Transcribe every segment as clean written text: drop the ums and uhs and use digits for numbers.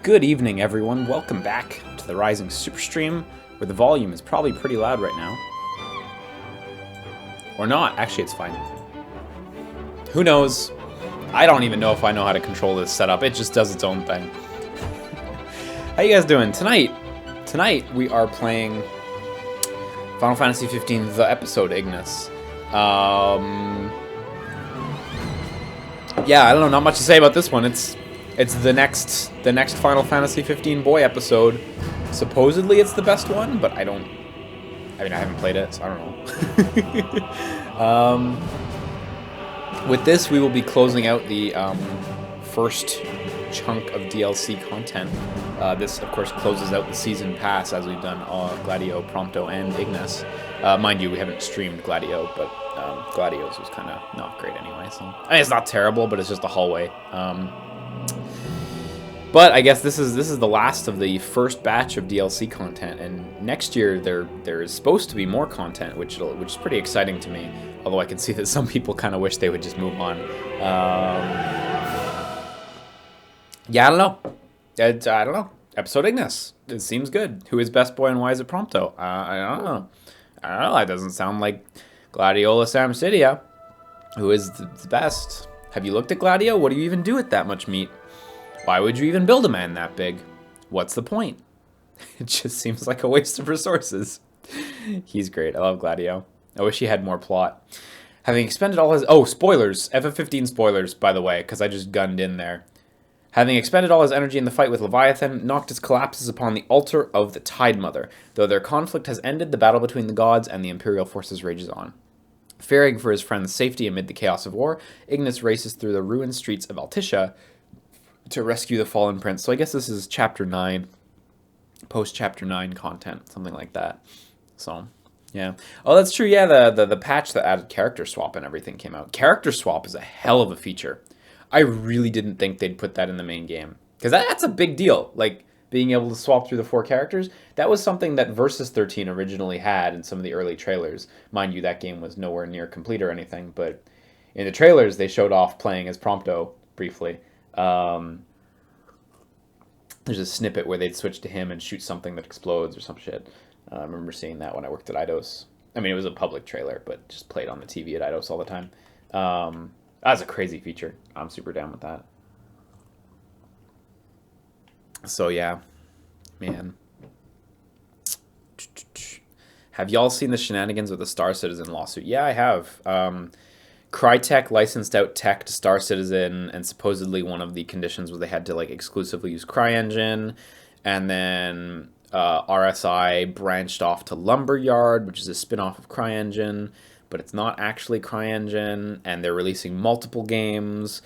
Good evening, everyone. Welcome back to the Rising Superstream, where the volume is probably pretty loud right now. Or not. Actually, it's fine. Who knows? I don't even know if I know how to control this setup. It just does its own thing. How you guys doing? Tonight we are playing Final Fantasy 15, the episode Ignis. Yeah, I don't know, not much to say about this one. It's the next Final Fantasy 15 boy episode. Supposedly it's the best one, but I haven't played it, so I don't know. With this, we will be closing out the first chunk of DLC content. This, of course, closes out the season pass, as we've done Gladio, Prompto, and Ignis. Mind you, we haven't streamed Gladio, but Gladio's was kind of not great anyway. So I mean, it's not terrible, but it's just a hallway. But I guess this is the last of the first batch of DLC content, and next year there is supposed to be more content, which is pretty exciting to me. Although I can see that some people kind of wish they would just move on. Yeah, I don't know. I don't know. Episode Ignis. It seems good. Who is best boy and why is it Prompto? I don't know. That doesn't sound like Gladiola Samcidia. Who is the best? Have you looked at Gladio? What do you even do with that much meat? Why would you even build a man that big? What's the point? It just seems like a waste of resources. He's great. I love Gladio. I wish he had more plot. Having expended all his... Oh, spoilers. FF15 spoilers, by the way, because I just gunned in there. Having expended all his energy in the fight with Leviathan, Noctis collapses upon the altar of the Tide Mother. Though their conflict has ended, the battle between the gods and the Imperial forces rages on. Fearing for his friend's safety amid the chaos of war, Ignis races through the ruined streets of Altissia to rescue the fallen prince. So I guess this is Chapter 9, post-Chapter 9 content, something like that. So, yeah. Oh, that's true, yeah, the patch that added character swap and everything came out. Character swap is a hell of a feature. I really didn't think they'd put that in the main game. Because that's a big deal, like, being able to swap through the 4 characters. That was something that Versus 13 originally had in some of the early trailers. Mind you, that game was nowhere near complete or anything, but in the trailers, they showed off playing as Prompto briefly. There's a snippet where they'd switch to him and shoot something that explodes or some shit. I remember seeing that when I worked at Eidos. I mean, it was a public trailer, but just played on the TV at Eidos all the time. That's a crazy feature. I'm super down with that. So, yeah. Man. Have y'all seen the shenanigans with the Star Citizen lawsuit? Yeah, I have. Crytek licensed out tech to Star Citizen, and supposedly one of the conditions was they had to like exclusively use CryEngine, and then RSI branched off to Lumberyard, which is a spin-off of CryEngine, but it's not actually CryEngine, and they're releasing multiple games,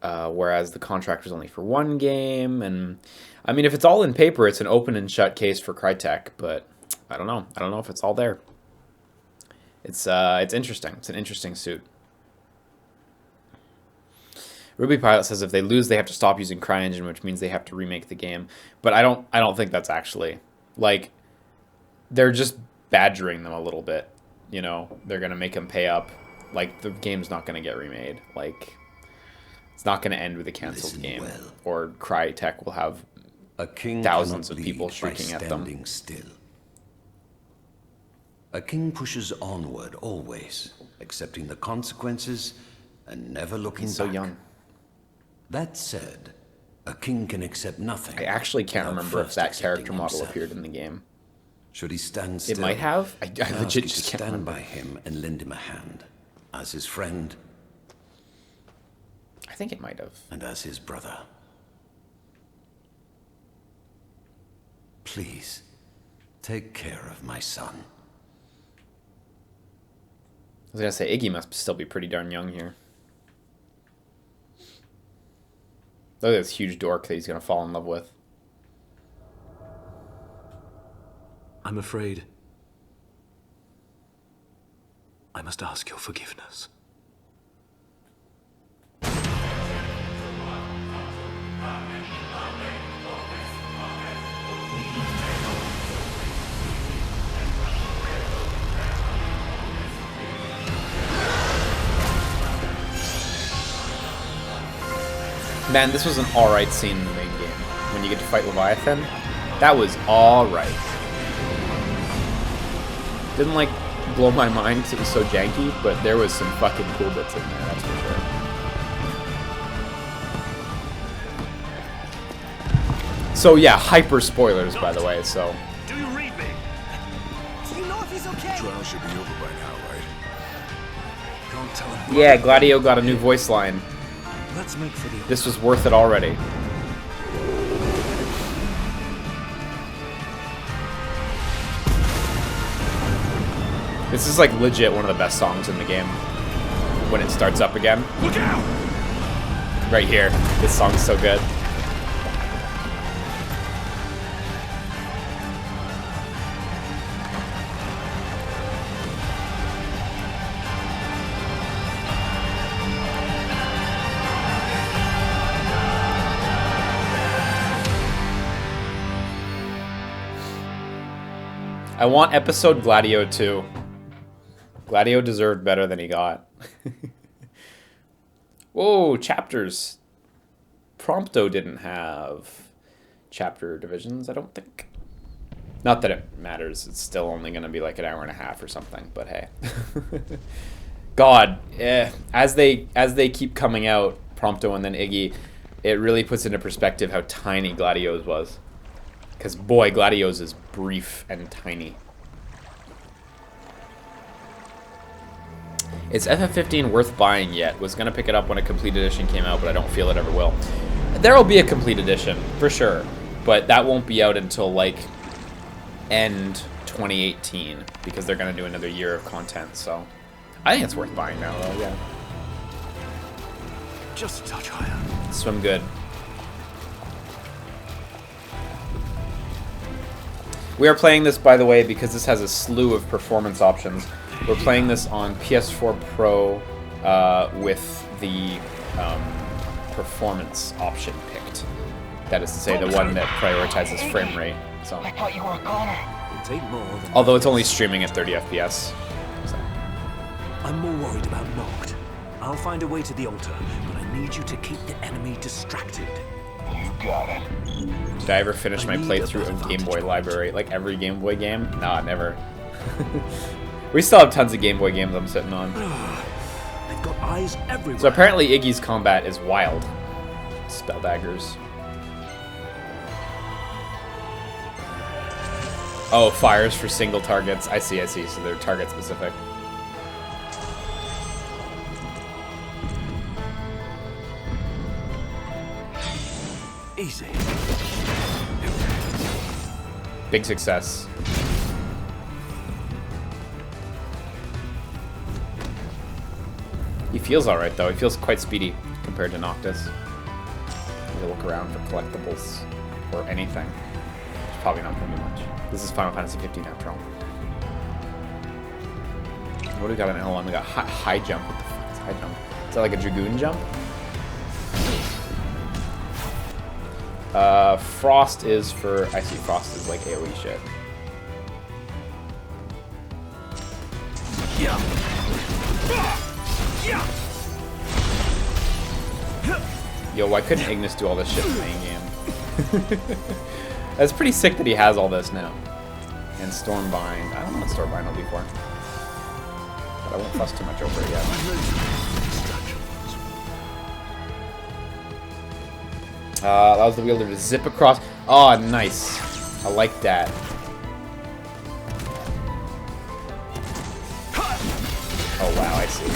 whereas the contract was only for one game. And I mean, if it's all in paper, it's an open and shut case for Crytek, but I don't know. I don't know if it's all there. It's interesting. It's an interesting suit. Ruby Pilot says if they lose, they have to stop using CryEngine, which means they have to remake the game. But I don't think that's actually, like, they're just badgering them a little bit. You know, they're gonna make them pay up. Like, the game's not gonna get remade. Like, it's not gonna end with a canceled game, well. Or Crytek will have thousands of people shrieking at them. Still. A king pushes onward always, accepting the consequences and never looking He's so back. Young. That said, a king can accept nothing. I actually can't remember if that character model appeared in the game. Should he stand still? It might have. I legit just can't stand remember. by him and lend him a hand, as his friend. I think it might have. And as his brother. Please, take care of my son. I was gonna say Iggy must still be pretty darn young here. Look at this huge dork that he's gonna fall in love with. I'm afraid I must ask your forgiveness. Man, this was an alright scene in the main game. when you get to fight Leviathan. That was alright. Didn't like blow my mind because it was so janky, but there was some fucking cool bits in there, that's for sure. So yeah, hyper spoilers by the way, so. Do you read me? Do you know if he's okay? Trial should be over by now, right? Can't tell him. Yeah, Gladio got a new voice line. Let's make for the. This was worth it already. This is like legit one of the best songs in the game. When it starts up again. Look out! Right here. This song's so good. I want episode Gladio 2. Gladio deserved better than he got. Whoa, chapters. Prompto didn't have chapter divisions, I don't think. Not that it matters. It's still only going to be like an hour and a half or something, but hey. God, as they keep coming out, Prompto and then Iggy, it really puts into perspective how tiny Gladio's was. Because, boy, Gladio's is brief and tiny. Is FF15 worth buying yet? Was going to pick it up when a complete edition came out, but I don't feel it ever will. There will be a complete edition, for sure. But that won't be out until, like, end 2018. Because they're going to do another year of content, so... I think it's worth buying now, though, yeah. Just a touch higher. Swim good. We are playing this, by the way, because this has a slew of performance options. We're playing this on PS4 Pro with the performance option picked. That is to say, the one that prioritizes frame rate. So. I thought you were a goner. It'll take more than. Although it's only streaming at 30 FPS. So. I'm more worried about Noct. I'll find a way to the altar, but I need you to keep the enemy distracted. You got it. Did I ever finish my playthrough of Game Boy Library? Like every Game Boy game? Nah, never. We still have tons of Game Boy games I'm sitting on. They've got eyes everywhere. So apparently Iggy's combat is wild. Spell daggers. Oh, fires for single targets. I see. So they're target specific. Easy. Big success. He feels alright though. He feels quite speedy compared to Noctis. Need to look around for collectibles or anything. There's probably not going to be much. This is Final Fantasy 15 after all. What do we got in L1? We got high jump. What the fuck is high jump? Is that like a Dragoon jump? Frost is for... I see Frost is like AoE shit. Yo, why couldn't Ignis do all this shit in the main game? That's pretty sick that he has all this now. And Stormbind. I don't know what Stormbind will be for. But I won't fuss too much over it yet. Allows the wielder to zip across. Oh, nice. I like that. Oh, wow, I see.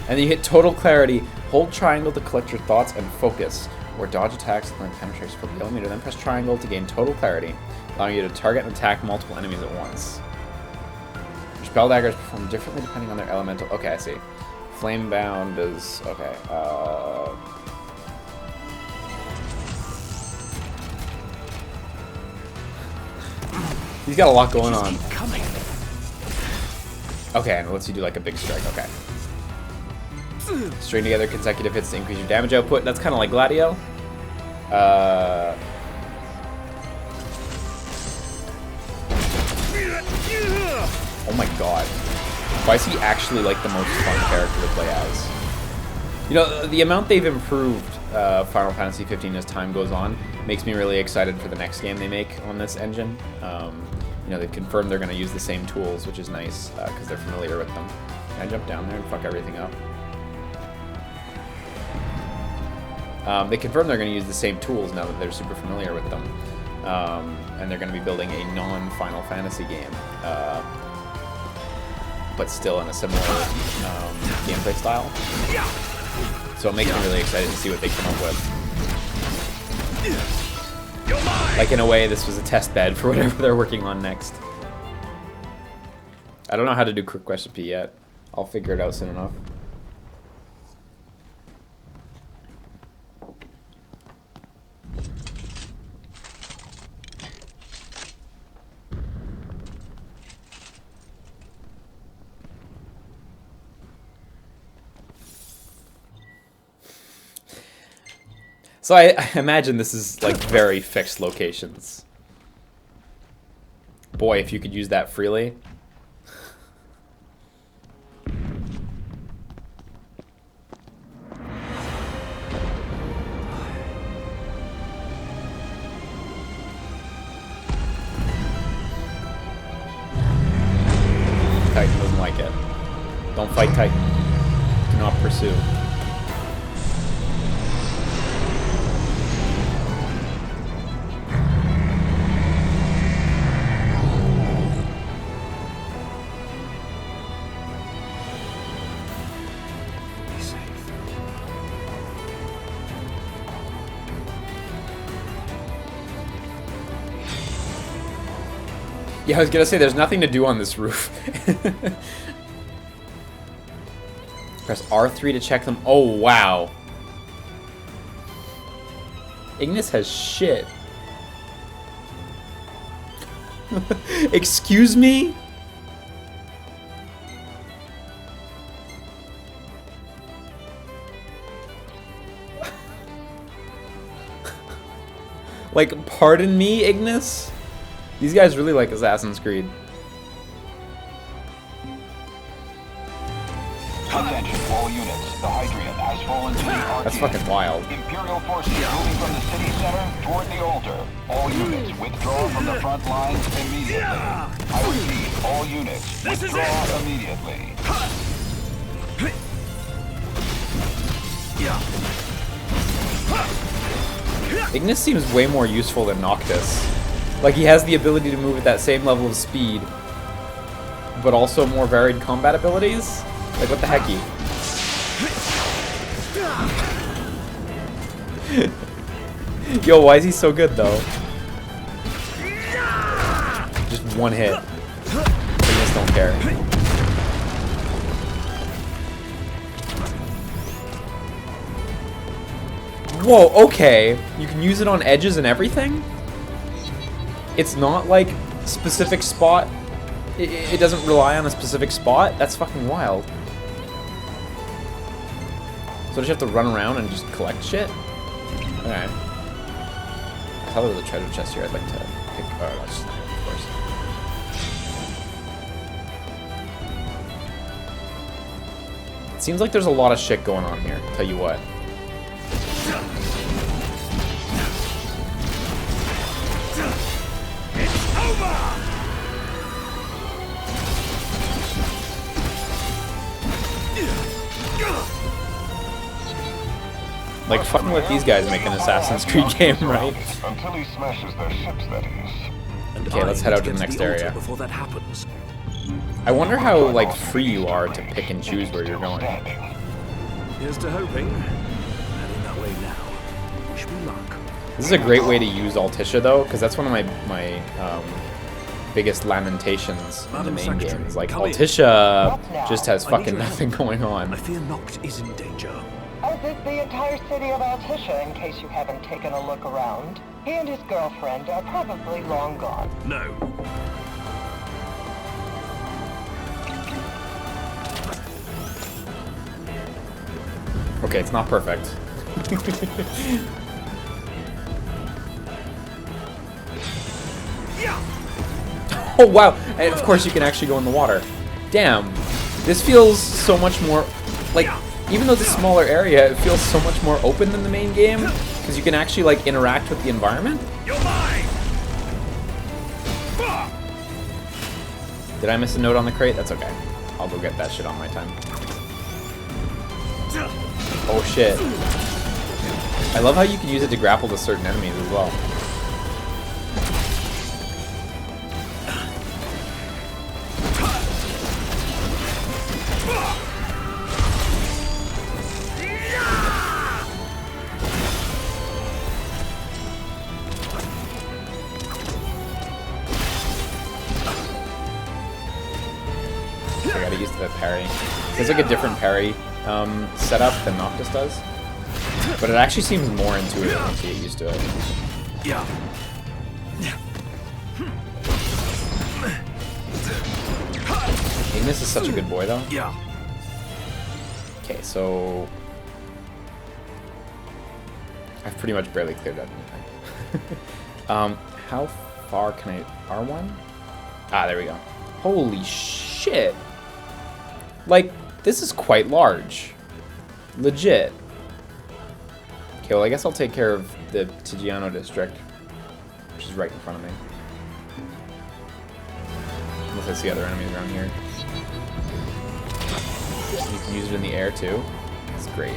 And then you hit total clarity. Hold triangle to collect your thoughts and focus. Or dodge attacks and then penetrate for the millimeter. Then press triangle to gain total clarity, allowing you to target and attack multiple enemies at once. Your spell daggers perform differently depending on their elemental. Okay, I see. Flamebound is... okay, he's got a lot going on. Okay, and lets you do like a big strike, okay. String together consecutive hits to increase your damage output. That's kind of like Gladio. Oh my god. Why is he actually like the most fun character to play as? You know, the amount they've improved Final Fantasy 15 as time goes on makes me really excited for the next game they make on this engine. You know, they've confirmed they're going to use the same tools, which is nice because they're familiar with them. Can I jump down there and fuck everything up? They confirmed they're going to use the same tools now that they're super familiar with them. And they're going to be building a non-Final Fantasy game, but still in a similar gameplay style. So it makes me really excited to see what they come up with. Like, in a way, this was a test bed for whatever they're working on next. I don't know how to do quick recipe yet. I'll figure it out soon enough. So I imagine this is like very fixed locations. Boy, if you could use that freely. Titan doesn't like it. Don't fight Titan. Do not pursue. Yeah, I was gonna say there's nothing to do on this roof. Press R3 to check them. Oh, wow. Ignis has shit. Excuse me? Like, pardon me, Ignis? These guys really like Assassin's Creed. Attention, all units. The Ardyn has fallen to the RTX. That's fucking wild. Imperial forces moving from the city center toward the altar. All units withdraw from the front lines immediately. I repeat, all units withdraw immediately. Ignis seems way more useful than Noctis. Like, he has the ability to move at that same level of speed, but also more varied combat abilities? Like, what the hecky? Yo, why is he so good, though? Just one hit. I just don't care. Whoa, okay. You can use it on edges and everything? It's not like specific spot. It doesn't rely on a specific spot. That's fucking wild. So does you have to run around and just collect shit? Alright. I thought there was a treasure chest here I'd like to pick. Oh, that's just, of course. It seems like there's a lot of shit going on here, tell you what. Like, fucking let these guys make an Assassin's Creed game, right? Until he smashes their ships, that is. Okay, let's head out to the next area. Before that happens. I wonder how, like, free you are to pick and choose where you're going. Here's to hoping. Heading that way now. Wish me luck. This is a great way to use Altissia, though, because that's one of my biggest lamentations in the main games. Like, Altissia just has fucking nothing going on. I fear Noct is in danger. As is the entire city of Altissia, in case you haven't taken a look around. He and his girlfriend are probably long gone. No. Okay, it's not perfect. Oh, wow. And of course you can actually go in the water. Damn. This feels so much more... Like, even though it's a smaller area, it feels so much more open than the main game because you can actually like interact with the environment. You're mine. Did I miss a note on the crate? That's okay. I'll go get that shit on my time. Oh shit. I love how you can use it to grapple to certain enemies as well. I gotta use the parry. There's like a different parry setup than Noctis does, but it actually seems more intuitive once you get used to it. Yeah. Ignis is such a good boy though. Yeah. Okay, so I've pretty much barely cleared out anything. How far can I... R1? Ah, there we go. Holy shit! Like, this is quite large. Legit. Okay, well, I guess I'll take care of the Tigiano district, which is right in front of me. Unless I see other enemies around here. You can use it in the air, too. That's great.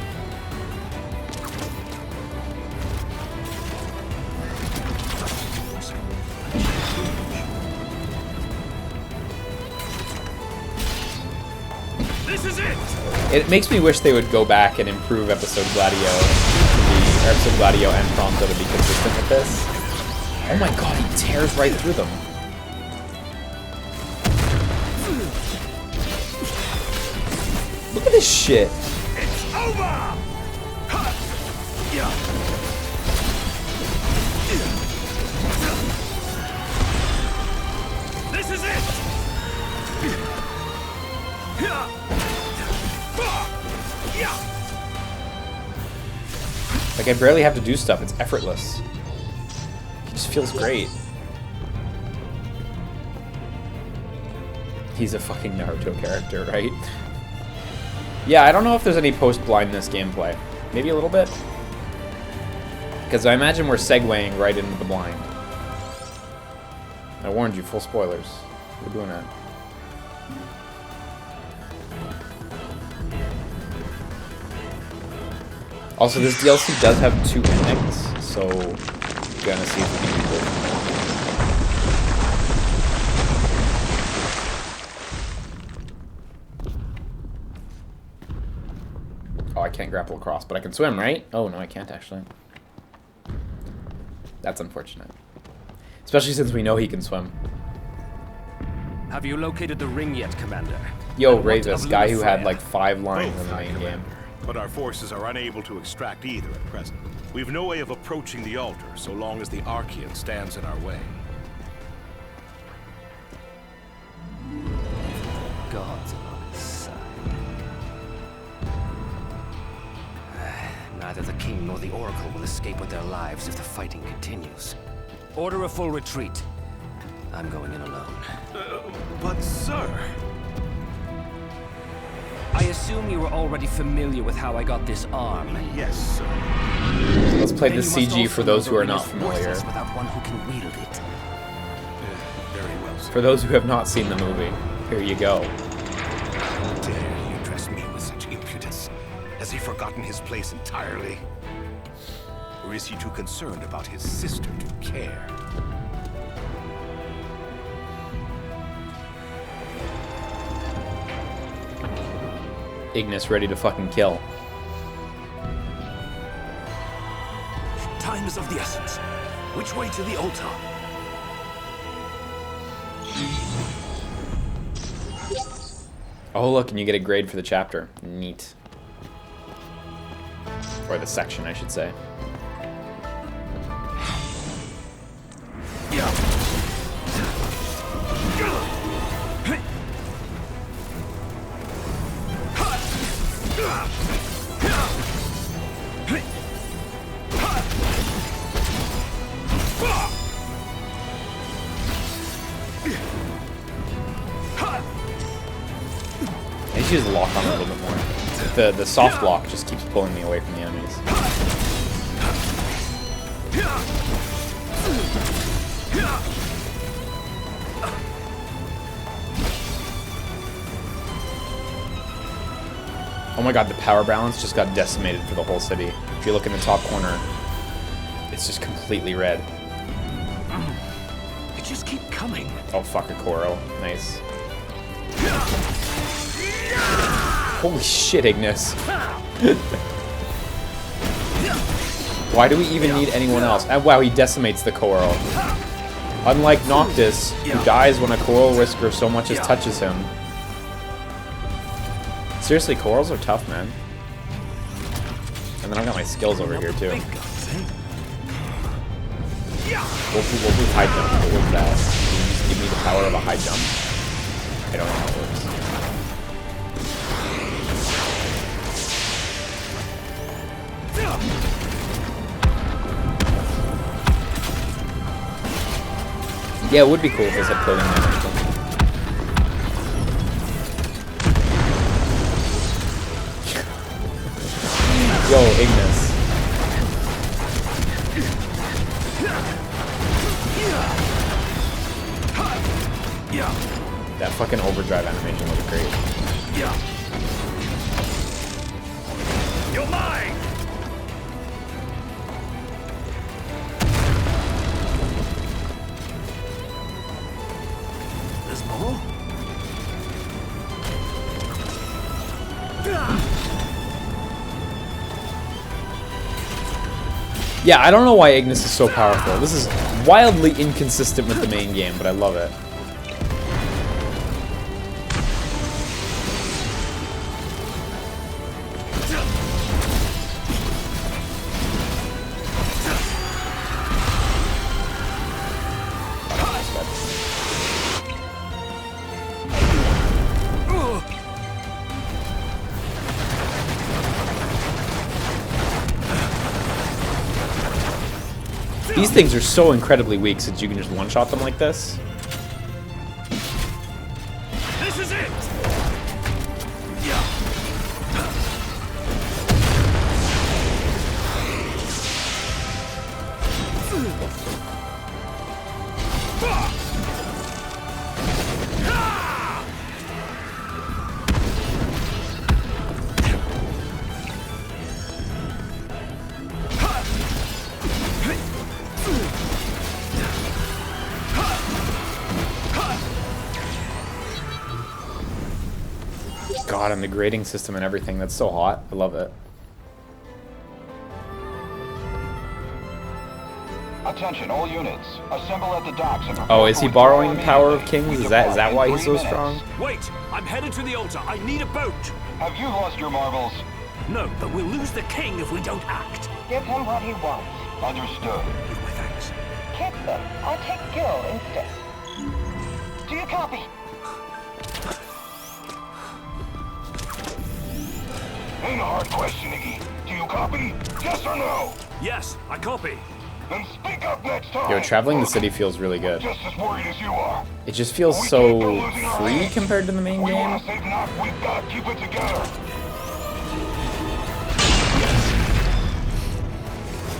This is it. It makes me wish they would go back and improve Episode Gladio Episode Gladio and Prompto to be consistent with this. Oh my god, he tears right through them. Look at this shit. It's over. Yeah. This is it. Like, I barely have to do stuff. It's effortless. It just feels great. He's a fucking Naruto character, right? Yeah, I don't know if there's any post-blindness gameplay. Maybe a little bit? Because I imagine we're segueing right into the blind. I warned you, full spoilers. We're doing that. Also, this DLC does have 2 endings, so gonna see if we can do both. Oh, I can't grapple across, but I can swim, right? Oh, no, I can't actually. That's unfortunate. Especially since we know he can swim. Have you located the ring yet, Commander? Yo, And what Ravus, of guy who had Lunafreya? like 5 lines Both, in the High main game. Commander. But our forces are unable to extract either at present. We've no way of approaching the altar so long as the Archean stands in our way. God's on his side. Neither the king nor the oracle will escape with their lives if the fighting continues. Order a full retreat. I'm going in alone. But sir... I assume you were already familiar with how I got this arm. Yes, sir. Let's play Then the you must CG also for those know who the are ring not is familiar. worthless without one who can wield it. Very well, sir. For those who have not seen the movie, here you go. How dare he address me with such impudence? Has he forgotten his place entirely? Or is he too concerned about his sister to care? Ignis ready to fucking kill. Time is of the essence. Which way to the altar? Oh, look, and you get a grade for the chapter. Neat. Or the section, I should say. Yeah. I should just lock on a little bit more. The soft block just keeps pulling me away from the enemies. Oh my god, the power balance just got decimated for the whole city. If you look in the top corner, it's just completely red. They just keep coming. Oh fuck, a Koro. Nice. Holy shit, Ignis. Why do we even need anyone else? And wow, he decimates the Koro. Unlike Noctis, who dies when a Coral Whisker so much as touches him. Seriously, corals are tough, man. And then I've got my skills over here, too. We'll do high jump. What was that? Can you just give me the power of a high jump? I don't know how it works. Yeah, it would be cool if this had clothing damage. Yo, Ignis. That fucking overdrive animation looks great. You're mine! There's more? Yeah, I don't know why Ignis is so powerful. This is wildly inconsistent with the main game, but I love it. These things are so incredibly weak since you can just one-shot them like this. This is it! God, and the grading system and everything, that's so hot. I love it. Attention, all units. Assemble at the docks and Oh, is he borrowing Power of Kings? Is that why he's so strong? Wait! I'm headed to the altar. I need a boat. Have you lost your marbles? No, but we'll lose the king if we don't act. Give him what he wants. Understood. With my thanks. Keep them. I'll take Gil instead. Do you copy? Ain't a hard question, Iggy. Do you copy? Yes or no? Yes, I copy. Then speak up next time. Yo, traveling the city feels really good. Just as worried as you are. It just feels so free compared to the main We game. want to save Noct. We've got to keep it together.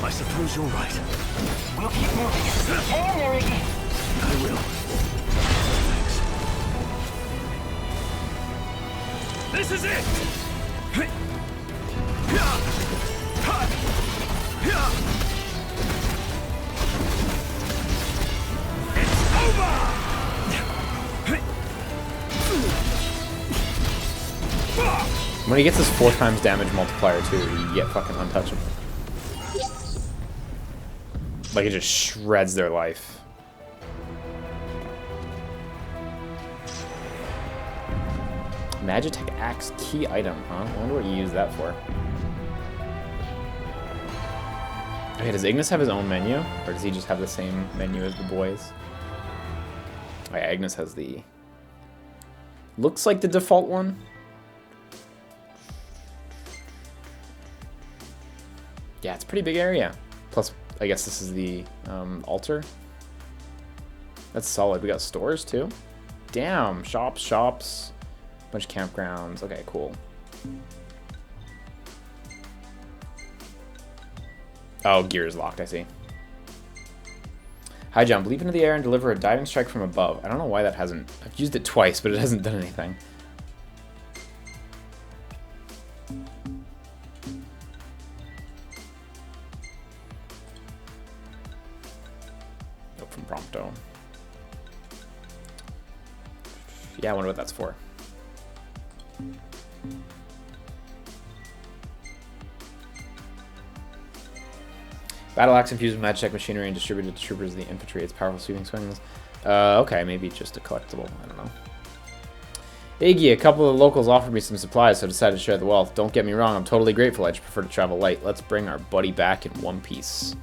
I suppose you're right. We'll keep moving. Hang in there, Iggy. I will. Thanks. This is it! When he gets his 4 times damage multiplier too, you get fucking untouchable. Like it just shreds their life. Magitech Axe key item, huh? I wonder what you use that for. Okay, does Ignis have his own menu? Or does he just have the same menu as the boys? Oh yeah, Ignis has the... Looks like the default one. Yeah, it's a pretty big area. Plus, I guess this is the altar. That's solid. We got stores too. Damn, shops. Bunch of campgrounds. Okay, cool. Oh, gear is locked, I see. High jump. Leap into the air and deliver a diving strike from above. I don't know why that hasn't... I've used it twice, but it hasn't done anything. Nope, from Prompto. Yeah, I wonder what that's for. Battle axe infused with magic machinery and distributed to troopers of the infantry. Its powerful sweeping swings. Okay, maybe just a collectible. I don't know. Iggy, a couple of locals offered me some supplies, so I decided to share the wealth. Don't get me wrong, I'm totally grateful. I just prefer to travel light. Let's bring our buddy back in one piece.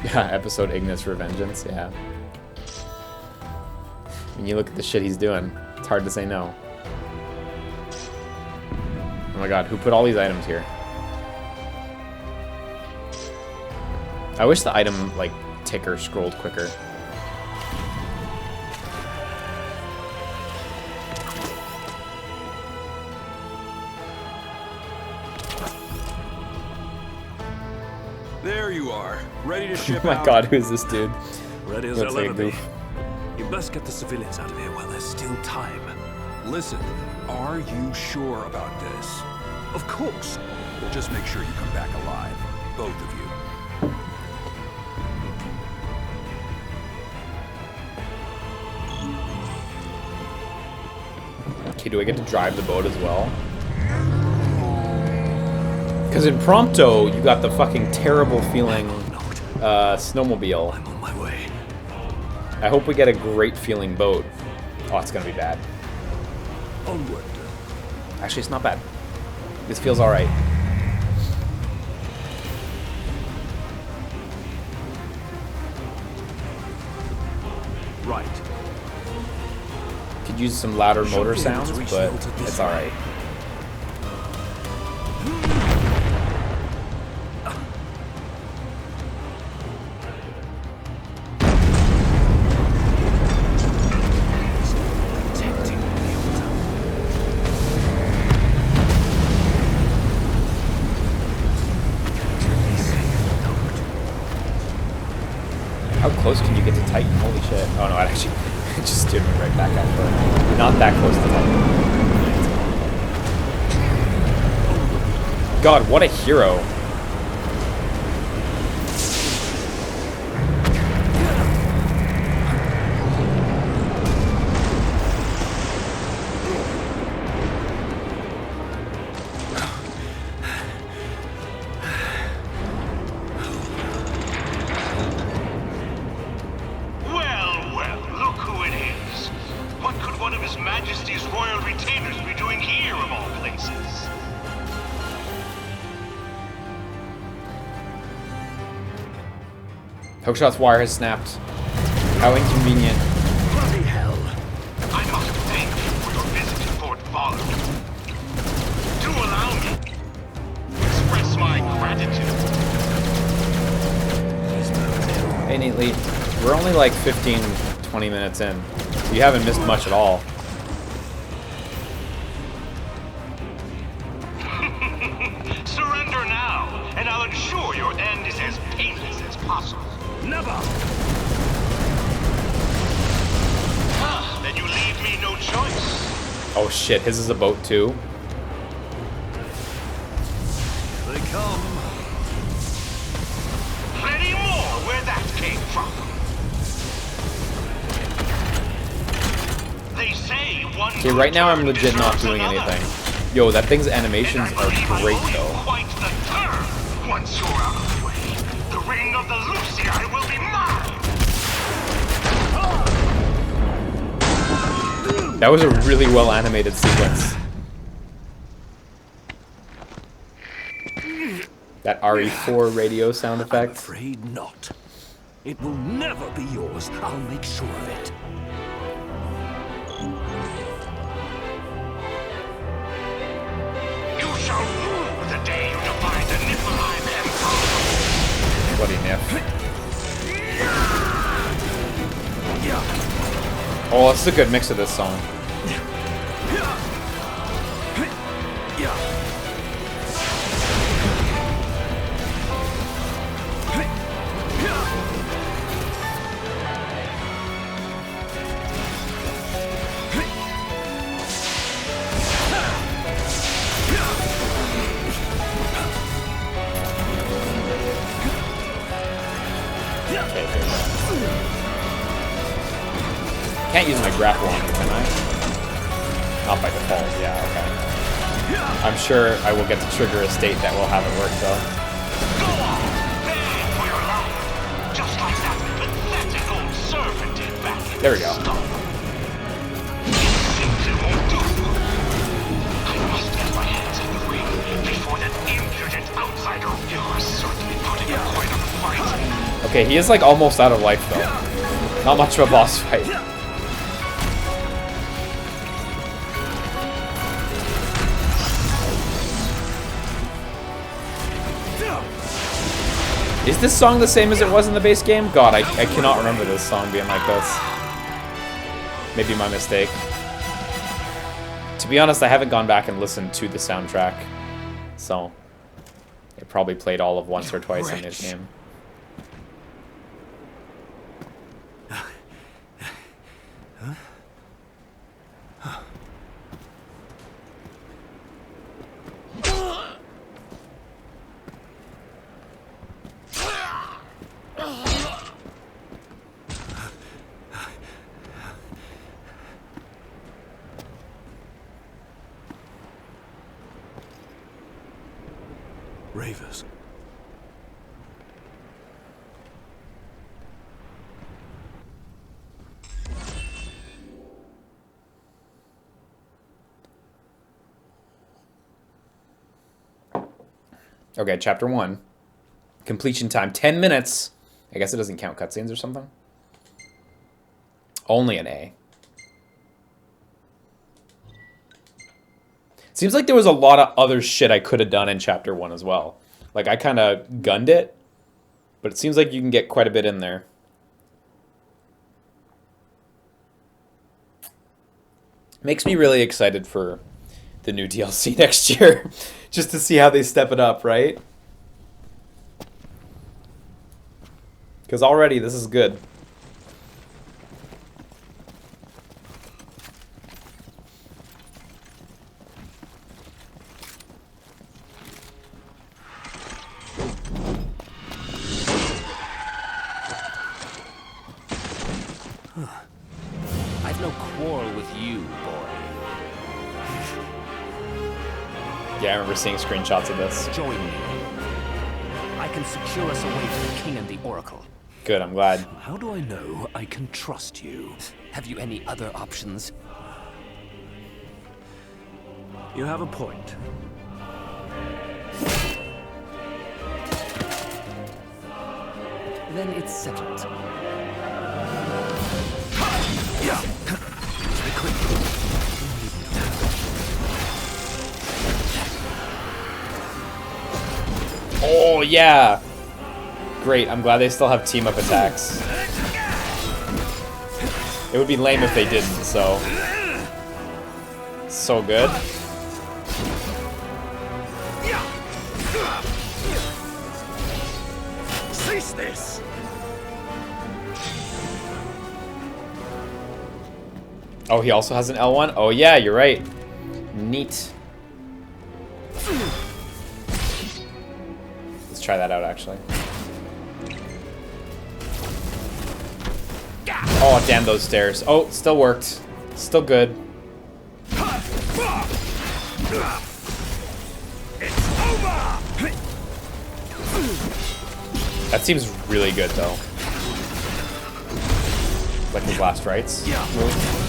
Yeah, episode Ignis Revengeance, yeah. When you look at the shit he's doing, it's hard to say no. Oh my god, who put all these items here? I wish the item, like, ticker scrolled quicker. There you are, ready to ship Oh my out. god, who is this dude? Ready as Looks I'll like a ever be. goof. You best get the civilians out of here while there's still time. Listen, are you sure about this? Of course. Well, just make sure you come back alive, both of you. Okay, do I get to drive the boat as well? Because in Prompto, you got the fucking terrible feeling snowmobile. I'm on my way. I hope we get a great feeling boat. Oh, it's gonna be bad. Onward. Actually, it's not bad. This feels alright. Right. Could use some louder motor Should be able to sounds, reach but the altar this it's way. alright. Protecting the altar. How close can you get to Titan? Holy shit. Oh no, it actually it just steered me right back actually. Not that close to Titan. God, what a hero. Well, well, look who it is. What could one of His Majesty's royal retainers be doing here, of all places? Hookshot's wire has snapped. How inconvenient. Bloody hell. I must thank you for your visit to Fort Follow. Do allow me to express my gratitude. Hey, Neatly. We're only like 15, 20 minutes in. You haven't missed much at all. Surrender now, and I'll ensure your end is as painless as possible. Never! Then you leave me no choice. Oh shit, his is a boat too. They come. Plenty more where that came from. They say one. Okay, right now I'm good legit not deserves doing another. anything. Yo, that thing's animations And I are believe I great owe you though. quite the turn. Once you're out of the way, the ring of the Lucii will be mine. That was a really well animated sequence. That RE4 radio sound I'm effect. afraid not. It will never be yours. I'll make sure of it. You shall rue the day you defy the Niflheim Empire. Bloody Nif. Oh, this is a good mix of this song. Can't use my grapple on it, can I? Not by default, yeah, okay. I'm sure I will get to trigger a state that will have it work, though. Go on! Beg for your life! Just like that pathetic old servant did back in There we go. the It seems it won't do. I must get my hands in the ring before that impudent outsider. You're certainly putting up quite a fight. Okay, he is like almost out of life, though. Not much of a boss fight. Is this song the same as it was in the base game? God, I cannot remember this song being like this. Maybe my mistake. To be honest, I haven't gone back and listened to the soundtrack. So, it probably played all of once or twice in this game. Ravus. Okay, chapter 1. Completion time 10 minutes. I guess it doesn't count cutscenes or something. Only an A. Seems like there was a lot of other shit I could have done in chapter 1 as well. Like, I kind of gunned it, but it seems like you can get quite a bit in there. Makes me really excited for the new DLC next year. Just to see how they step it up, right? Because already this is good. I've no quarrel with you, boy. Yeah, I remember seeing screenshots of this. Join me. I can secure us a way to the King and the Oracle. Good, I'm glad. How do I know I can trust you? Have you any other options? You have a point. Then it's settled. Yeah. Be quick. Oh, yeah. Great, I'm glad they still have team-up attacks. It would be lame if they didn't, so... So good. Cease this! Oh, he also has an L1? Oh, yeah, you're right. Neat. Let's try that out, actually. Oh, damn those stairs. Oh, still worked. Still good. That seems really good, though. Like his last rites move.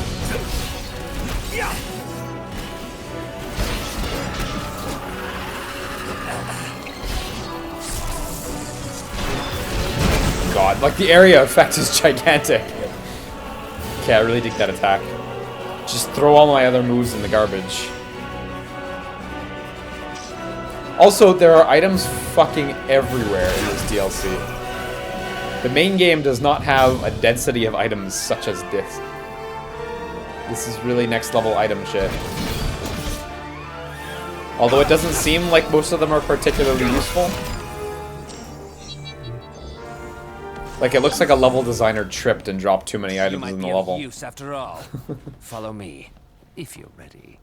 God, like the area effect is gigantic. Okay, I really dig that attack. Just throw all my other moves in the garbage. Also, there are items fucking everywhere in this DLC. The main game does not have a density of items such as this. This is really next level item shit. Although it doesn't seem like most of them are particularly useful. Like, it looks like a level designer tripped and dropped too many items in the level. Use after all. Follow me, if you're ready.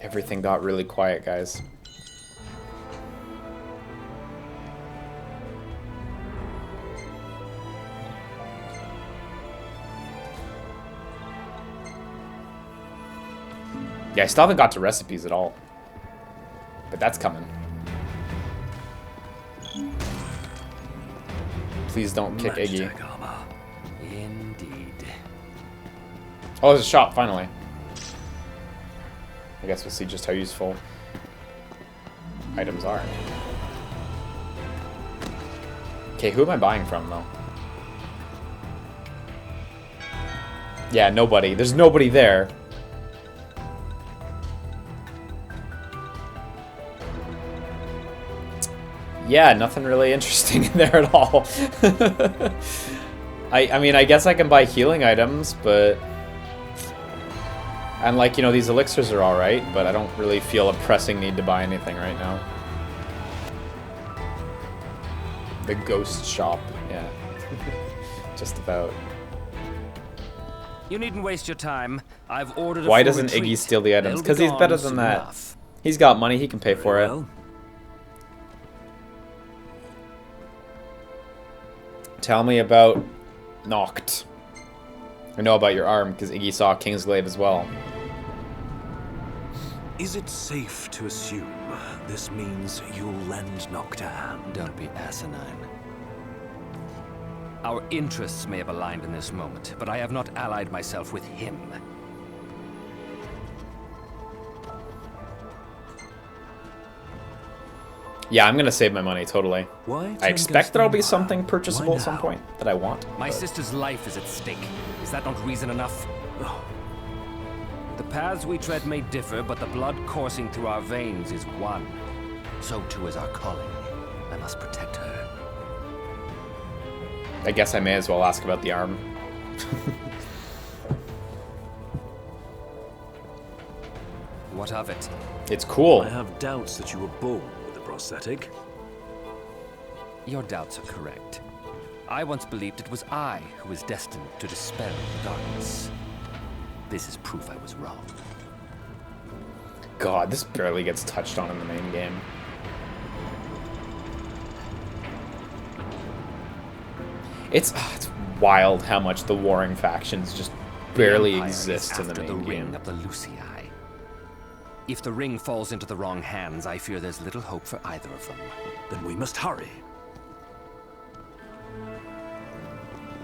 Everything got really quiet, guys. Yeah, I still haven't got to recipes at all. But that's coming. Please don't kick Iggy. Indeed. Oh, there's a shop, finally. I guess we'll see just how useful items are. Okay, who am I buying from, though? Yeah, nobody. There's nobody there. Yeah, nothing really interesting in there at all. I mean, I guess I can buy healing items, but... And, like, you know, these elixirs are alright, but I don't really feel a pressing need to buy anything right now. The ghost shop, yeah. Just about. You needn't waste your time. I've ordered a Why full doesn't Iggy retreat. steal the items? They'll be Because he's gone better than soon that. enough. He's got money, he can pay for it. Tell me about Noct. I know about your arm, because Iggy saw Kingsglaive as well. Is it safe to assume this means you'll lend Noct a hand? Don't be asinine. Our interests may have aligned in this moment, but I have not allied myself with him. Yeah, I'm gonna save my money, totally. Why I expect there'll be something purchasable at some point that I want. My but- sister's life is at stake. Is that not reason enough? The paths we tread may differ, but the blood coursing through our veins is one. So too is our calling. I must protect her. I guess I may as well ask about the arm. What of it? It's cool. I have doubts that you were born with a prosthetic. Your doubts are correct. I once believed it was I who was destined to dispel the darkness. This is proof I was wrong. God, this barely gets touched on in the main game. It's wild how much the warring factions just barely The Empire exist is in the after main ring game. of the Lucii. If the ring falls into the wrong hands, I fear there's little hope for either of them. Then we must hurry.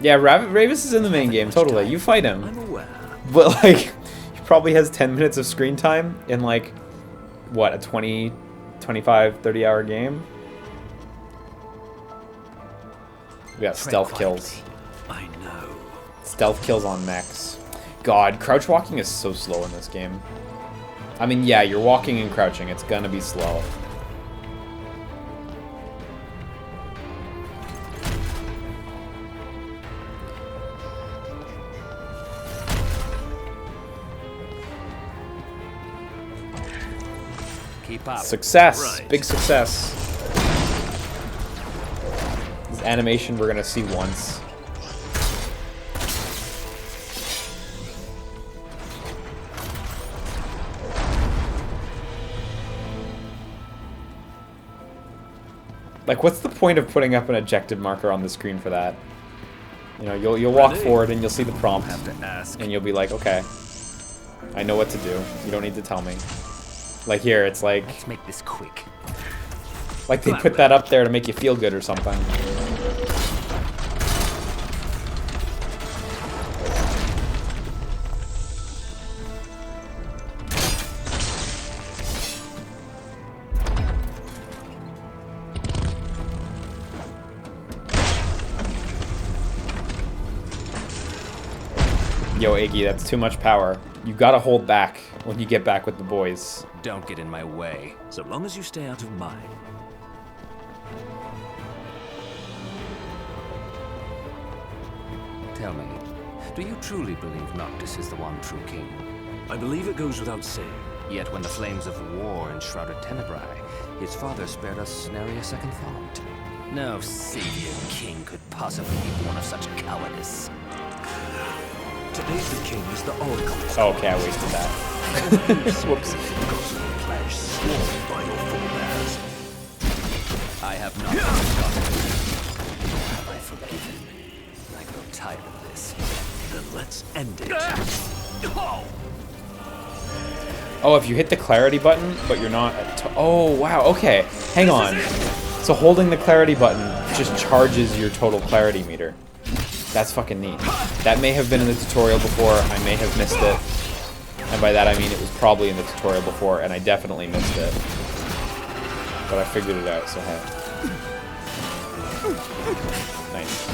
Yeah, Ravus is in the main game, totally. You fight him. I'm aware. But, like, he probably has 10 minutes of screen time in, like, what, a 20, 25, 30-hour game? We got stealth kills. I know. Stealth kills on mechs. God, crouch walking is so slow in this game. I mean, yeah, you're walking and crouching. It's gonna be slow. Keep up. Success! Right. Big success. This animation we're gonna see once. Like, what's the point of putting up an ejected marker on the screen for that? You know, you'll walk forward and you'll see the prompt, and you'll be like, okay, I know what to do. You don't need to tell me. Like here, it's like Let's make this quick. they put that up there to make you feel good or something. Yo, Iggy, that's too much power. You gotta hold back when you get back with the boys. Don't get in my way. So long as you stay out of mine. Tell me, do you truly believe Noctis is the one true king? I believe it goes without saying. Yet when the flames of war enshrouded Tenebrae, his father spared us nary a second thought. No savior king could possibly be born of such cowardice. To aid the king is the oracle. Oh, okay, I wasted that. Whoops. Because of the pledge sworn by your forebears. I have not forgotten. Have I forgiven? I grow tired of this. Then let's end it. Oh, if you hit the clarity button, but you're not at oh, wow, okay. Hang on. So holding the clarity button just charges your total clarity meter. That's fucking neat. That may have been in the tutorial before, I may have missed it. And by that I mean it was probably in the tutorial before, and I definitely missed it. But I figured it out, so hey. Nice.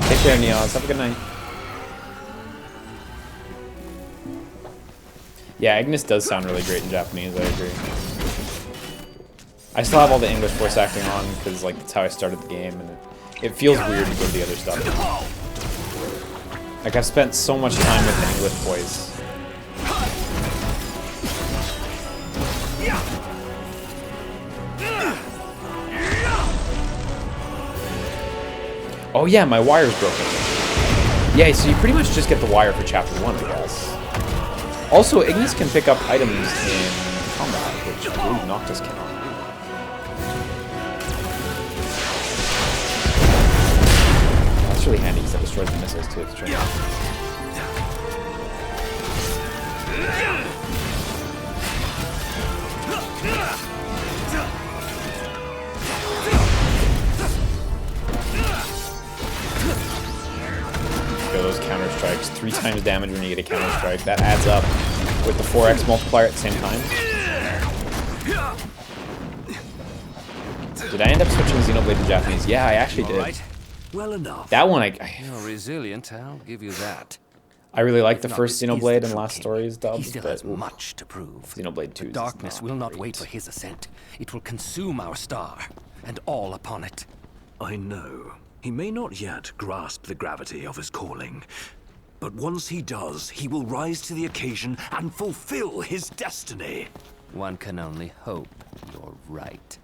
Take care, Neons. Have a good night. Yeah, Ignis does sound really great in Japanese, I agree. I still have all the English voice acting on, because like that's how I started the game, and it feels weird to go to the other stuff. Like, I've spent so much time with the English voice. Oh yeah, my wire's broken. Yeah, so you pretty much just get the wire for chapter 1, I guess. Also, Ignis can pick up items in combat, which I believe Noctis cannot. That's really handy because that destroys the missiles too. It's true. Those counter strikes, 3 times damage when you get a counter strike. That adds up with the 4x multiplier at the same time. Did I end up switching Xenoblade to Japanese? Yeah, I actually did. Right. Well enough. That one, You're resilient, I'll give you that. I really like the If not, first this is Xenoblade the and true Last king. Stories dub, He still but has much to prove. Xenoblade 2 The is darkness will not great. wait for his ascent. It will consume our star, and all upon it. I know. He may not yet grasp the gravity of his calling. But once he does, he will rise to the occasion and fulfill his destiny. One can only hope you're right.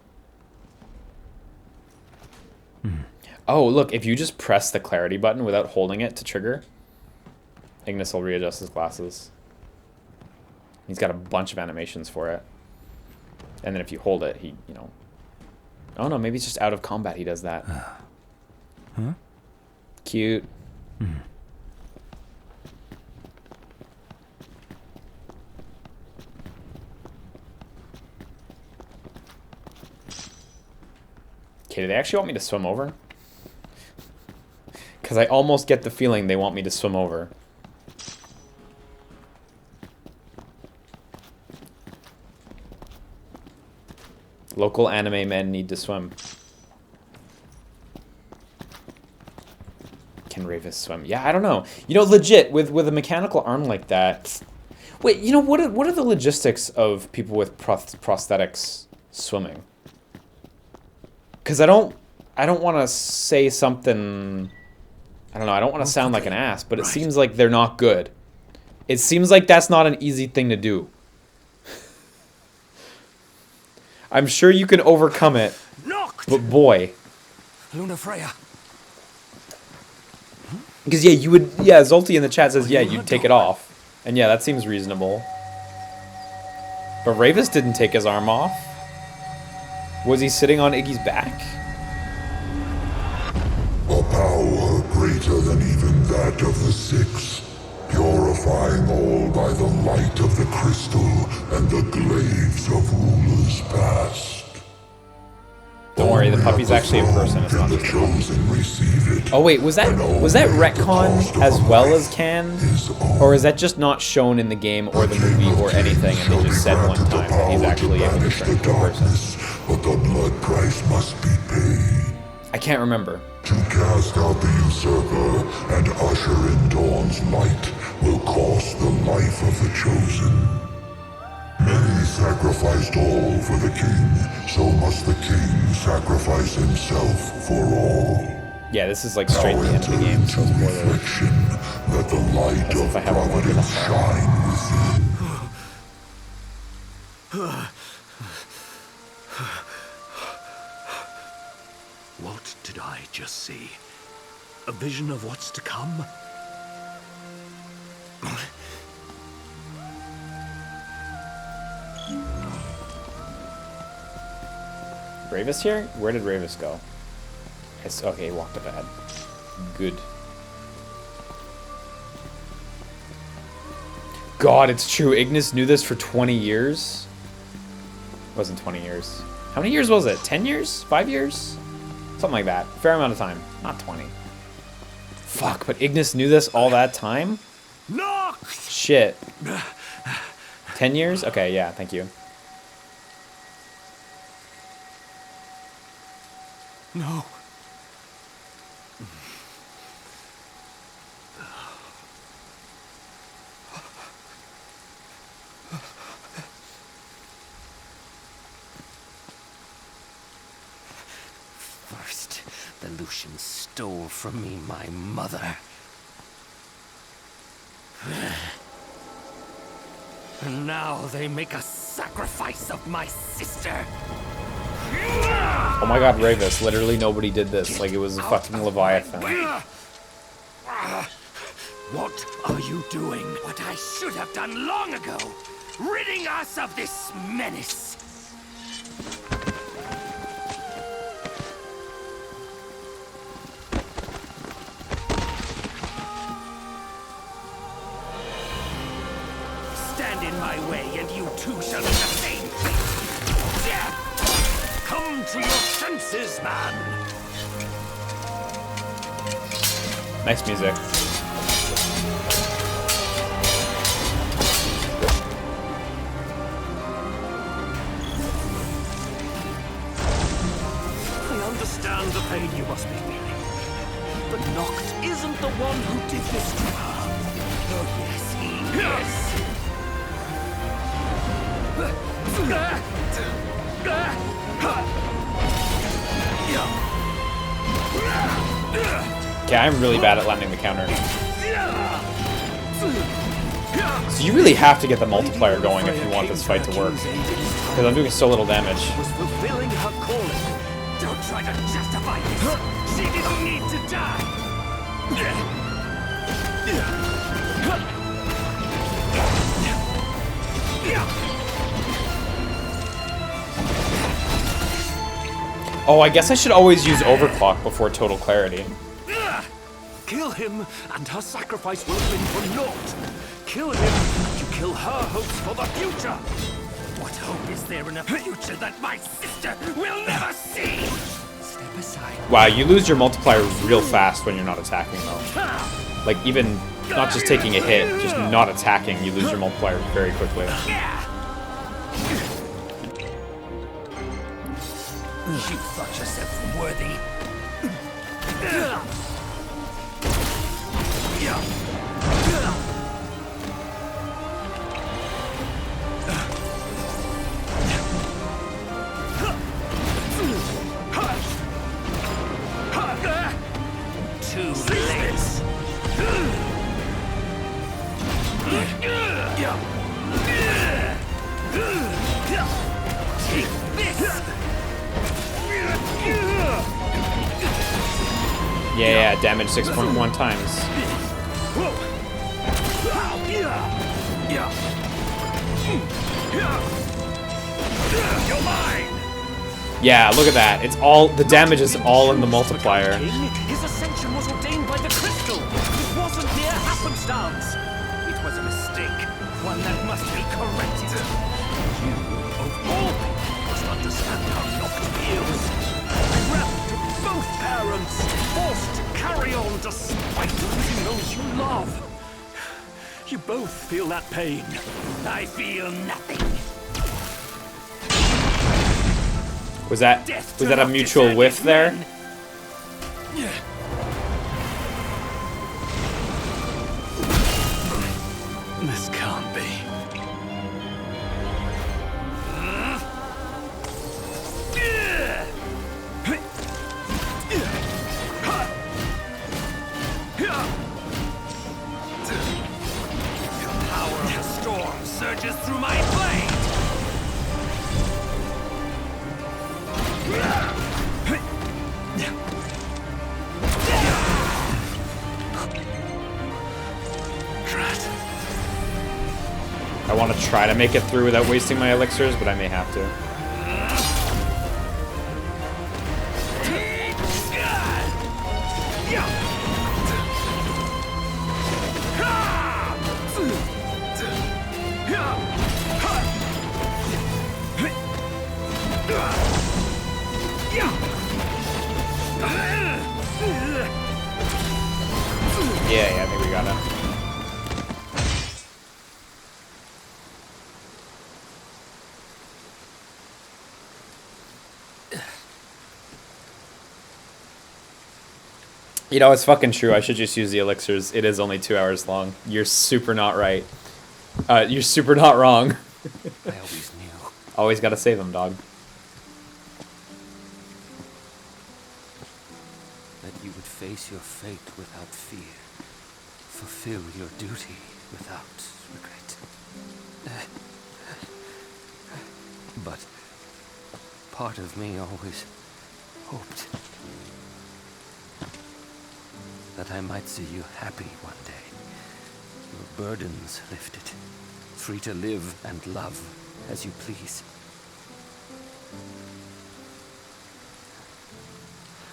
Oh, look, if you just press the clarity button without holding it to trigger, Ignis will readjust his glasses. He's got a bunch of animations for it. And then if you hold it, he, you know... Oh no, maybe it's just out of combat he does that. Huh? Cute. Okay, do they actually want me to swim over? Because I almost get the feeling they want me to swim over. Local anime men need to swim. Can Ravus swim? Yeah, I don't know. You know, legit, with a mechanical arm like that... Wait, you know, what are the logistics of people with prosthetics swimming? Because I don't want to say something... I don't know, I don't want to sound like an ass, but it seems like they're not good. It seems like that's not an easy thing to do. I'm sure you can overcome it, but boy. Luna Freya. Because yeah, you would, yeah, Zolti in the chat says, yeah, you'd take it off. And yeah, that seems reasonable. But Ravus didn't take his arm off. Was he sitting on Iggy's back? A power greater than even that of the Six, purifying all by the light of the crystal and the glaives of rulers past. Don't worry, the puppy's actually a person. It's not the just a puppy. chosen receive it. Oh wait, was that retcon as well as canon? Or is that just not shown in the game or the movie or anything and they just said one time that he's actually able to turn into a person? But the blood price must be paid. I can't remember. To cast out the usurper and usher in Dawn's light will cost the life of the chosen. Many sacrificed all for the king, so must the king sacrifice himself for all. Yeah, this is like straight to the end of the game, so Into spoilers. reflection, let the light As if of I haven't warned providence enough. shine within. What did I just see? A vision of what's to come? Ravus here? Where did Ravus go? Okay, he walked up ahead. Good. God, it's true. Ignis knew this for 20 years? It wasn't 20 years. How many years was it? 10 years? 5 years? Something like that. Fair amount of time. Not 20. Fuck, but Ignis knew this all that time? Shit. 10 years? Okay, yeah, thank you. No. First, the Lucians stole from me my mother. And now they make a sacrifice of my sister. Oh my god, Ravus. Literally nobody did this. Like, it was a fucking Leviathan. What are you doing? What I should have done long ago. Ridding us of this menace. Stand in my way and you too shall do the same thing. Come to your senses, man. Nice music. I understand the pain you must be feeling. But Noct isn't the one who did this to her. Oh yes, he is. Okay, I'm really bad at landing the counter. So you really have to get the multiplier going if you want this fight to work. Because I'm doing so little damage. Was fulfilling her calling. Don't try to justify this. She didn't need to die. Oh, I guess I should always use overclock before total clarity. Kill him, and her sacrifice will have been for naught. Kill him, and you kill her hopes for the future. What hope is there in a future that my sister will never see? Step aside. Wow, you lose your multiplier real fast when you're not attacking, though. Like, even not just taking a hit, just not attacking, you lose your multiplier very quickly. You thought yourself worthy. Too late. Take this. Yeah, damage 6.1 times. You're mine! Yeah, look at that. It's all, the damage is all in the multiplier. His ascension was ordained by the crystal. It wasn't mere happenstance. It was a mistake. One that must be corrected. You, of all people, must understand how Noct feels. Bereft of both parents, forced to carry on despite losing those you love. You both feel that pain. I feel nothing. Was that a mutual whiff there? This can't be. try to make it through without wasting my elixirs, but I may have to. Yeah, I think we got it. You know, it's fucking true. I should just use the elixirs. It is only 2 hours long. You're super not right. You're super not wrong. I always knew. Always gotta save them, dog. That you would face your fate without fear. Fulfill your duty without regret. But part of me always hoped that I might see you happy one day. Your burdens lifted, free to live and love as you please.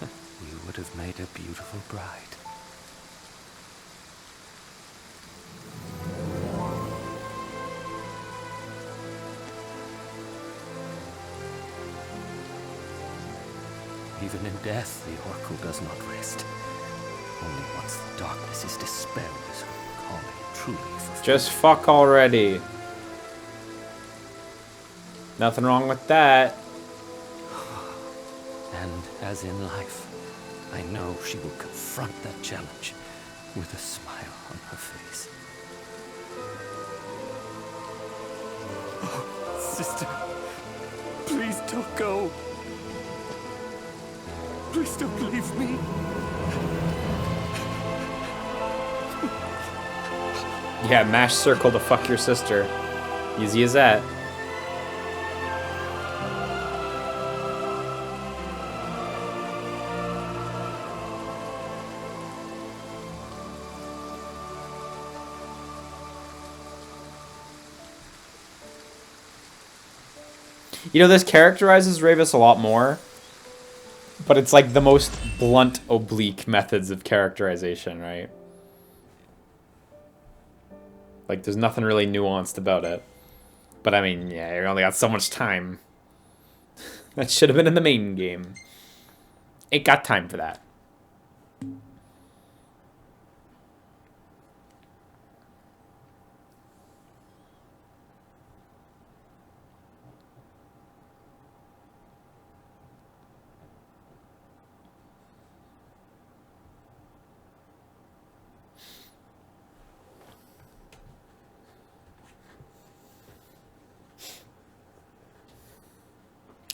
You would have made a beautiful bride. Even in death, the Oracle does not rest. Only once the darkness is dispelled is her calling truly fulfilled. Just fuck already. Nothing wrong with that. And as in life, I know she will confront that challenge with a smile on her face. Oh, sister, please don't go. Please don't leave me. Yeah, mash circle to fuck your sister. Easy as that. You know, this characterizes Ravus a lot more, but it's like the most blunt, oblique methods of characterization, right? Like, there's nothing really nuanced about it. But I mean, yeah, you only got so much time. That should have been in the main game. Ain't got time for that.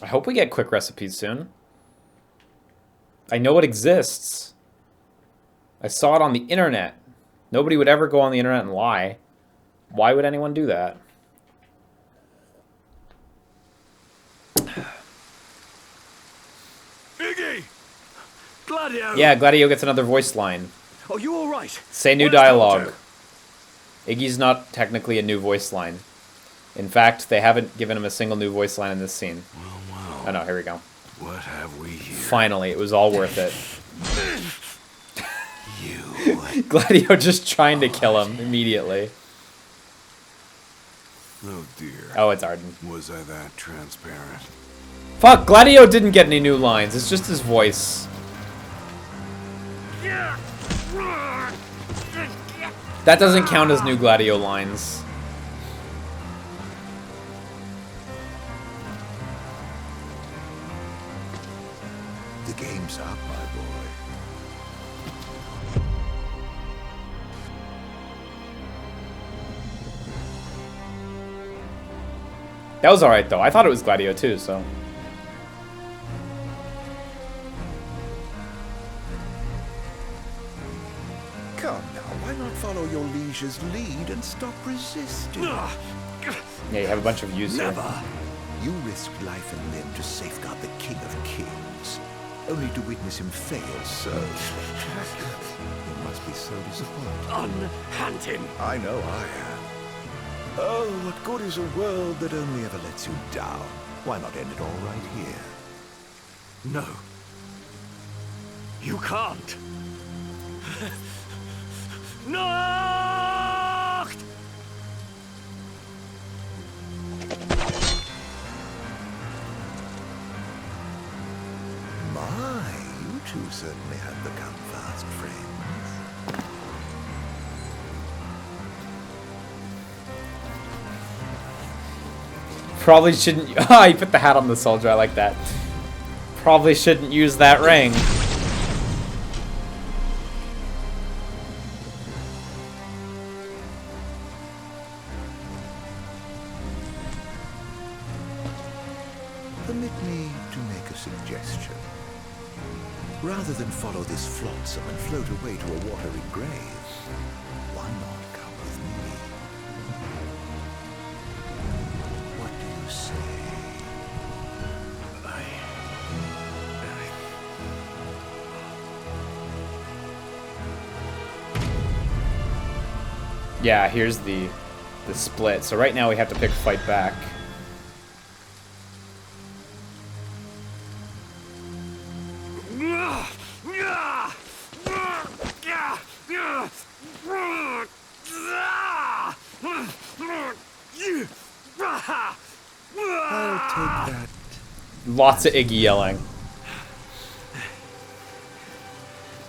I hope we get quick recipes soon. I know it exists. I saw it on the internet. Nobody would ever go on the internet and lie. Why would anyone do that? Iggy! Gladio! Yeah, Gladio gets another voice line. Are you alright? Say new dialogue. Iggy's not technically a new voice line. In fact, they haven't given him a single new voice line in this scene. Oh no, here we go. What have we here? Finally, it was all worth it. You. Gladio just trying to kill him immediately. Oh dear. Oh, it's Ardyn. Was I that transparent? Fuck, Gladio didn't get any new lines. It's just his voice. That doesn't count as new Gladio lines. The game's up, my boy. That was alright though. I thought it was Gladio too, so. Come now, why not follow your liege's lead and stop resisting? Yeah, you have a bunch of views here. Never! You risked life and limb to safeguard the King of Kings, only to witness him fail so spectacularly. You must be so disappointed. Unhand him! I know I am. Oh, what good is a world that only ever lets you down? Why not end it all right here? No. You can't. Nacht! My, you two certainly have become fast friends. Probably shouldn't. Ah, you put the hat on the soldier. I like that. Probably shouldn't use that ring. Permit me to make a suggestion. Rather than follow this flotsam and float away to a watery grave, why not come with me? What do you say? Yeah, here's the split. So right now we have to pick fight back. I'll take that. Lots of Iggy yelling.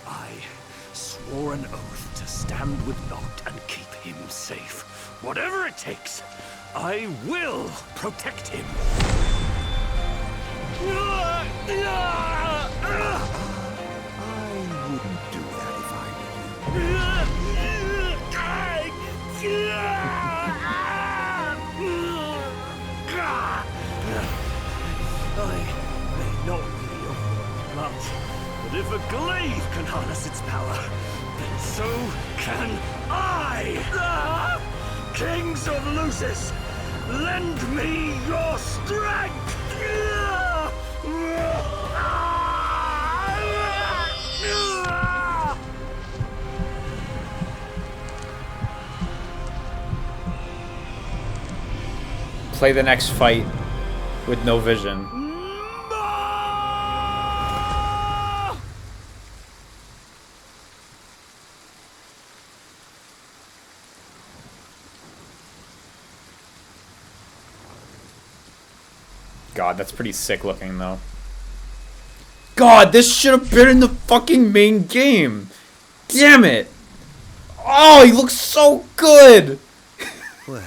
I swore an oath to stand with Noct and keep him safe. Whatever it takes, I will protect him. I wouldn't do that if I were I may not be of blood, but if a glaive can harness its power, then so can I! Kings of Lucis, lend me your strength! Play the next fight with no vision. God, that's pretty sick looking though. God, this should have been in the fucking main game. Damn it. Oh, he looks so good. Well,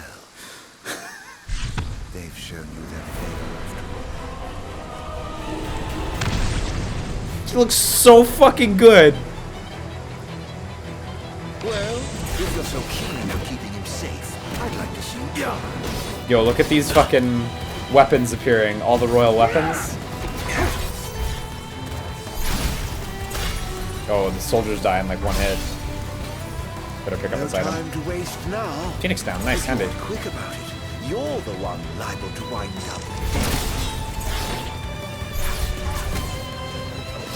they've shown you their favor after He looks so fucking good. Well, if you're so keen on keeping him safe, I'd like to see you. Yo, look at these fucking weapons appearing. All the royal weapons. Oh, the soldiers die in like one hit. Better pick up this item. No time to waste now. Phoenix down, nice, If you handy. aren't quick about it, you're the one liable to wind up.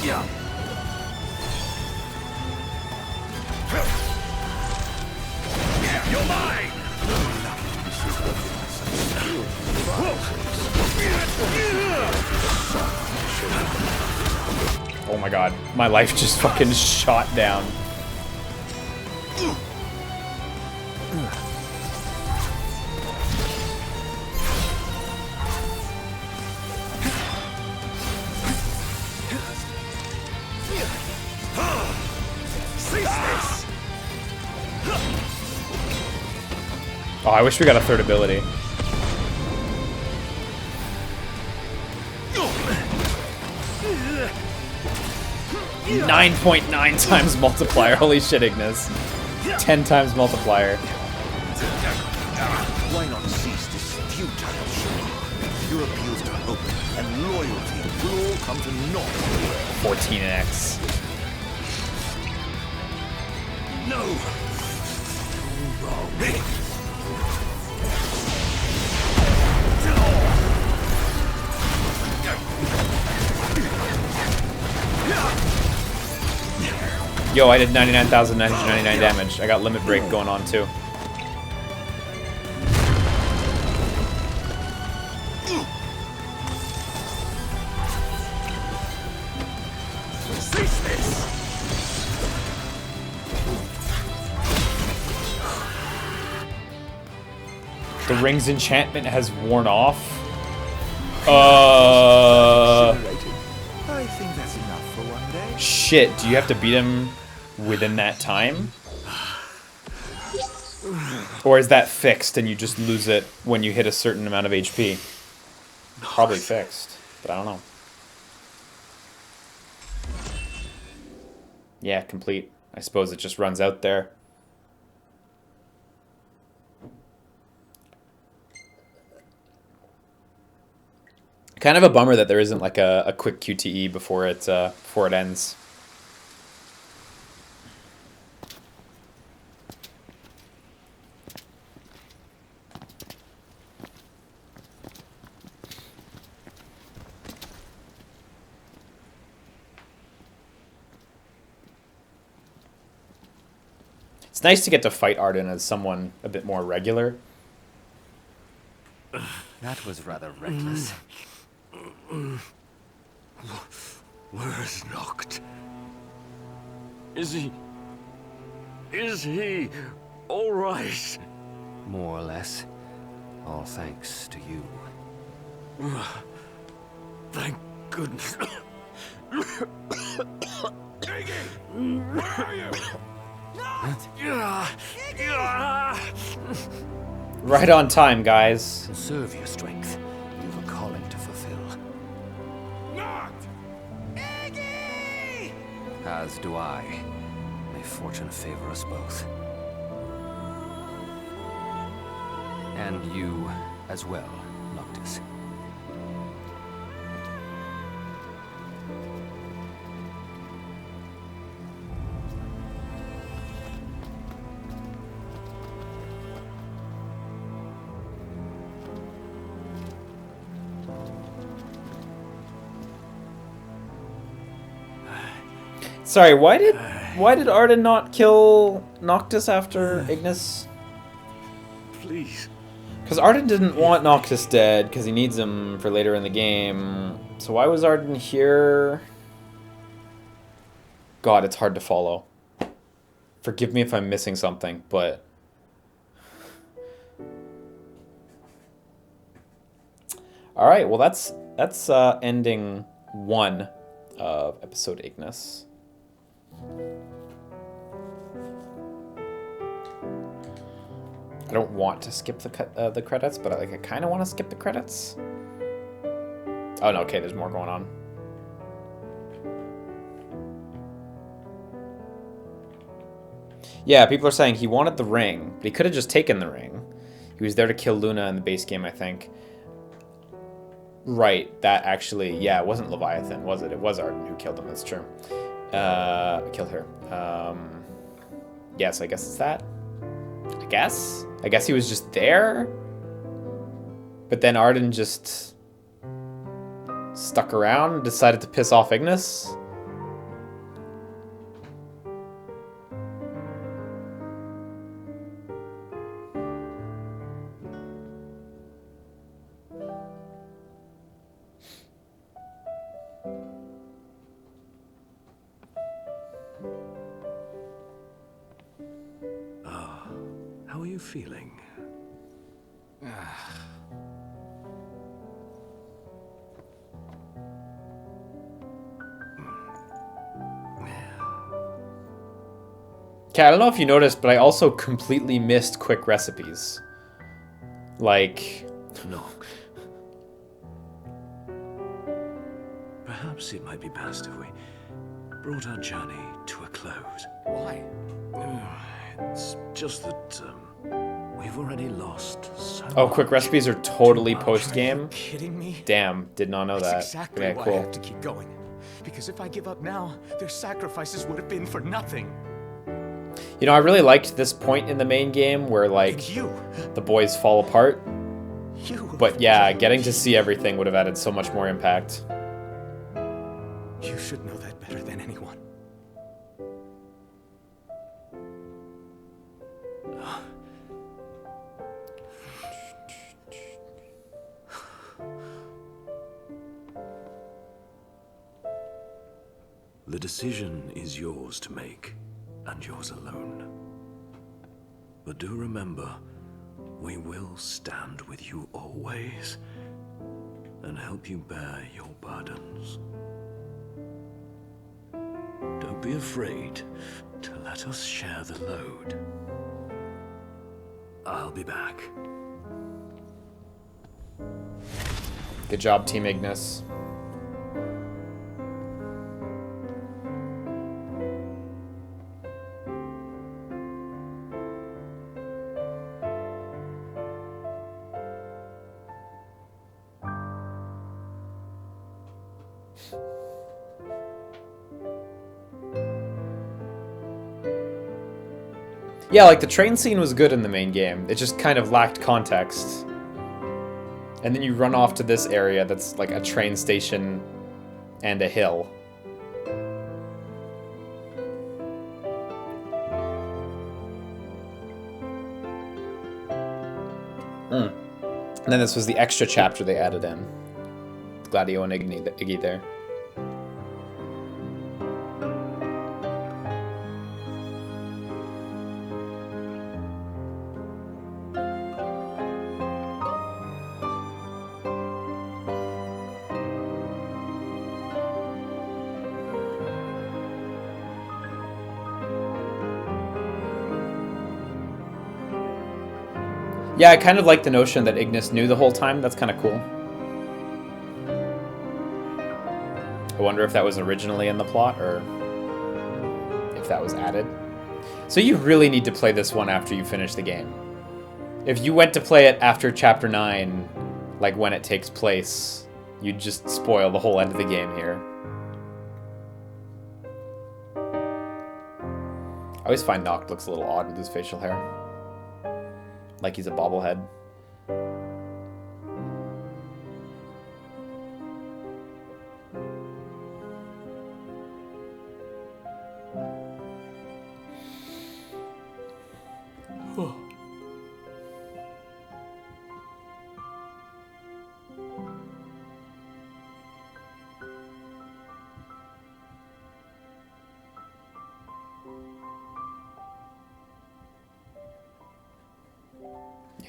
Yeah. You're mine! Oh my god, my life just fucking shot down. Oh, I wish we got a third ability. 9.9 times multiplier. Holy shit, Ignis. 10 times multiplier. Why not cease this futile show? Your appeals to hope and loyalty will all come to naught. 14x. No! Wrong. Yo, I did 99,999 damage. I got limit break going on too. The ring's enchantment has worn off. I think that's enough for one day. Shit, do you have to beat him within that time? Or is that fixed and you just lose it when you hit a certain amount of HP? Probably fixed, but I don't know. Yeah, complete. I suppose it just runs out there. Kind of a bummer that there isn't like a quick QTE before it ends. It's nice to get to fight Ardyn as someone a bit more regular. That was rather reckless. Where's Noct? Is he all right? More or less. All thanks to you. Thank goodness. Where are you? Right on time, guys. Conserve your strength. You've a calling to fulfill. As do I. May fortune favor us both. And you as well, Noctis. Sorry, why did Ardyn not kill Noctis after Ignis? Please. Because Ardyn didn't want Noctis dead because he needs him for later in the game. So why was Ardyn here? God, it's hard to follow. Forgive me if I'm missing something, but all right. Well, that's ending 1 of episode Ignis. I don't want to skip the credits, but I kind of want to skip the credits. Oh no, okay, there's more going on. Yeah, people are saying he wanted the ring, but he could have just taken the ring. He was there to kill Luna in the base game, I think. Right, that actually, yeah, it wasn't Leviathan, was it? It was Ardyn who killed him, that's true. Killed her. Yes, I guess it's that. I guess he was just there. But then Ardyn just stuck around and decided to piss off Ignis. How are you feeling? Okay, I don't know if you noticed, but I also completely missed quick recipes. Like... No. Perhaps it might be best if we brought our journey to a close. Why? It's just that we've already lost so Oh, much. quick recipes are totally Too much. post-game? Are you kidding me? Damn, did not know that. That's exactly Yeah, why cool. I have to keep going. Because if I give up now, their sacrifices would have been for nothing. You know, I really liked this point in the main game where, like, And you, the boys fall apart. you. But yeah, getting to see everything would have added so much more impact. You should know that better than anyone. The decision is yours to make, and yours alone. But do remember, We will stand with you always and help you bear your burdens. Don't be afraid to let us share the load. I'll be back. Good job, Team Ignis. Yeah, like the train scene was good in the main game. It just kind of lacked context. And then you run off to this area that's like a train station and a hill. And then this was the extra chapter they added in. Gladio and Iggy there. Yeah, I kind of like the notion that Ignis knew the whole time. That's kind of cool. I wonder if that was originally in the plot or if that was added. So you really need to play this one after you finish the game. If you went to play it after Chapter 9, like when it takes place, you'd just spoil the whole end of the game here. I always find Noct looks a little odd with his facial hair. Like he's a bobblehead.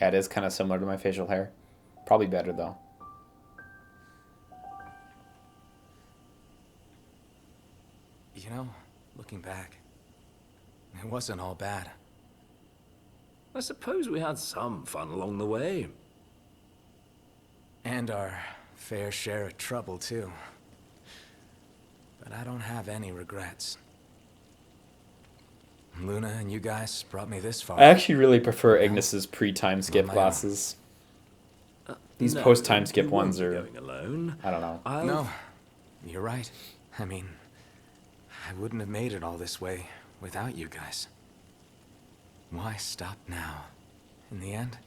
Yeah, it is kind of similar to my facial hair. Probably better, though. You know, looking back, it wasn't all bad. I suppose we had some fun along the way. And our fair share of trouble, too. But I don't have any regrets. Luna and you guys brought me this far. I actually really prefer Ignis's pre-time skip classes. These post-time skip ones are... Going alone. I don't know. No, you're right. I mean, I wouldn't have made it all this way without you guys. Why stop now? In the end,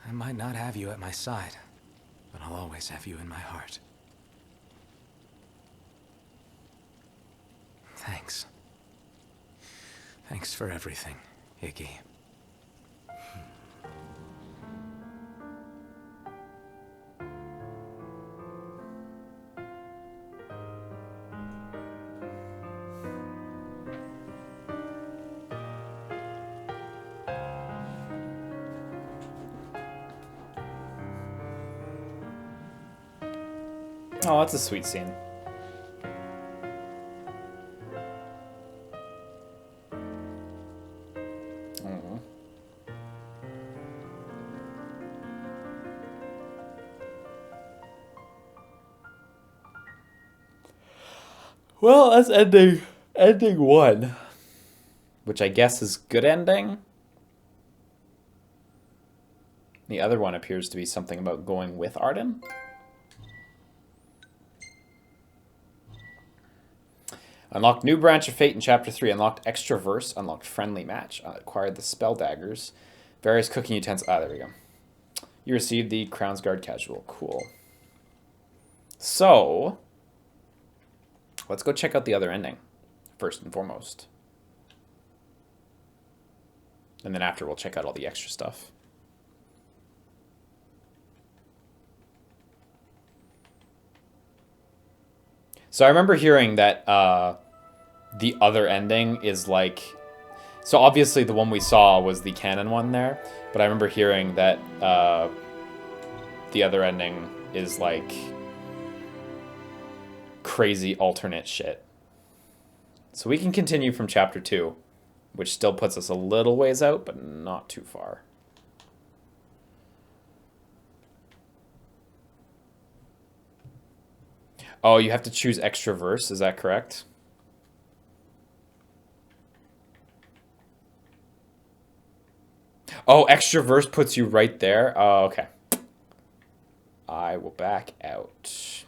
I might not have you at my side, but I'll always have you in my heart. Thanks. Thanks for everything, Iggy. Oh, that's a sweet scene. Well, that's ending one, which I guess is good ending. The other one appears to be something about going with Ardyn. Unlocked new branch of fate in chapter 3. Unlocked extra verse. Unlocked friendly match. Acquired the spell daggers. Various cooking utensils. Ah, there we go. You received the Crown's Guard casual. Cool. So, let's go check out the other ending, first and foremost. And then after, we'll check out all the extra stuff. So I remember hearing that the other ending is like So obviously the one we saw was the canon one there, but I remember hearing that the other ending is like crazy alternate shit. So we can continue from chapter 2, which still puts us a little ways out, but not too far. Oh, you have to choose extra verse, is that correct? Oh, extra verse puts you right there? Oh, okay. I will back out.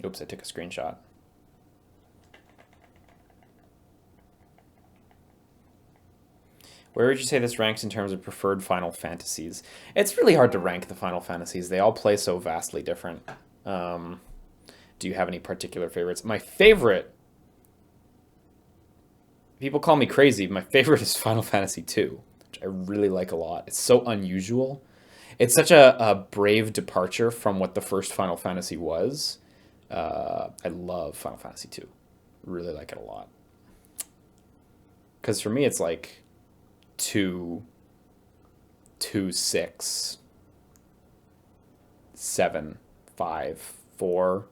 Oops, I took a screenshot. Where would you say this ranks in terms of preferred Final Fantasies? It's really hard to rank the Final Fantasies. They all play so vastly different. Do you have any particular favorites? My favorite... People call me crazy. My favorite is Final Fantasy II, which I really like a lot. It's so unusual. It's such a brave departure from what the first Final Fantasy was. I love Final Fantasy II. Really like it a lot. Because for me, it's like 2, 6, 7, 5, 4.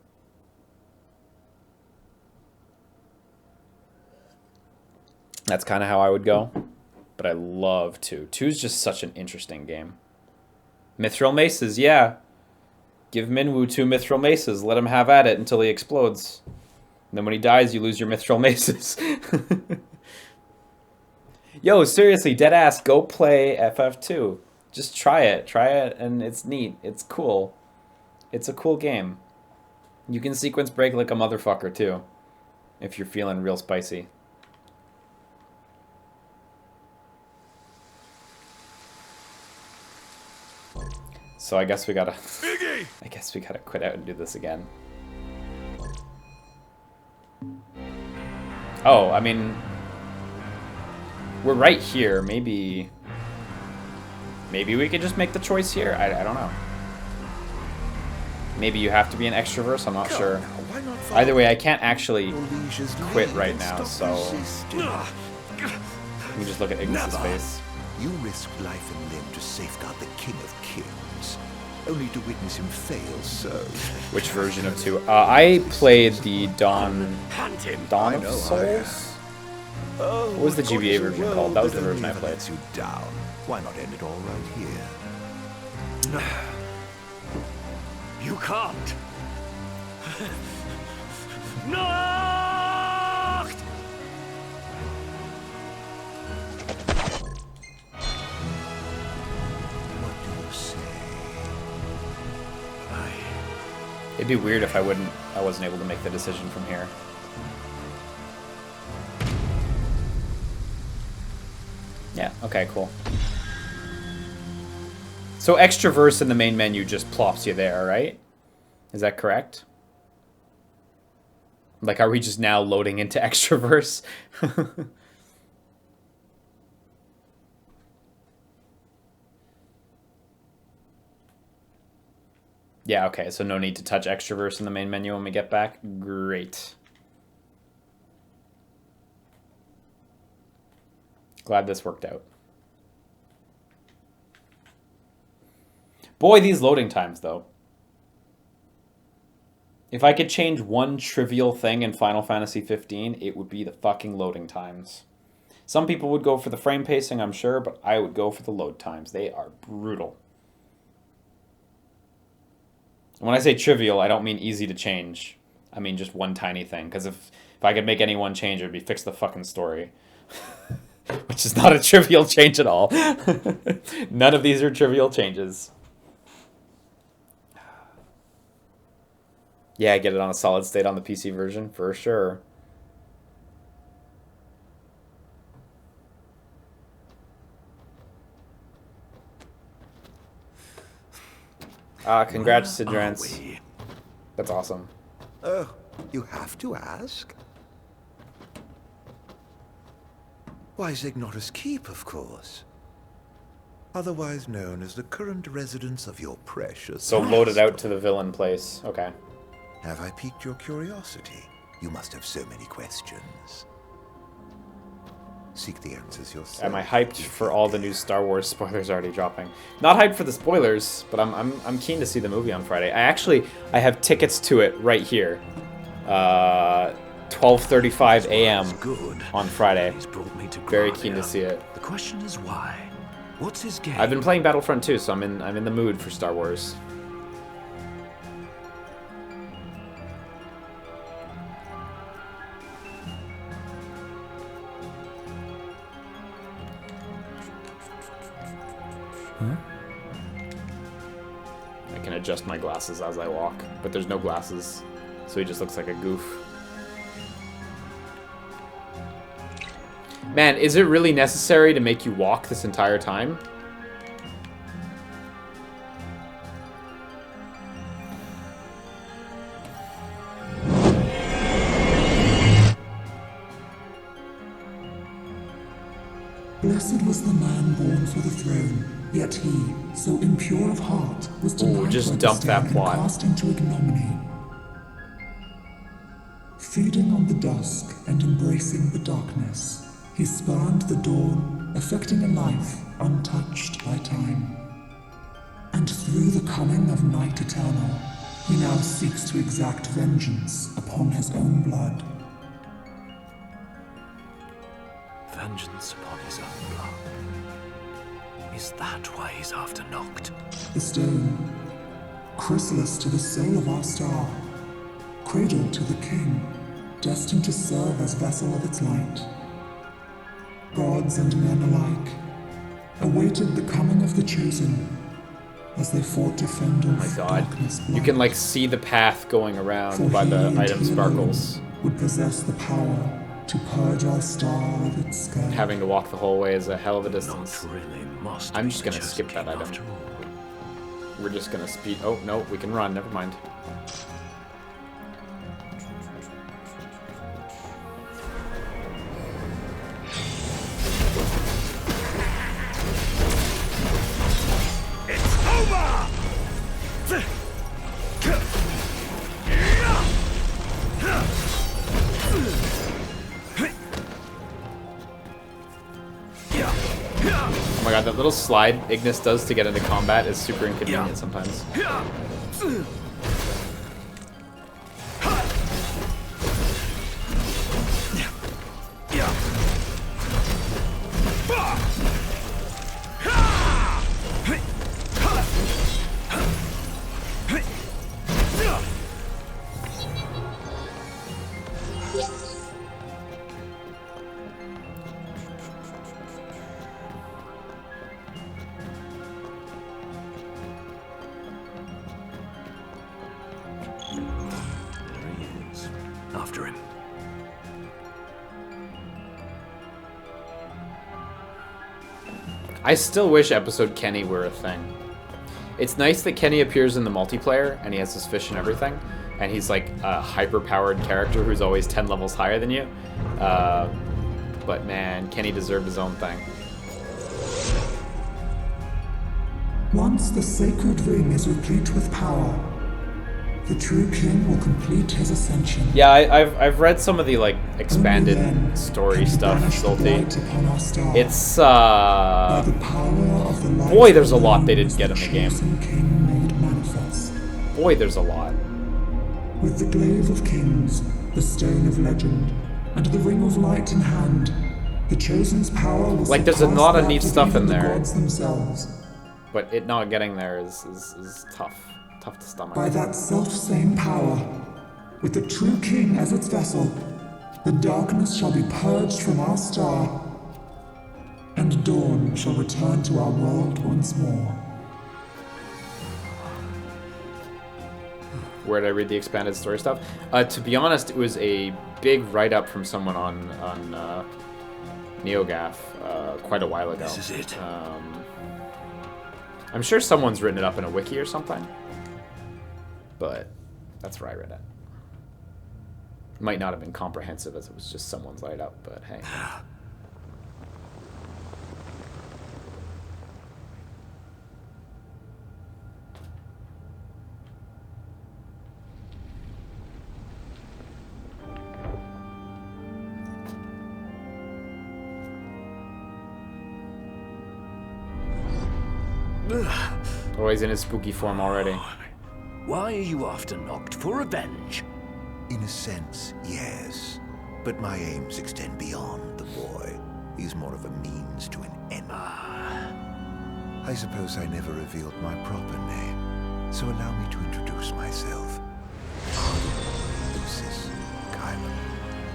That's kind of how I would go. But I love 2. 2 is just such an interesting game. Mithril Maces, yeah. Give Minwu 2 Mithril Maces. Let him have at it until he explodes. And then when he dies, you lose your Mithril Maces. Yo, seriously, deadass, go play FF2. Just try it. Try it, and it's neat. It's cool. It's a cool game. You can sequence break like a motherfucker, too. If you're feeling real spicy. So I guess we gotta... I guess we gotta quit out and do this again. Oh, I mean... We're right here. Maybe we could just make the choice here? I don't know. Maybe you have to be an extrovert, I'm not sure. Either way, I can't actually quit right now, so... Let me just look at Ignis' face. You risked life and limb to safeguard the King of Kills, only to witness him fail so. Which version of 2? I played the Dawn of Souls? What was the GBA version called? That was the version I played. You down. Why not end it all right here? No. You can't. No! It'd be weird if I wasn't able to make the decision from here. Yeah, okay, cool. So extra verse in the main menu just plops you there, right? Is that correct? Like, are we just now loading into extra verse? Yeah, okay, so no need to touch extraverse in the main menu when we get back. Great. Glad this worked out. Boy, these loading times, though. If I could change one trivial thing in Final Fantasy 15, it would be the fucking loading times. Some people would go for the frame pacing, I'm sure, but I would go for the load times. They are brutal. When I say trivial, I don't mean easy to change. I mean just one tiny thing. Because if I could make any one change, it would be fix the fucking story. Which is not a trivial change at all. None of these are trivial changes. Yeah, get it on a solid state on the PC version, for sure. Congrats to Drance. That's awesome. Oh, you have to ask? Why, Zignora's Keep, of course. Otherwise known as the current residence of your precious... So load it out to the villain place. Okay. Have I piqued your curiosity? You must have so many questions. Seek the answers yourself. Am I hyped for all the new Star Wars spoilers already dropping? Not hyped for the spoilers, but I'm keen to see the movie on Friday. I have tickets to it right here. 12:35 a.m. on Friday. Very keen to see it. The question is why? What's his game? I've been playing Battlefront 2, so I'm in the mood for Star Wars. Huh? I can adjust my glasses as I walk, but there's no glasses, so he just looks like a goof. Man, is it really necessary to make you walk this entire time? Blessed was the man born for the throne, yet he, so impure of heart, was denied just dump that and plot. cast into ignominy. Feeding on the dusk and embracing the darkness, he spurned the dawn, affecting a life untouched by time. And through the coming of night eternal, he now seeks to exact vengeance upon his own blood. Vengeance upon his own blood. Is that why he's after Noct? The stone, chrysalis to the soul of our star, cradle to the king, destined to serve as vessel of its light. Gods and men alike awaited the coming of the chosen as they fought to fend off Oh my god. darkness. You can like see the path going around For by the he item and he sparkles. alone would possess the power to purge our star of its sky. Having to walk the whole way is a hell of a distance. Not really must I'm be just the gonna chosen skip that king item. after all. We're just gonna speed. Oh no, we can run. Never mind. It's over! Oh my god, that little slide Ignis does to get into combat is super inconvenient sometimes. There he is. After him. I still wish episode Kenny were a thing. It's nice that Kenny appears in the multiplayer and he has his fish and everything, and he's like a hyper-powered character who's always 10 levels higher than you. But man, Kenny deserved his own thing. Once the sacred ring is replete with power, the true king will complete his ascension. Yeah, I've read some of the like expanded story stuff, Salty. It's boy, there's a lot they didn't get in the game. Boy, there's a lot. With the glaive of kings, the stone of legend, and the ring of light in hand, the chosen's power will Like there's a surpass lot of that neat stuff in even the there, gods themselves. but it not getting there is tough to stomach. By that self-same power, with the true king as its vessel, the darkness shall be purged from our star, and dawn shall return to our world once more. Where did I read the expanded story stuff? To be honest, it was a big write-up from someone on NeoGAF quite a while ago. This is it. I'm sure someone's written it up in a wiki or something, but that's where I read it. Might not have been comprehensive as it was just someone's write-up, but hey. Oh, he's in his spooky form already. Why are you after Noct? For revenge? In a sense, yes. But my aims extend beyond the boy. He's more of a means to an end. I suppose I never revealed my proper name, so allow me to introduce myself. Lucis Kylo.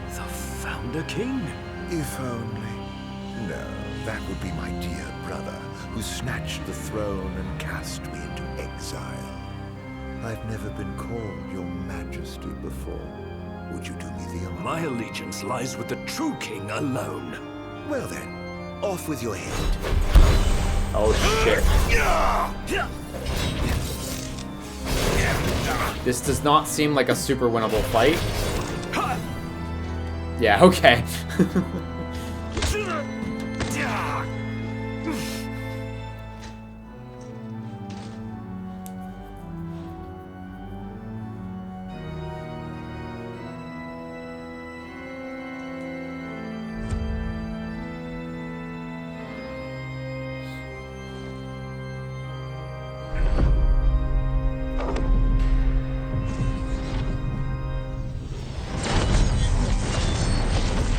The Founder King? If only. No, that would be my dear brother, who snatched the throne and cast me into exile. I've never been called your majesty before. Would you do me the honor? My allegiance lies with the true king alone. Well then, off with your head. Oh shit. This does not seem like a super winnable fight. Yeah, okay.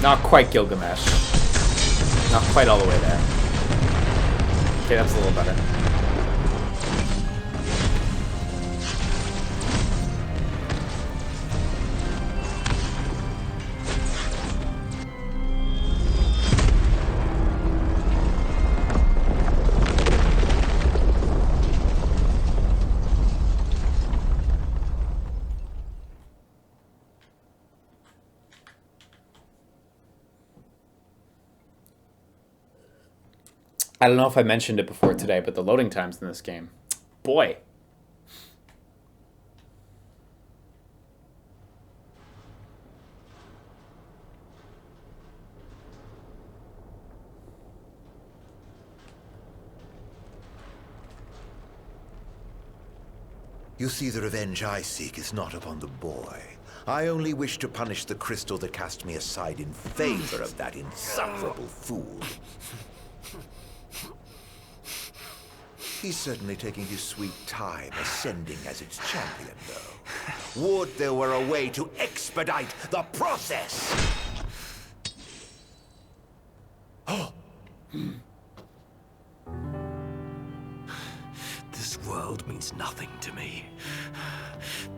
Not quite Gilgamesh. Not quite all the way there. Okay, that's a little better. I don't know if I mentioned it before today, but the loading times in this game, boy. You see, the revenge I seek is not upon the boy. I only wish to punish the crystal that cast me aside in favor of that insufferable fool. He's certainly taking his sweet time ascending as its champion, though. Would there were a way to expedite the process! Oh! This world means nothing to me.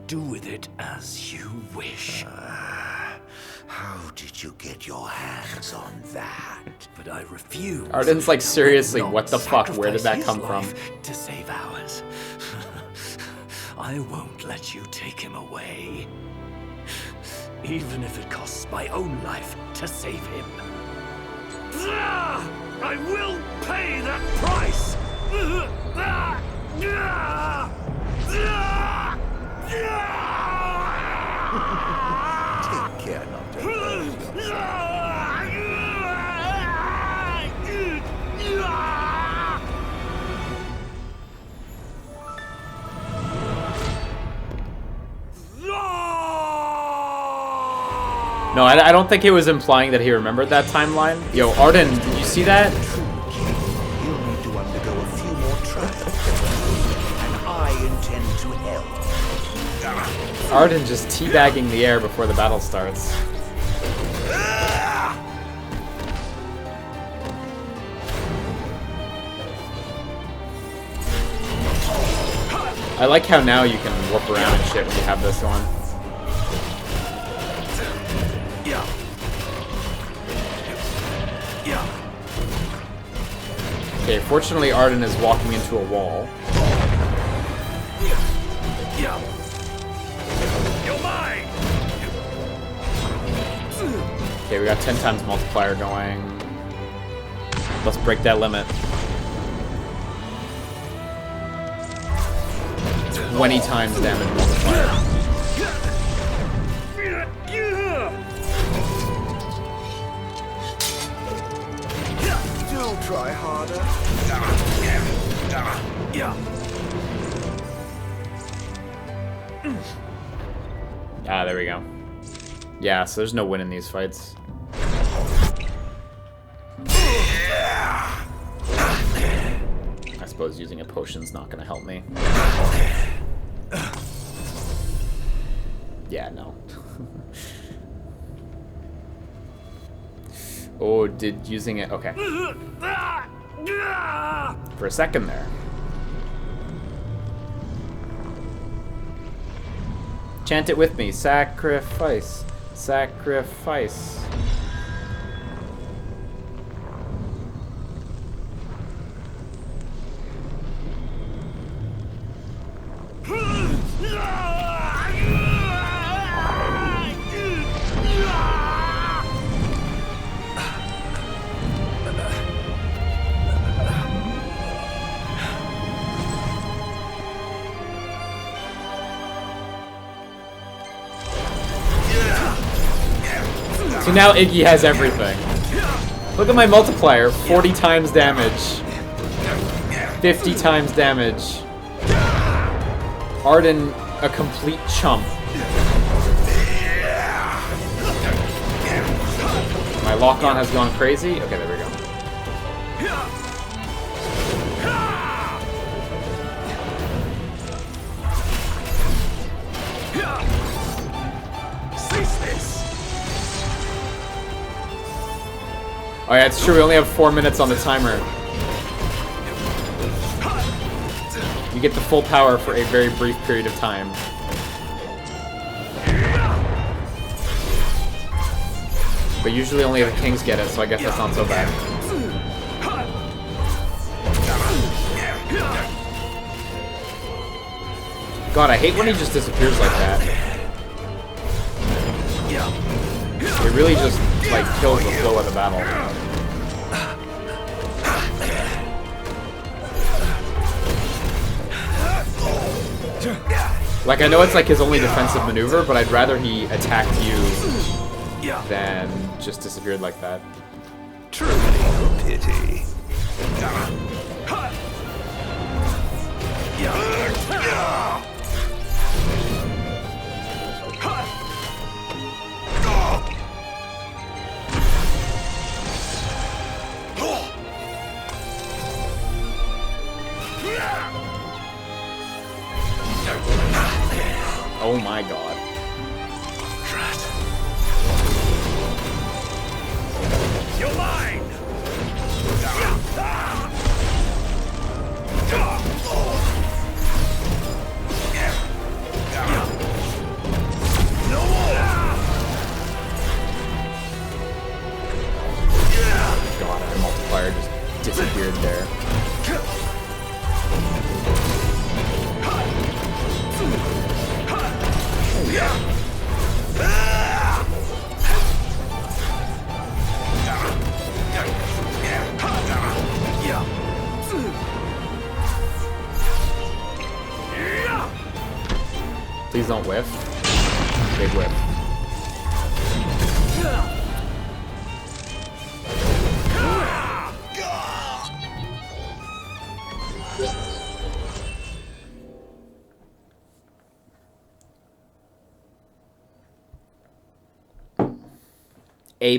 Do with it as you wish. How did you get your hands on that? But I refuse. Ardyn's like, seriously, what the fuck? Where did that come from? To save ours. I won't let you take him away. Even if it costs my own life to save him. I will pay that price! Take care not to hurt yourself. No, I don't think he was implying that he remembered that timeline. Yo, Ardyn, did you see that? You'll need to undergo a few more trials. And I intend to help. Ardyn just teabagging the air before the battle starts. I like how now you can warp around and shit when you have this on. Okay, fortunately Ardyn is walking into a wall. You're mine! Okay, we got 10 times multiplier going. Let's break that limit. 20 times damage multiplier. Do try harder. Ah, there we go. Yeah, so there's no win in these fights. That's suppose using a potion's not gonna help me. Yeah, no. Oh, did using it... Okay. For a second there. Chant it with me. Sacrifice. Sacrifice. So now Iggy has everything. Look at my multiplier. 40 times damage. 50 times damage. Ardyn, a complete chump. My lock-on has gone crazy. Okay, there we go. Oh yeah, it's true, we only have 4 minutes on the timer. You get the full power for a very brief period of time. But usually only the kings get it, so I guess that's not so bad. God, I hate when he just disappears like that. It really just, like, kills the flow of the battle. Like, I know it's like his only defensive maneuver, but I'd rather he attacked you than just disappeared like that. Truly a pity. Oh my god. You're mine! No more! God, our multiplier just disappeared there. Please don't whiff. Big whiff. A+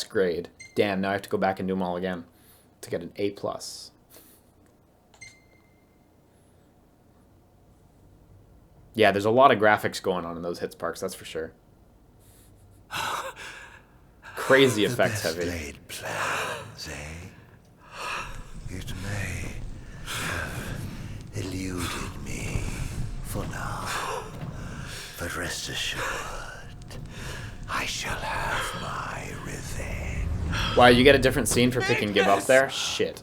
grade. Damn, now I have to go back and do them all again to get an A+. Yeah, there's a lot of graphics going on in those hit sparks, that's for sure. Crazy effects heavy. Laid plans, eh? It may have eluded me for now, but rest assured, I shall have my revenge. Wow, you get a different scene for picking give up there? Shit.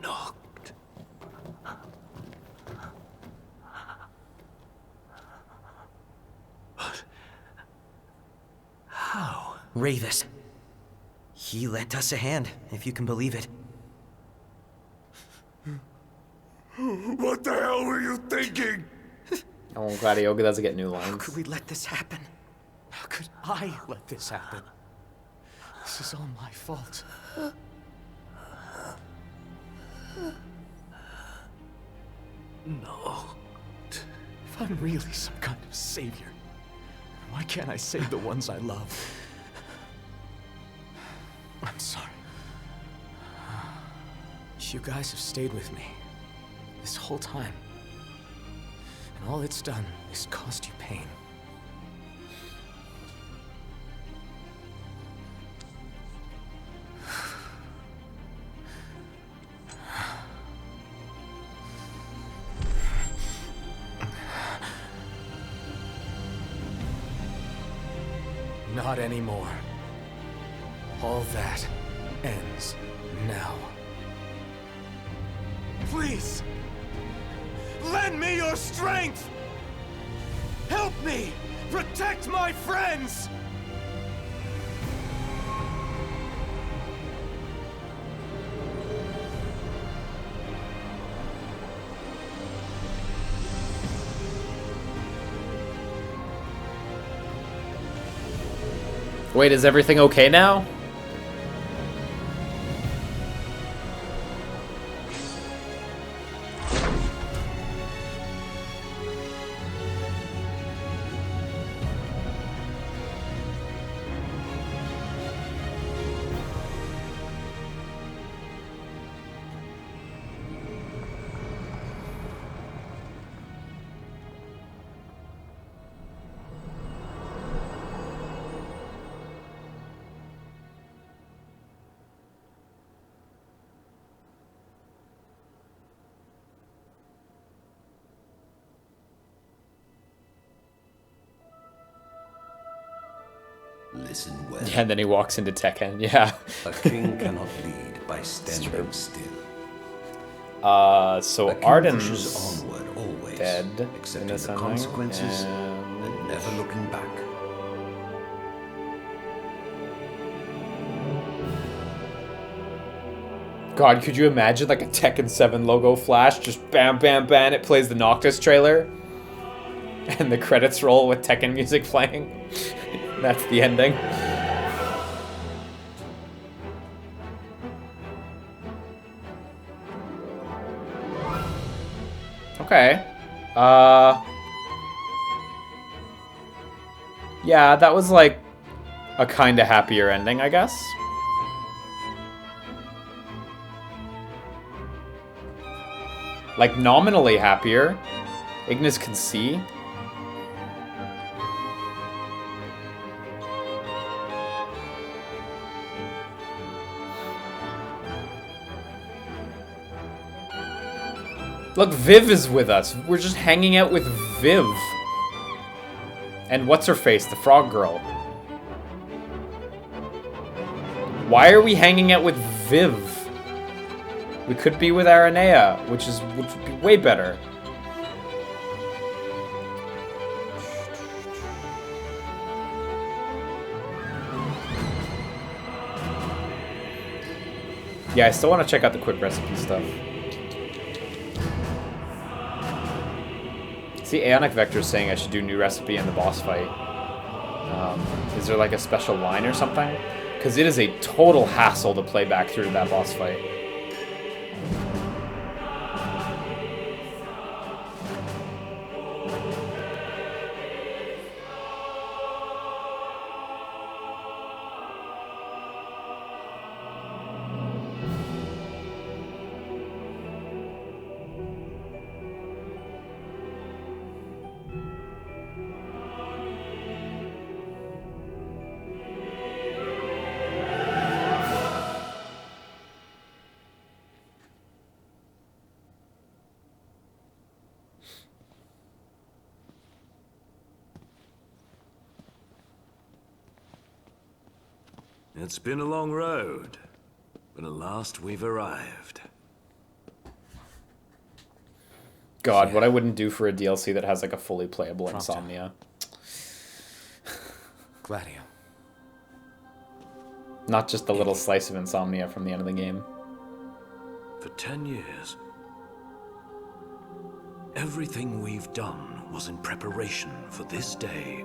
Knocked. But how? Ravus. He lent us a hand, if you can believe it. What the hell were you thinking? Oh, Gladioga doesn't get new lines. How could we let this happen? How could I let this happen? This is all my fault. No. If I'm really some kind of savior, Why can't I save the ones I love? I'm sorry. You guys have stayed with me this whole time. And all it's done is caused you pain. Not anymore. All that ends now. Please! Lend me your strength! Help me! Protect my friends! Wait, is everything okay now? Listen well. Yeah, and then he walks into Tekken, yeah. A king cannot lead by standing still. So Ardyn's onward always, dead accepting in this the ending, consequences and never looking back. God, could you imagine like a Tekken 7 logo flash? Just bam, bam, bam, it plays the Noctis trailer. And the credits roll with Tekken music playing. That's the ending. Okay. Yeah, that was like a kinda happier ending, I guess. Like, nominally happier. Ignis can see. Look, Viv is with us. We're just hanging out with Viv. And what's-her-face, the frog girl. Why are we hanging out with Viv? We could be with Aranea, which would be way better. Yeah, I still want to check out the quick recipe stuff. See, Aeonic Vector's saying I should do new recipe in the boss fight. Is there like a special line or something? Because it is a total hassle to play back through that boss fight. It's been a long road, but at last we've arrived. God, what I wouldn't do for a DLC that has like a fully playable Insomnia. Gladio. Not just a little slice of Insomnia from the end of the game. For 10 years, everything we've done was in preparation for this day.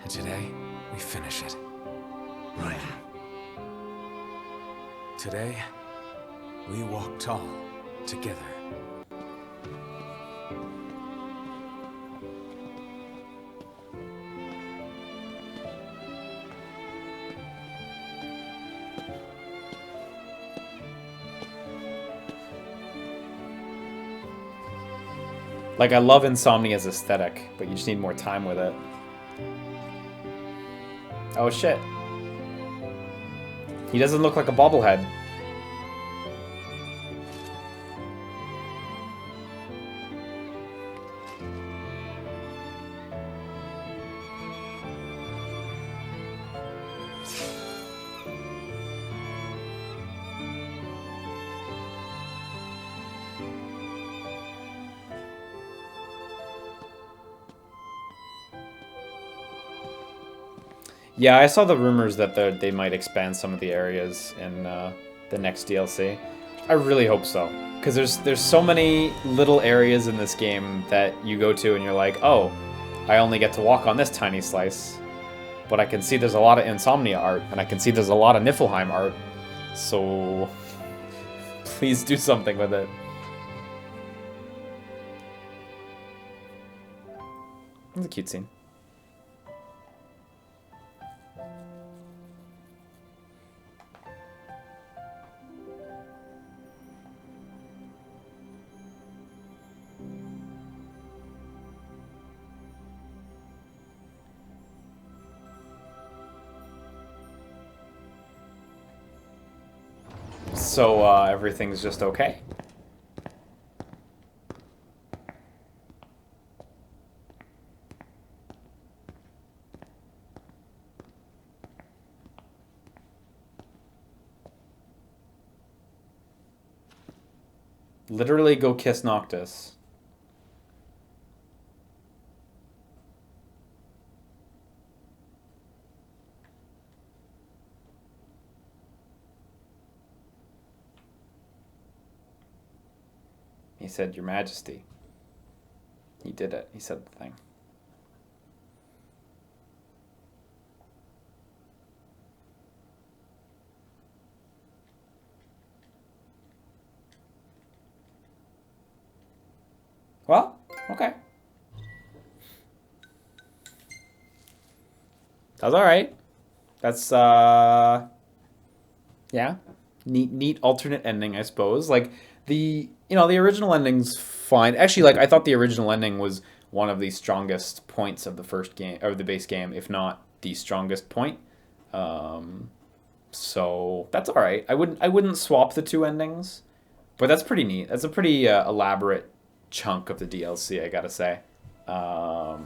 And today, we finish it. Right. Today, we walk tall together. Like, I love Insomnia's aesthetic, but you just need more time with it. Oh shit. He doesn't look like a bobblehead. Yeah, I saw the rumors that they might expand some of the areas in the next DLC. I really hope so, because there's so many little areas in this game that you go to and you're like, oh, I only get to walk on this tiny slice, but I can see there's a lot of Insomnia art, and I can see there's a lot of Niflheim art, so please do something with it. It's a cute scene. So, everything's just okay? Literally go kiss Noctis. He said, Your Majesty. He did it. He said the thing. Well, okay. That's alright. That's, yeah. Neat alternate ending, I suppose. Like, the original ending's fine. Actually, like, I thought the original ending was one of the strongest points of the first game, or the base game, if not the strongest point. So that's all right. I wouldn't swap the two endings, but that's pretty neat. That's a pretty elaborate chunk of the DLC, I gotta say. Got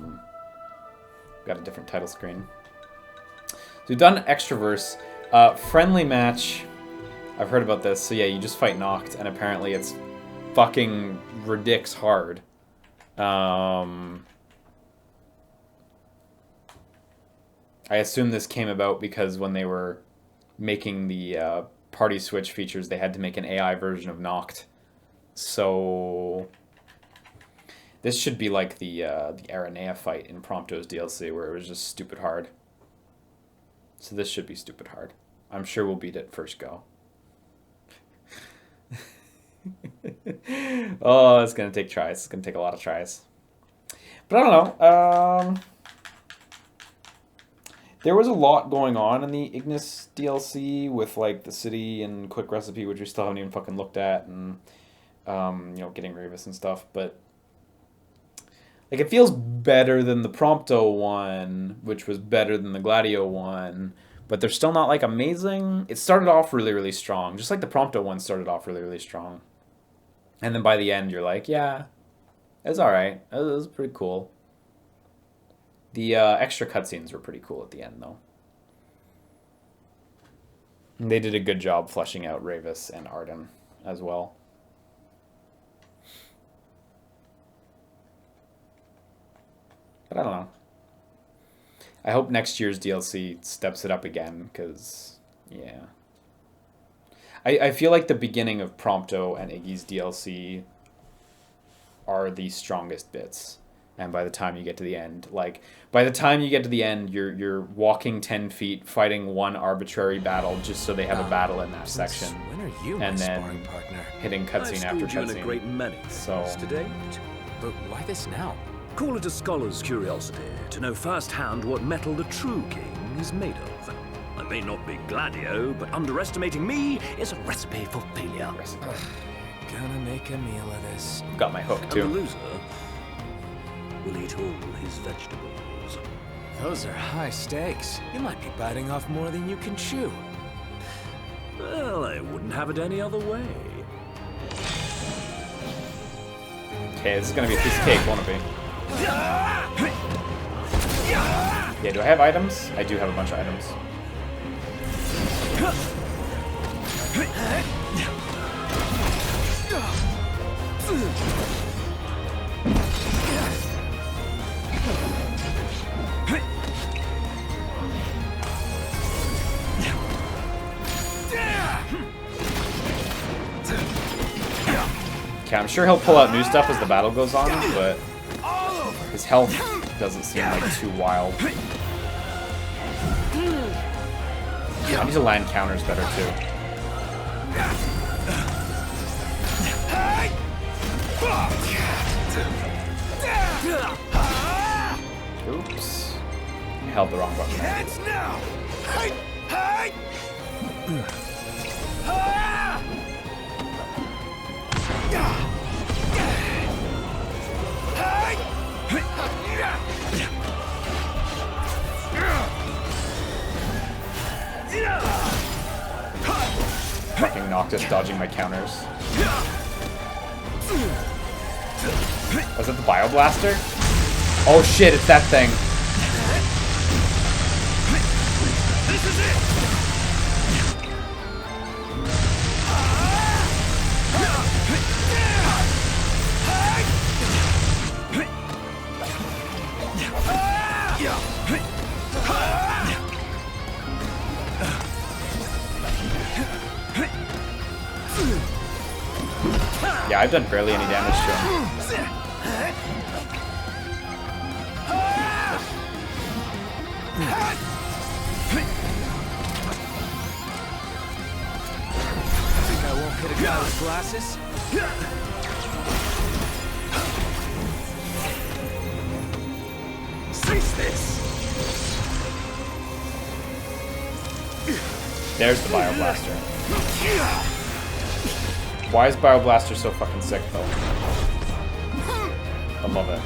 a different title screen. So we've done Extraverse. Friendly match. I've heard about this. So yeah, you just fight Noct, and apparently it's fucking ridiculous hard. I assume this came about because when they were making the party switch features, they had to make an AI version of Noct. So this should be like the Aranea fight in Prompto's DLC, where it was just stupid hard. So this should be stupid hard. I'm sure we'll beat it first go. Oh, it's gonna take tries. It's gonna take a lot of tries. But I don't know. There was a lot going on in the Ignis DLC with like the city and quick recipe, which we still haven't even fucking looked at, and getting Ravus and stuff. But like, it feels better than the Prompto one, which was better than the Gladio one. But they're still not like amazing. It started off really, really strong, just like the Prompto one started off really, really strong. And then by the end, you're like, yeah, it's all right. It was pretty cool. The extra cutscenes were pretty cool at the end, though. And they did a good job fleshing out Ravus and Ardyn as well. But I don't know. I hope next year's DLC steps it up again, because, yeah. I feel like the beginning of Prompto and Iggy's DLC are the strongest bits. And by the time you get to the end, you're walking 10 feet, fighting one arbitrary battle just so they have a battle in that section. When are you and my then sparring partner? hitting cutscene after You in a cutscene. great many things to date. But why this now? Call it a scholar's curiosity to know firsthand what metal the true king is made of. I may not be Gladio, but underestimating me is a recipe for failure. Gonna make a meal of this. Got my hook And the too. loser, will eat all his vegetables. Those are high stakes. You might be biting off more than you can chew. Well, I wouldn't have it any other way. Okay, this is gonna be a piece of cake, won't it be? Yeah, do I have items? I do have a bunch of items. Okay, I'm sure he'll pull out new stuff as the battle goes on, but his health doesn't seem like too wild. I need to land counters better too. Oops. I held the wrong button. Fucking Noctis dodging my counters. Was it the Bioblaster? Oh shit, it's that thing. This is it! Yeah, I've done barely any damage to him. Think I won't hit a guy with glasses? Cease this! There's the Bioblaster. Why is Bioblaster so fucking sick, though? I love it.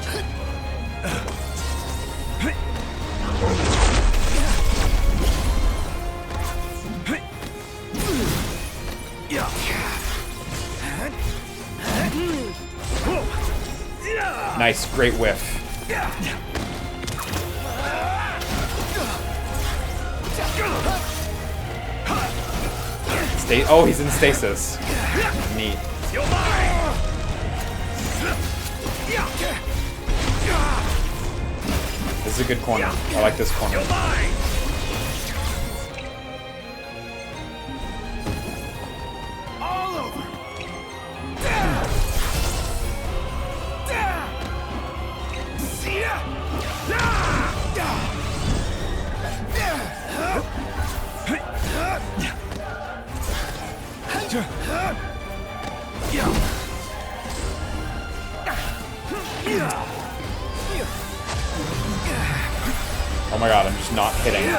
Nice, great whiff. Oh, he's in stasis. Neat. This is a good corner. I like this corner. All over! See ya! Oh my god, I'm just not hitting.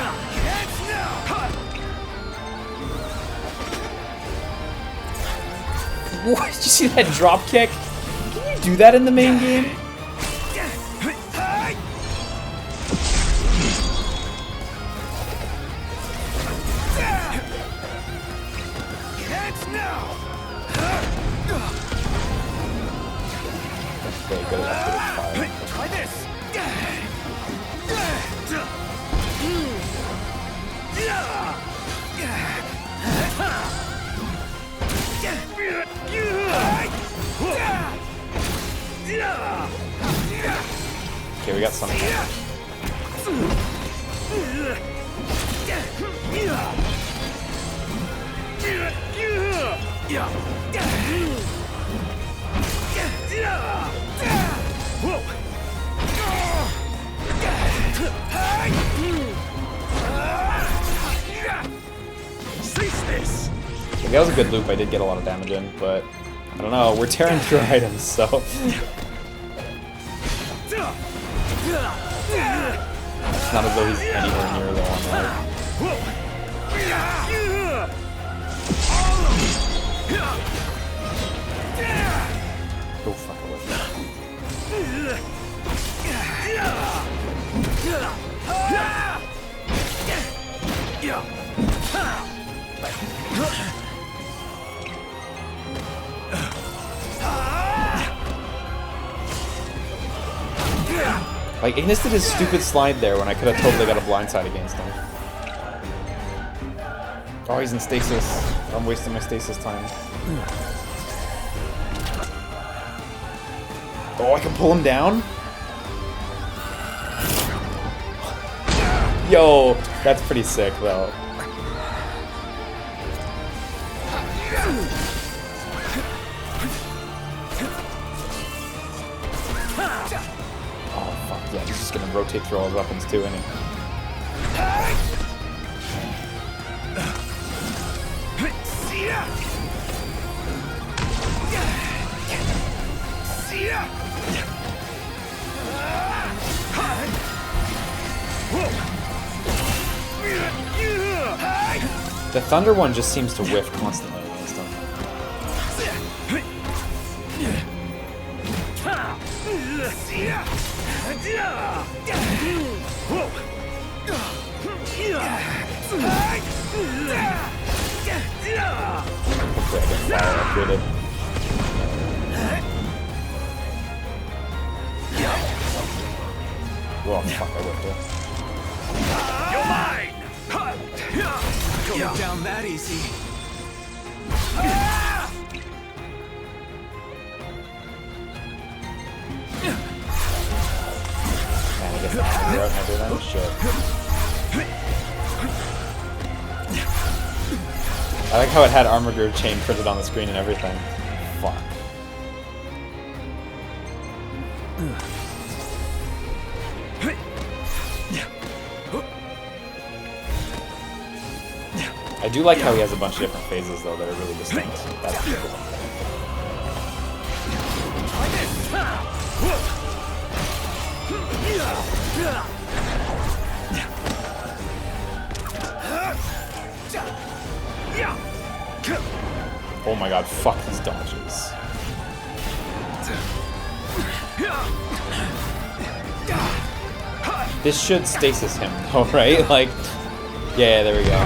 What? Did you see that drop kick? Can you do that in the main game? Okay, good enough to fire. Try this! Okay, we got something. Cease this! Okay, that was a good loop. I did get a lot of damage in, but I don't know. We're tearing through items, so. It's not as though he's anywhere near low on life. Go fuck away. Like, Ignis did his stupid slide there when I could have totally got a blindside against him. Oh, he's in stasis. I'm wasting my stasis time. Oh, I can pull him down? Yo, that's pretty sick, though. Oh, fuck, yeah, he's just gonna rotate through all his weapons, too, isn't he? The Thunder one just seems to whiff constantly against him. Hopefully I get fire upgraded. Oh fuck, I whipped it. You're mine! Going down that easy. Man, I guess the hammer out and everything. Shit. I like how it had Armor Groove chain printed on the screen and everything. Fuck. I do like how he has a bunch of different phases, though, that are really distinct. That's pretty cool. Oh my god, fuck these dodges. This should stasis him, though, right? Like, yeah, there we go.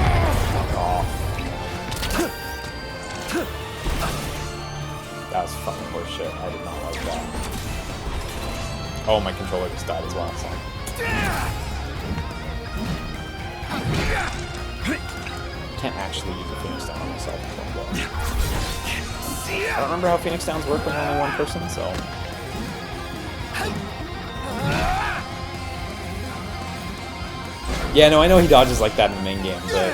That was fucking horseshit. I did not like that. Oh, my controller just died as well. So. Can't actually use a Phoenix Down on myself. I don't remember how Phoenix Downs work when you're only one person, so. Yeah, no, I know he dodges like that in the main game, but.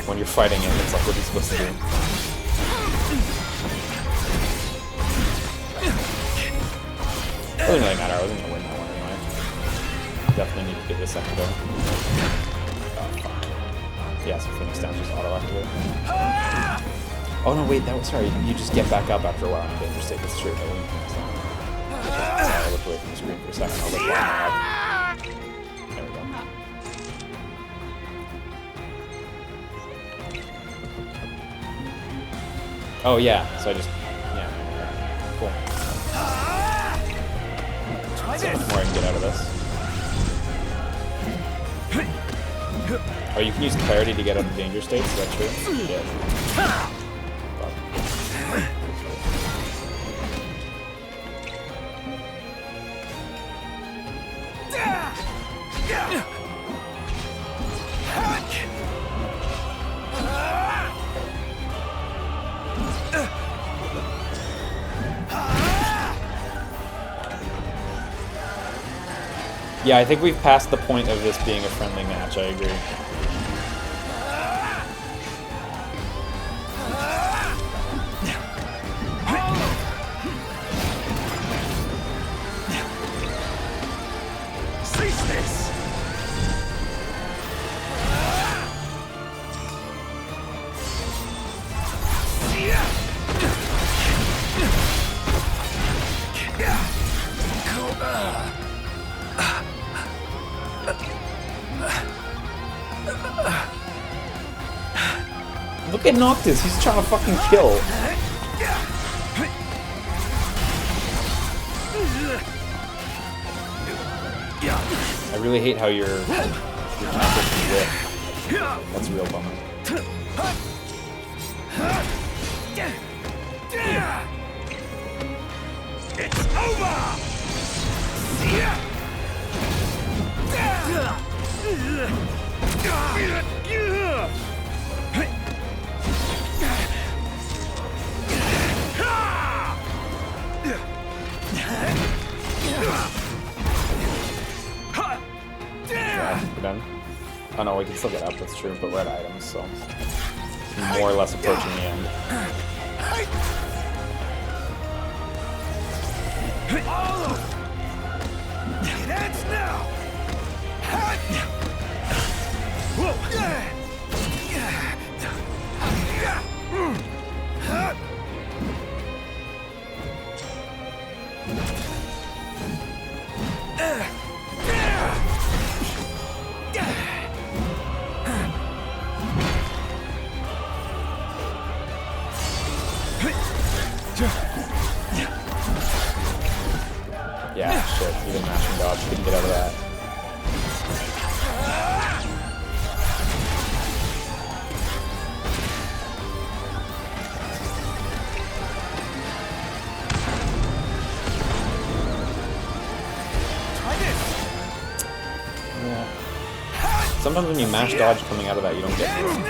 When you're fighting him, it's like what he's supposed to do. Doesn't really matter, I wasn't gonna win that one anyway. Definitely need to get this second though. Oh, fuck. Yeah, so Phoenix Down just auto-activate. Oh no, wait, that was, sorry, you just get back up after a while in danger state, that's true, that wouldn't Phoenix Down. Sorry, I looked away from the screen for a second, I was like, wow. There we go. Oh yeah, so I just, yeah, cool. So much more I can get out of this. Oh, you can use clarity to get out of danger states, is that true? Yeah. Yeah, I think we've passed the point of this being a friendly match, I agree. Cease this! Look at Noctis, he's trying to fucking kill. I really hate how your Your counter can whip. That's a real bummer. It's over! Yeah, we're done. Oh no, we can still get up, that's true, but we're at items, so more or less approaching the end. That's now! Yeah, shit, even mash and dodge couldn't get out of that. Yeah. Sometimes when you mash dodge coming out of that, you don't get through.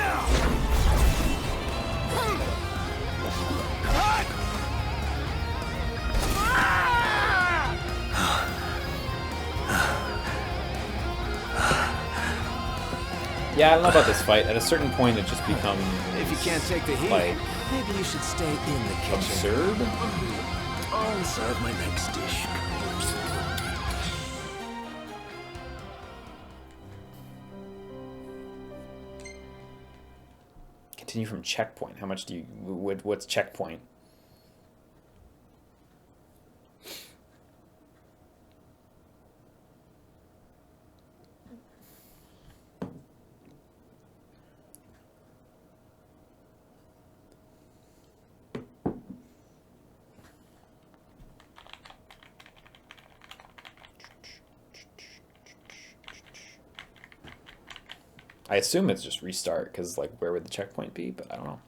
Yeah, I don't know about this fight. At a certain point, it just becomes If you can't take the heat, like maybe you should stay in the kitchen. absurd. I'll serve my next dish. Continue from checkpoint. How much do you? What's checkpoint? I assume it's just restart, because, like, where would the checkpoint be? But I don't know.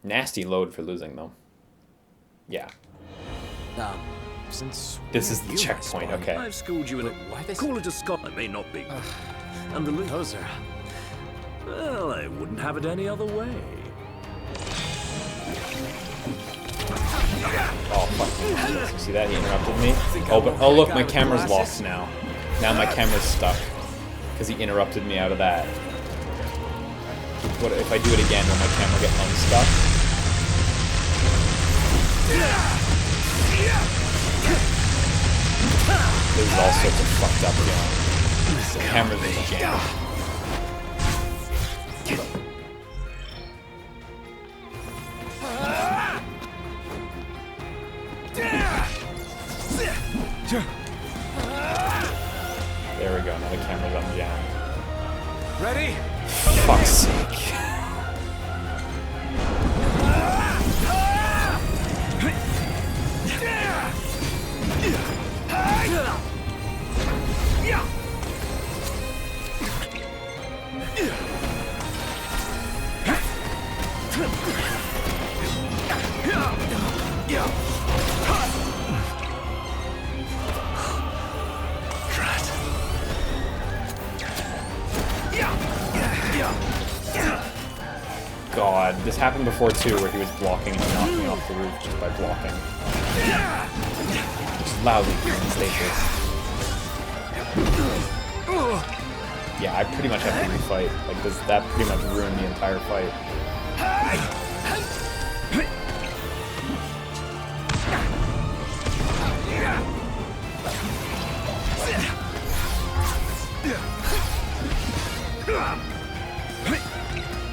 Nasty load for losing, though. Yeah. Since This is the checkpoint, okay. I've schooled you in it. Call it a Scotland may not be. And the those are... Well, I wouldn't have it any other way. Oh, fuck. You see that? He interrupted me. Oh, but, oh, look, my camera's lost now. Now my camera's stuck. Because he interrupted me out of that. What if I do it again? Will my camera get unstuck? This is all sorts of fucked up going. The camera's just jammed. There we go, now the camera's unjammed. Ready? Fuck's sake. God, this happened before too, where he was blocking and knocking me off the roof just by blocking. Just loudly in stages. Yeah, I pretty much have to refight. Like this, that pretty much ruined the entire fight.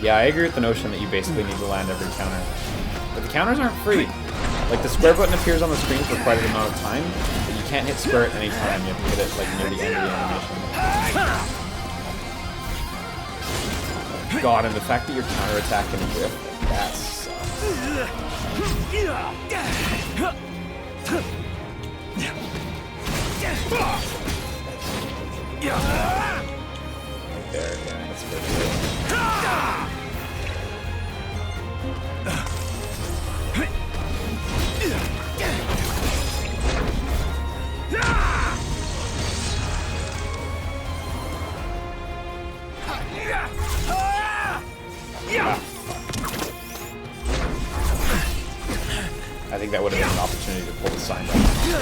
Yeah, I agree with the notion that you basically need to land every counter. But the counters aren't free. Like, the square button appears on the screen for quite an amount of time, but you can't hit square at any time. You have to hit it, like, near the end of the animation. God, and the fact that you're counterattacking whip, that sucks. I think that would have been an opportunity to pull the sign back too.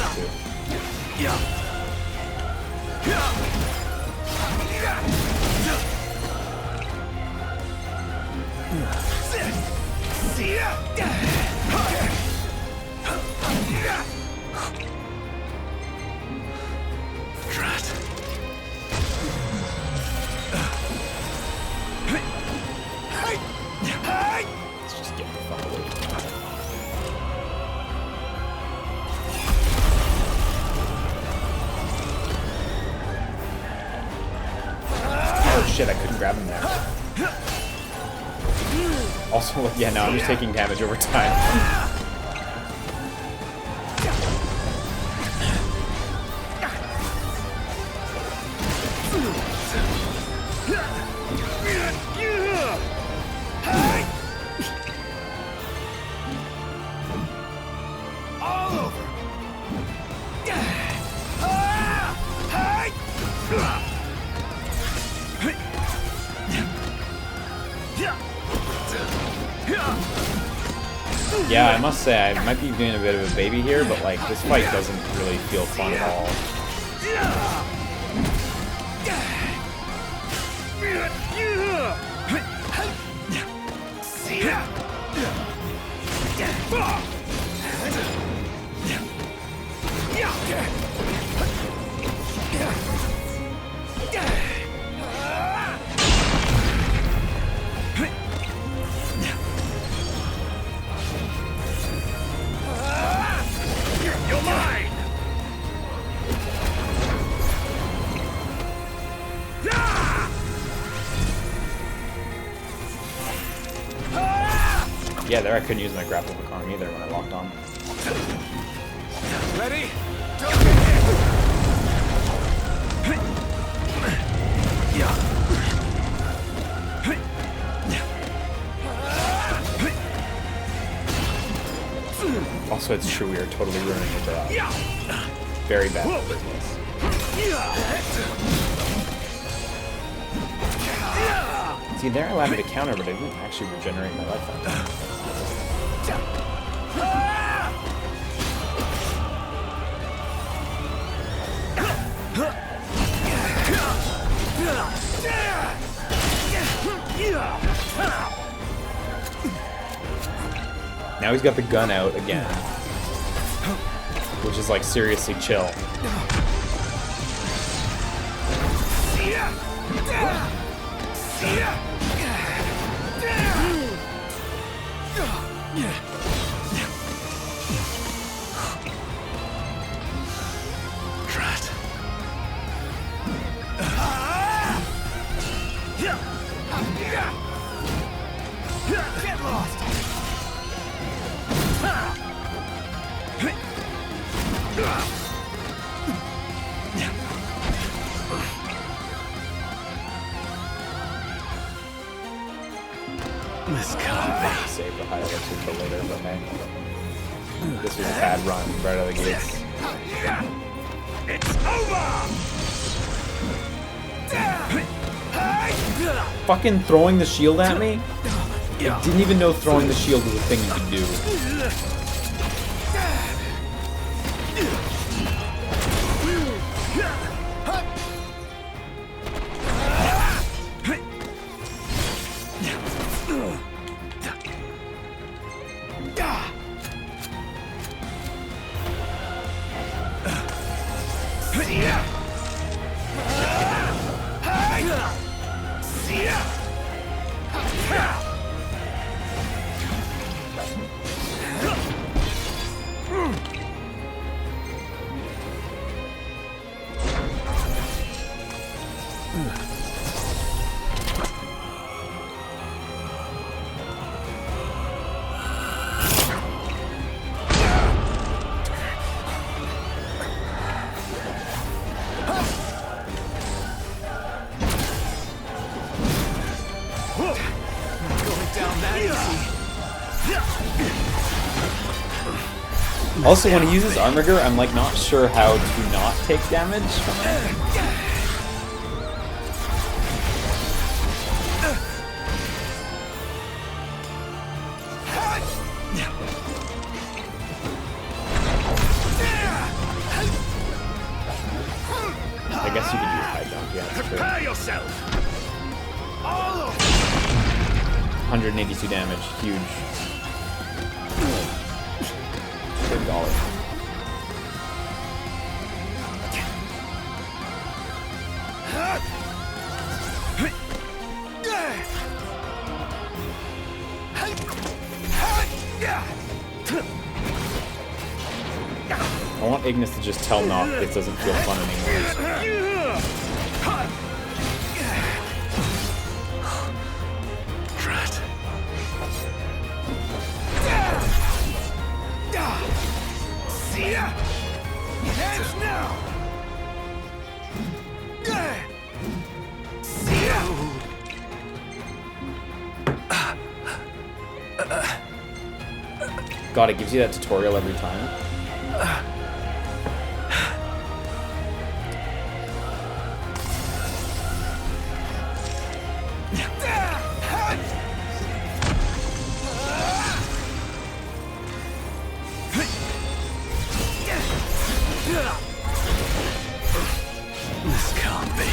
Let's just get the fuck away from that. Oh shit, I couldn't grab him there. Also, yeah, no, I'm just taking damage over time. Yeah, I must say, I might be doing a bit of a baby here, but like, this fight doesn't really feel fun at all. Yeah, there I couldn't use my grapple hook on him either when I locked on. Ready? Also, it's true, we are totally ruining it. Very bad for business. See, there I allowed me to counter, but I didn't actually regenerate my life that time. Now he's got the gun out again, which is like seriously chill. Get lost! This can't save the high elixir until later, but hey. This was a bad run right out of the gates. It's over! Fucking throwing the shield at me? I didn't even know throwing the shield was a thing you could do. Also, when he uses Armiger, I'm like not sure how to not take damage from it. use high jump. Yeah, that's true. Prepare yourself. 182 damage. Huge. Big dollar. I want Ignis to just tell Noct this doesn't feel fun anymore. Drat. See ya. Hands now. See ya. God, it gives you that tutorial every time. This can't be.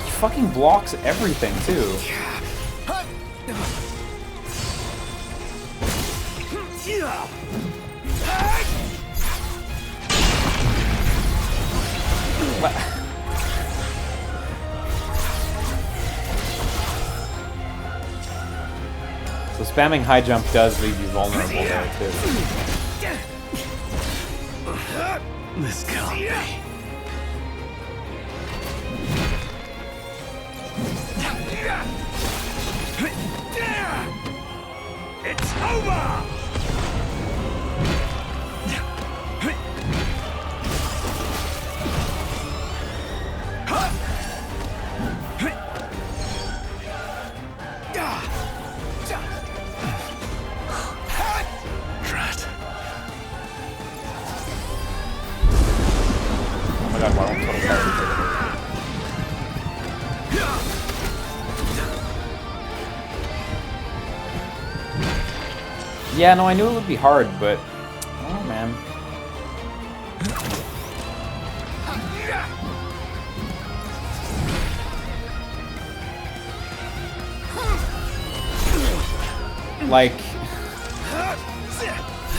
He fucking blocks everything too. What? So spamming high jump does leave you vulnerable there too. This can't be. It's over! Drat. Oh my god, why don't total fire? Yeah, no, I knew it would be hard, but oh man. Like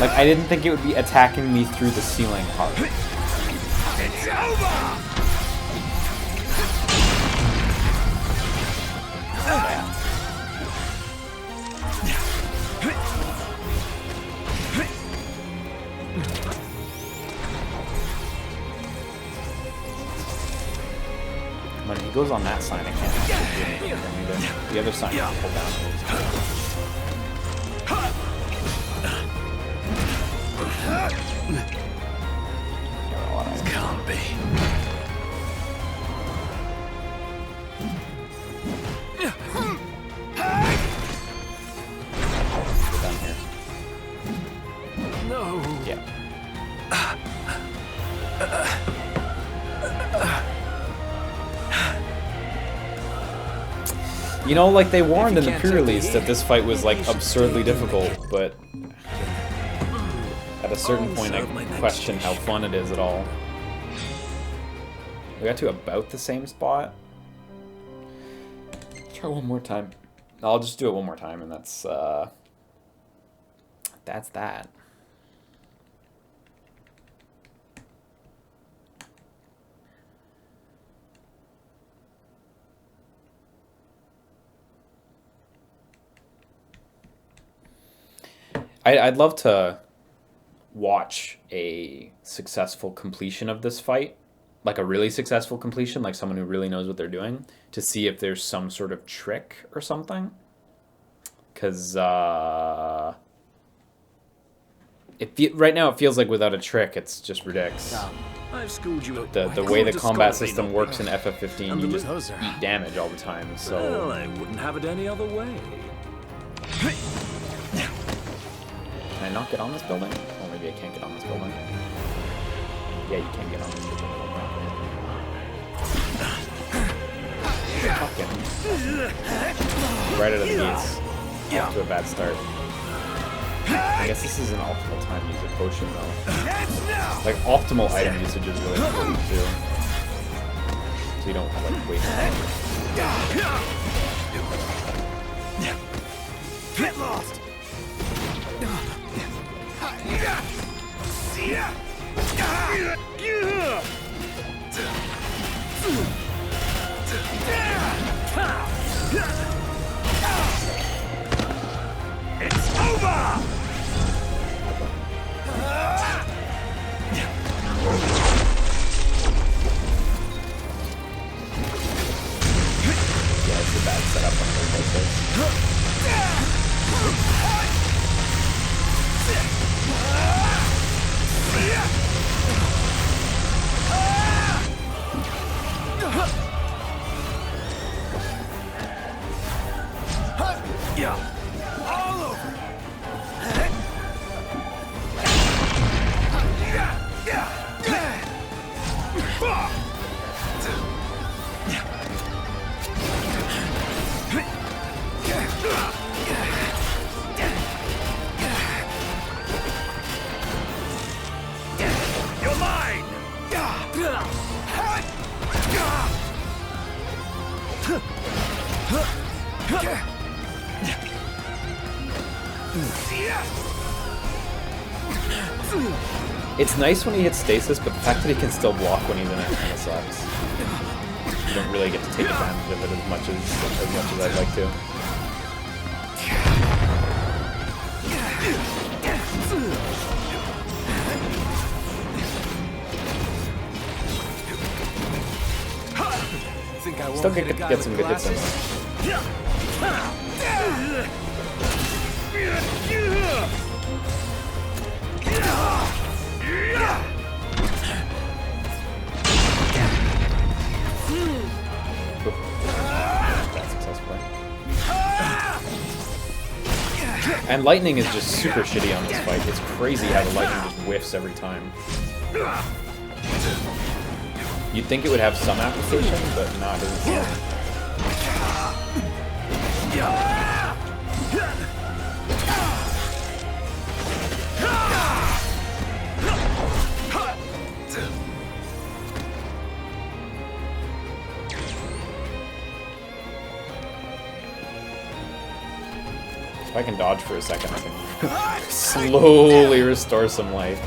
I didn't think it would be attacking me through the ceiling hard. It's over! When he goes on that sign, I can't actually do anything. The other sign can pull down. Can't be. Down here. No. Yeah. You know, like they warned in the pre-release that this fight was like absurdly difficult, but at a certain point I question how fun it is at all. We got to about the same spot. Try one more time. I'll just do it one more time, and that's that. I'd love to watch a successful completion of this fight, like a really successful completion, like someone who really knows what they're doing, to see if there's some sort of trick or something. Because right now it feels like without a trick, it's just ridiculous. I've schooled you. The way the combat system works in FF15, you just eat damage all the time. So Well, I wouldn't have it any other way. can I not get on this building? Or maybe I can't get on this building. Yeah, you can't get on this building. Fucking. Right out of the gates. Off to a bad start. I guess this is an optimal time to use a potion though. Like optimal item usage is really important too. So you don't like waste time. Get lost! It's over! Yeah, it's a bad setup on the basis. Yeah, all over. You're mine. It's nice when he hits stasis, but the fact that he can still block when he's in it kind of sucks. You don't really get to take advantage of it as much as I'd like to. Still get some good hits in. That's successful. And lightning is just super shitty on this fight. It's crazy how the lightning just whiffs every time. You'd think it would have some application, but not. It doesn't seem. If I can dodge for a second, I can slowly restore some life.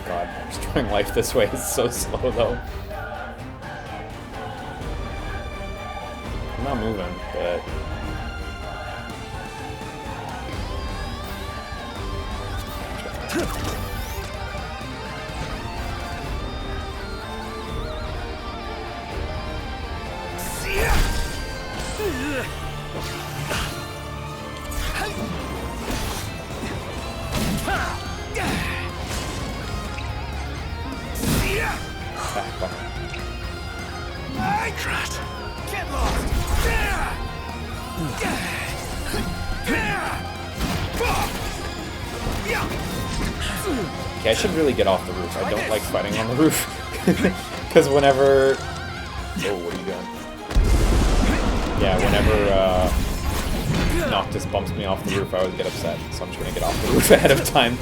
God, restoring life this way is so slow though. I'm not moving, but... Get lost! Okay, I should really get off the roof. I don't like fighting on the roof. Because whenever... Oh, what are you doing? Yeah, whenever Noctis bumps me off the roof, I always get upset. So I'm just going to get off the roof ahead of time.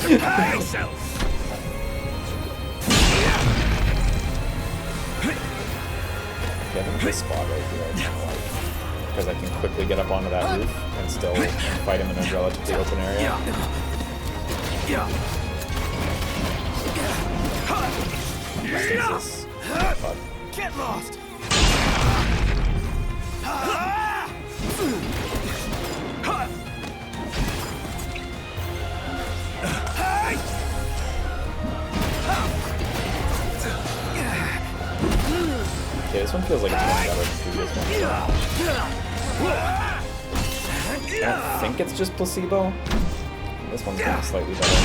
Getting this spot right here, I don't like. Because I can quickly get up onto that roof and still fight him in a relatively open area. Get lost! Okay, this one feels like it's going better than the previous one. I don't think it's just placebo. This one's going slightly better.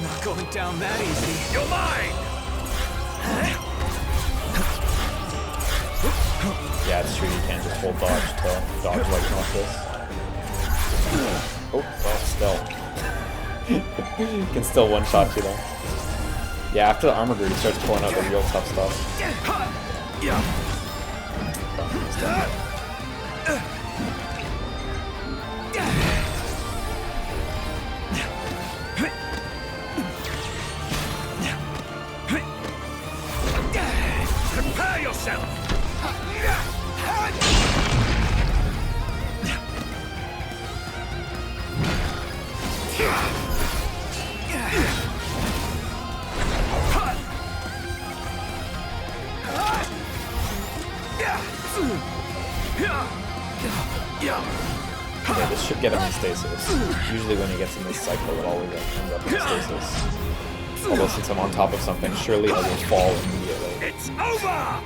Not going down that easy. You're mine! Yeah, it's true, you can't just hold dodge to dodge like Noctis. Oh, well, still. Can still one-shot you though. Yeah, after the armor group, he starts pulling out the real tough stuff. Prepare yourself! Yeah, this should get him in stasis. Usually when he gets in this cycle, it always ends up in stasis. Although since I'm on top of something, surely I will fall immediately. It's over!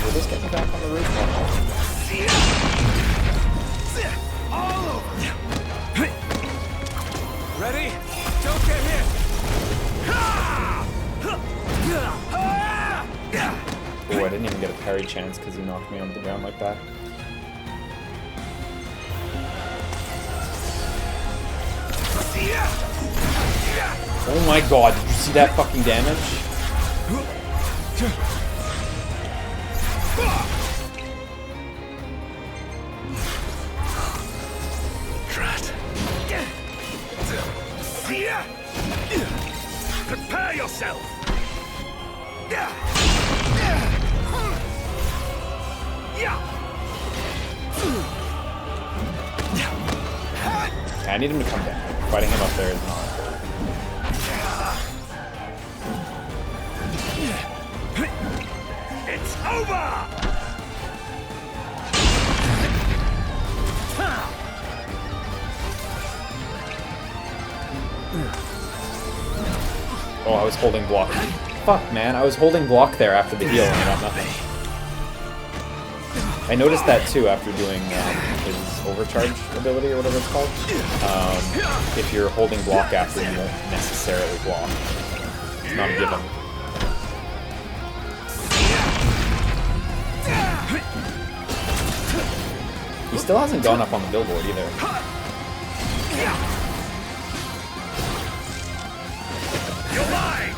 Will this get me back on the roof? All over! Ready? Don't get hit! Oh, I didn't even get a parry chance because he knocked me on the ground like that. Oh my god, did you see that fucking damage? Prepare yourself! I need him to come down. Fighting him up there is not. It's over! Oh, I was holding block. Fuck, man. I was holding block there after the heal and I got nothing. I noticed that too after doing his overcharge ability or whatever it's called. If you're holding block after, you won't necessarily block. It's not a given. He still hasn't gone up on the billboard either. You're mine!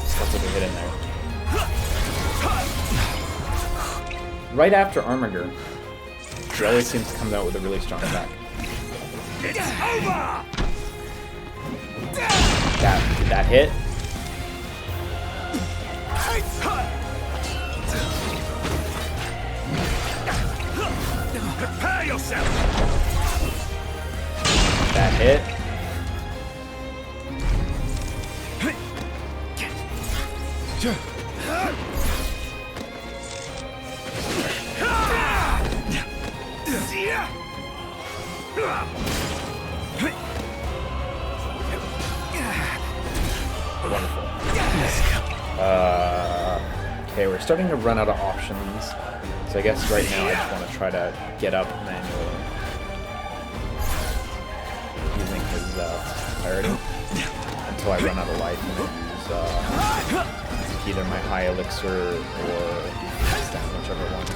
Stuff with a hit in there. Right after Armiger, he always seems to come out with a really strong attack. It's over! Did that hit? Prepare yourself! That hit? Wonderful. Okay, we're starting to run out of options. So I guess right now I just want to try to get up manually. Using his clarity. Until I run out of life and then use either my high elixir or stand, whichever one.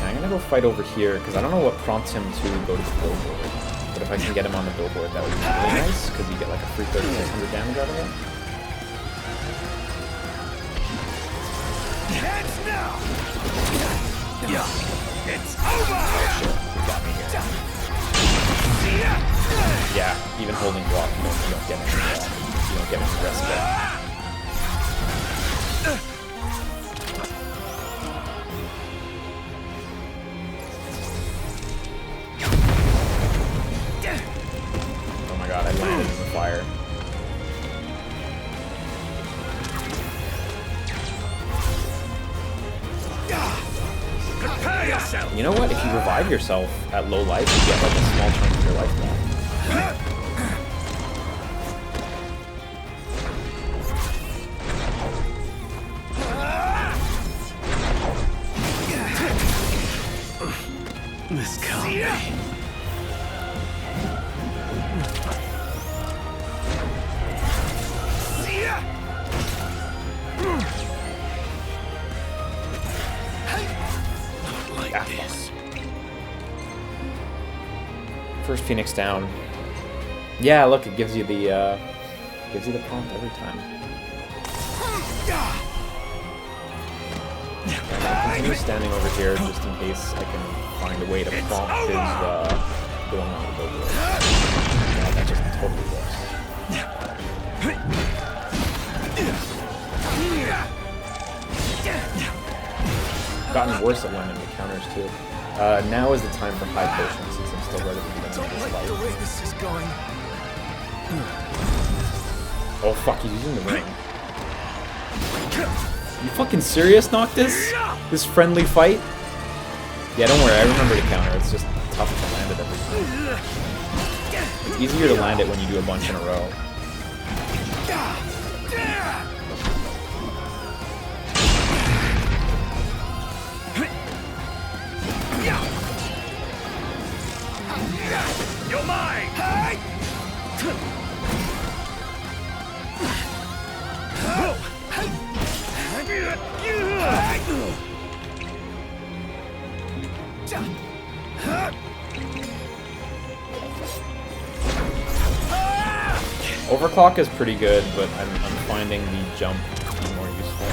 I'm gonna go fight over here because I don't know what prompts him to go to the billboard. But if I can get him on the billboard, that would be really nice because you get like a free 3600 damage out of it. Heads now! It's over! Oh shit, you got me here. Yeah, even holding block, you don't get any rest back. Oh my god, I landed in the fire. You know what? If you revive yourself at low life, you get like a small chunk of your life back. This can't be. First Phoenix down. Yeah, look, it gives you the prompt every time. And I'll continue standing over here just in case I can find a way to prompt his going on the billboard. Yeah, that just totally works. Gotten worse at landing the counters too. Now is the time for high potions since I'm still relatively young in this fight. The way this is going. Oh fuck, he's using the ring. You fucking serious, Noctis? This friendly fight? Yeah, don't worry, I remember to counter. It's just tough to land it every time. It's easier to land it when you do a bunch in a row. You're mine! Overclock is pretty good, but I'm finding the jump to be more useful.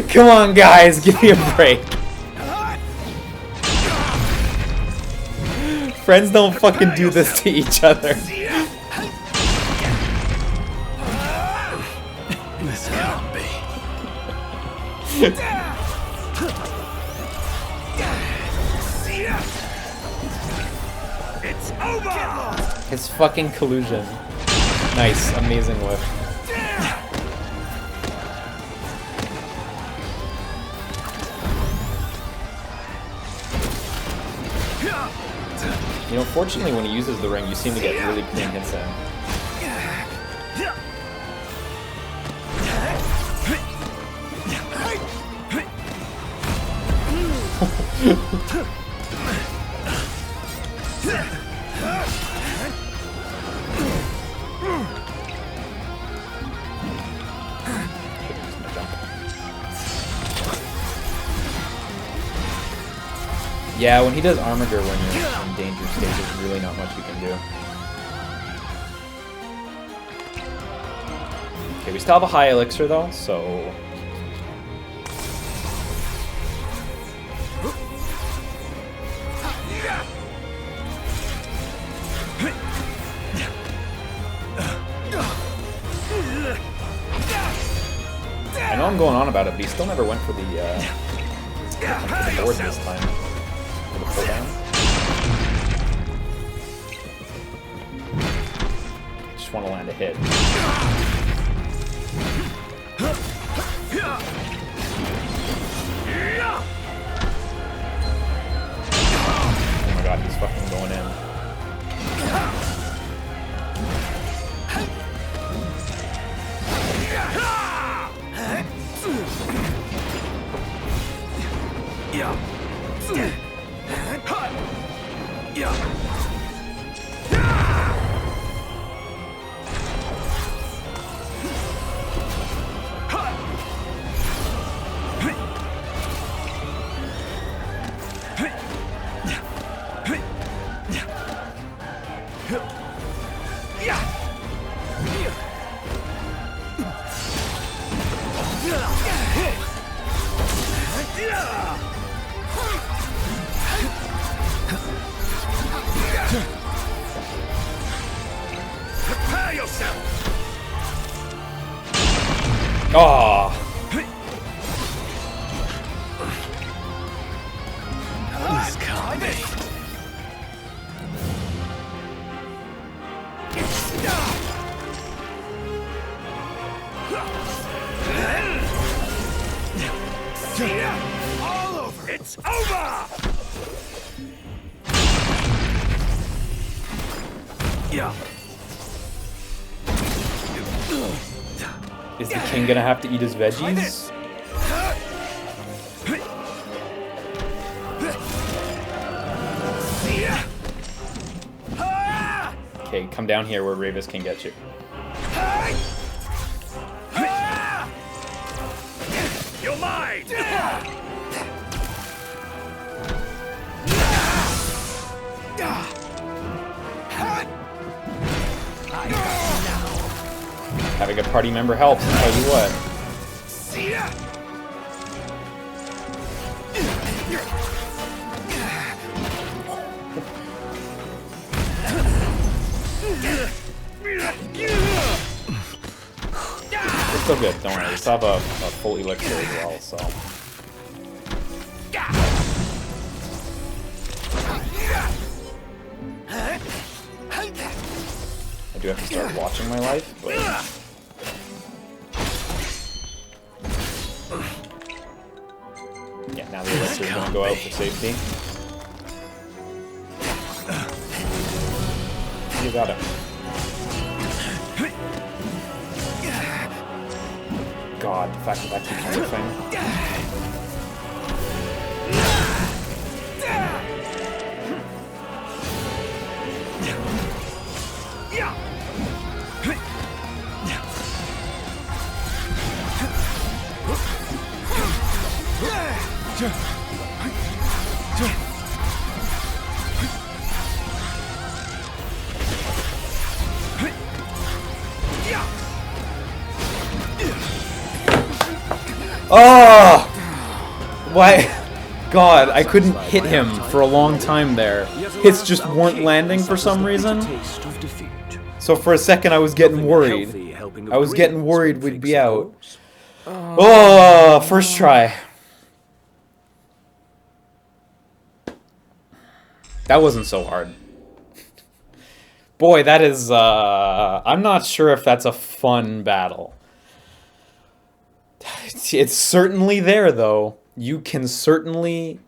Come on, guys, give me a break. Friends don't fucking do this to each other. This can't be. It's over. His fucking collusion. Nice, amazing whiff. You know, fortunately, when he uses the ring, you seem to get really clean hits in. Yeah, when he does Armiger when you're in danger state, there's really not much you can do. Okay, we still have a high elixir though, so I know I'm going on about it, but he still never went for the board this time. For the pull down. Just want to land a hit. Oh my god, he's fucking going in. Prepare yourself. Oh. He's coming. All over. It's over. Yeah. Is the king gonna have to eat his veggies? Okay, come down here where Ravus can get you. You're mine. Having a party member helps, I'll tell you what. We're still good, don't worry. We still have a full elixir as well, so. I do have to start watching my life, but... Yeah, now the elixir is going to go out for safety. You got him. God, the fact that that keeps moving. Oh! Why? God, I couldn't hit him for a long time there. Hits just weren't landing for some reason. So for a second I was getting worried. I was getting worried we'd be out. Oh, first try. That wasn't so hard. Boy, that is, I'm not sure if that's a fun battle. It's certainly there, though. You can certainly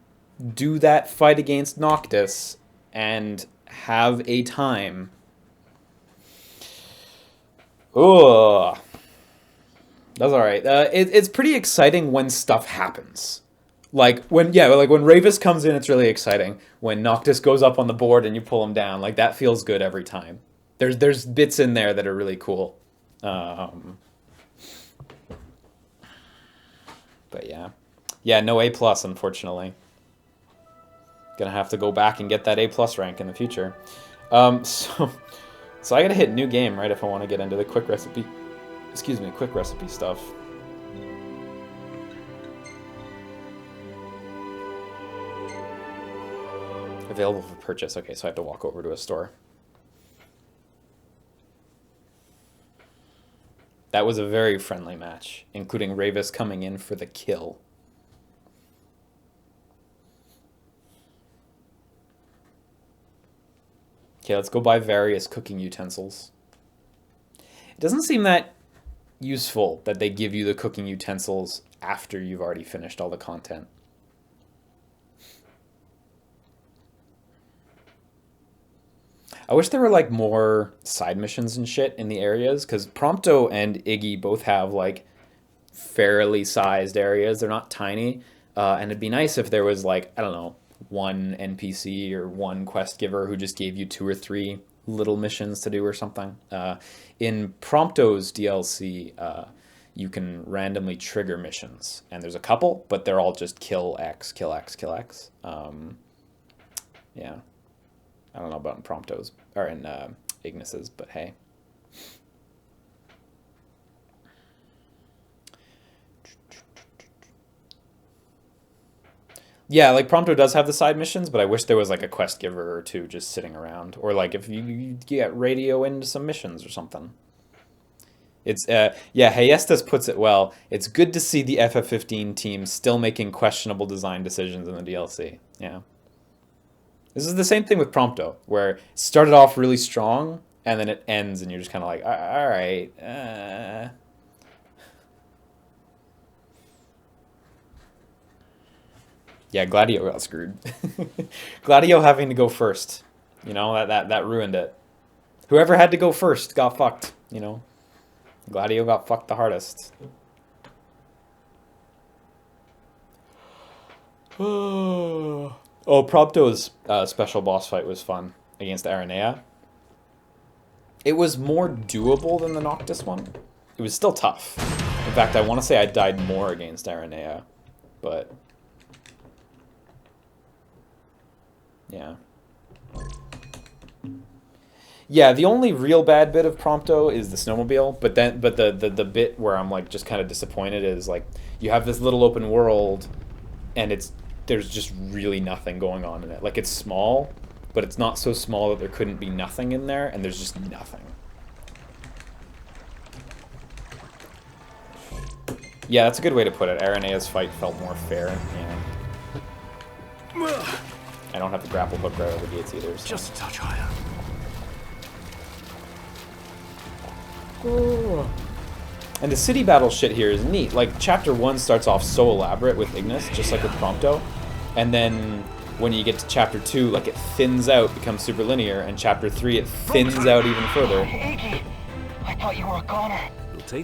do that fight against Noctis and have a time. Ugh. That's alright. It's pretty exciting when stuff happens. Like when Ravus comes in, it's really exciting. When Noctis goes up on the board and you pull him down, like that feels good every time. There's bits in there that are really cool. But yeah, no A+, unfortunately. Gonna have to go back and get that A+ rank in the future. So I gotta hit new game, right, if I want to get into the quick recipe stuff. I Available for purchase. Okay, so I have to walk over to a store. That was a very friendly match, including Ravus coming in for the kill. Okay, let's go buy various cooking utensils. It doesn't seem that useful that they give you the cooking utensils after you've already finished all the content. I wish there were like more side missions and shit in the areas, because Prompto and Iggy both have like fairly sized areas. They're not tiny, and it'd be nice if there was like, I don't know, one NPC or one quest giver who just gave you 2 or 3 little missions to do or something. In Prompto's DLC, you can randomly trigger missions, and there's a couple, but they're all just kill X, kill X, kill X. Yeah. I don't know about in Prompto's, or in Ignis's, but hey. Yeah, like Prompto does have the side missions, but I wish there was like a quest giver or 2 just sitting around. Or like if you get radio into some missions or something. It's, yeah, Hayestas puts it well. It's good to see the FF15 team still making questionable design decisions in the DLC. Yeah. This is the same thing with Prompto, where it started off really strong, and then it ends, and you're just kind of like, all right. Yeah, Gladio got screwed. Gladio having to go first, you know, that ruined it. Whoever had to go first got fucked, you know. Gladio got fucked the hardest. Oh, Prompto's special boss fight was fun against Aranea. It was more doable than the Noctis one. It was still tough. In fact, I want to say I died more against Aranea, but yeah. Yeah, the only real bad bit of Prompto is the snowmobile, but the bit where I'm like just kind of disappointed is like you have this little open world, and there's just really nothing going on in it. Like, it's small, but it's not so small that there couldn't be nothing in there, and there's just nothing. Yeah, that's a good way to put it. Aranea's fight felt more fair. Yeah. I don't have the grapple hook right over the gates either. So. Just a touch higher. Oh. And the city battle shit here is neat. Like, Chapter 1 starts off so elaborate with Ignis, just like with Prompto. And then when you get to Chapter 2, like, it thins out, becomes super linear. And Chapter 3, it thins out even further. Iggy, I thought you were a goner.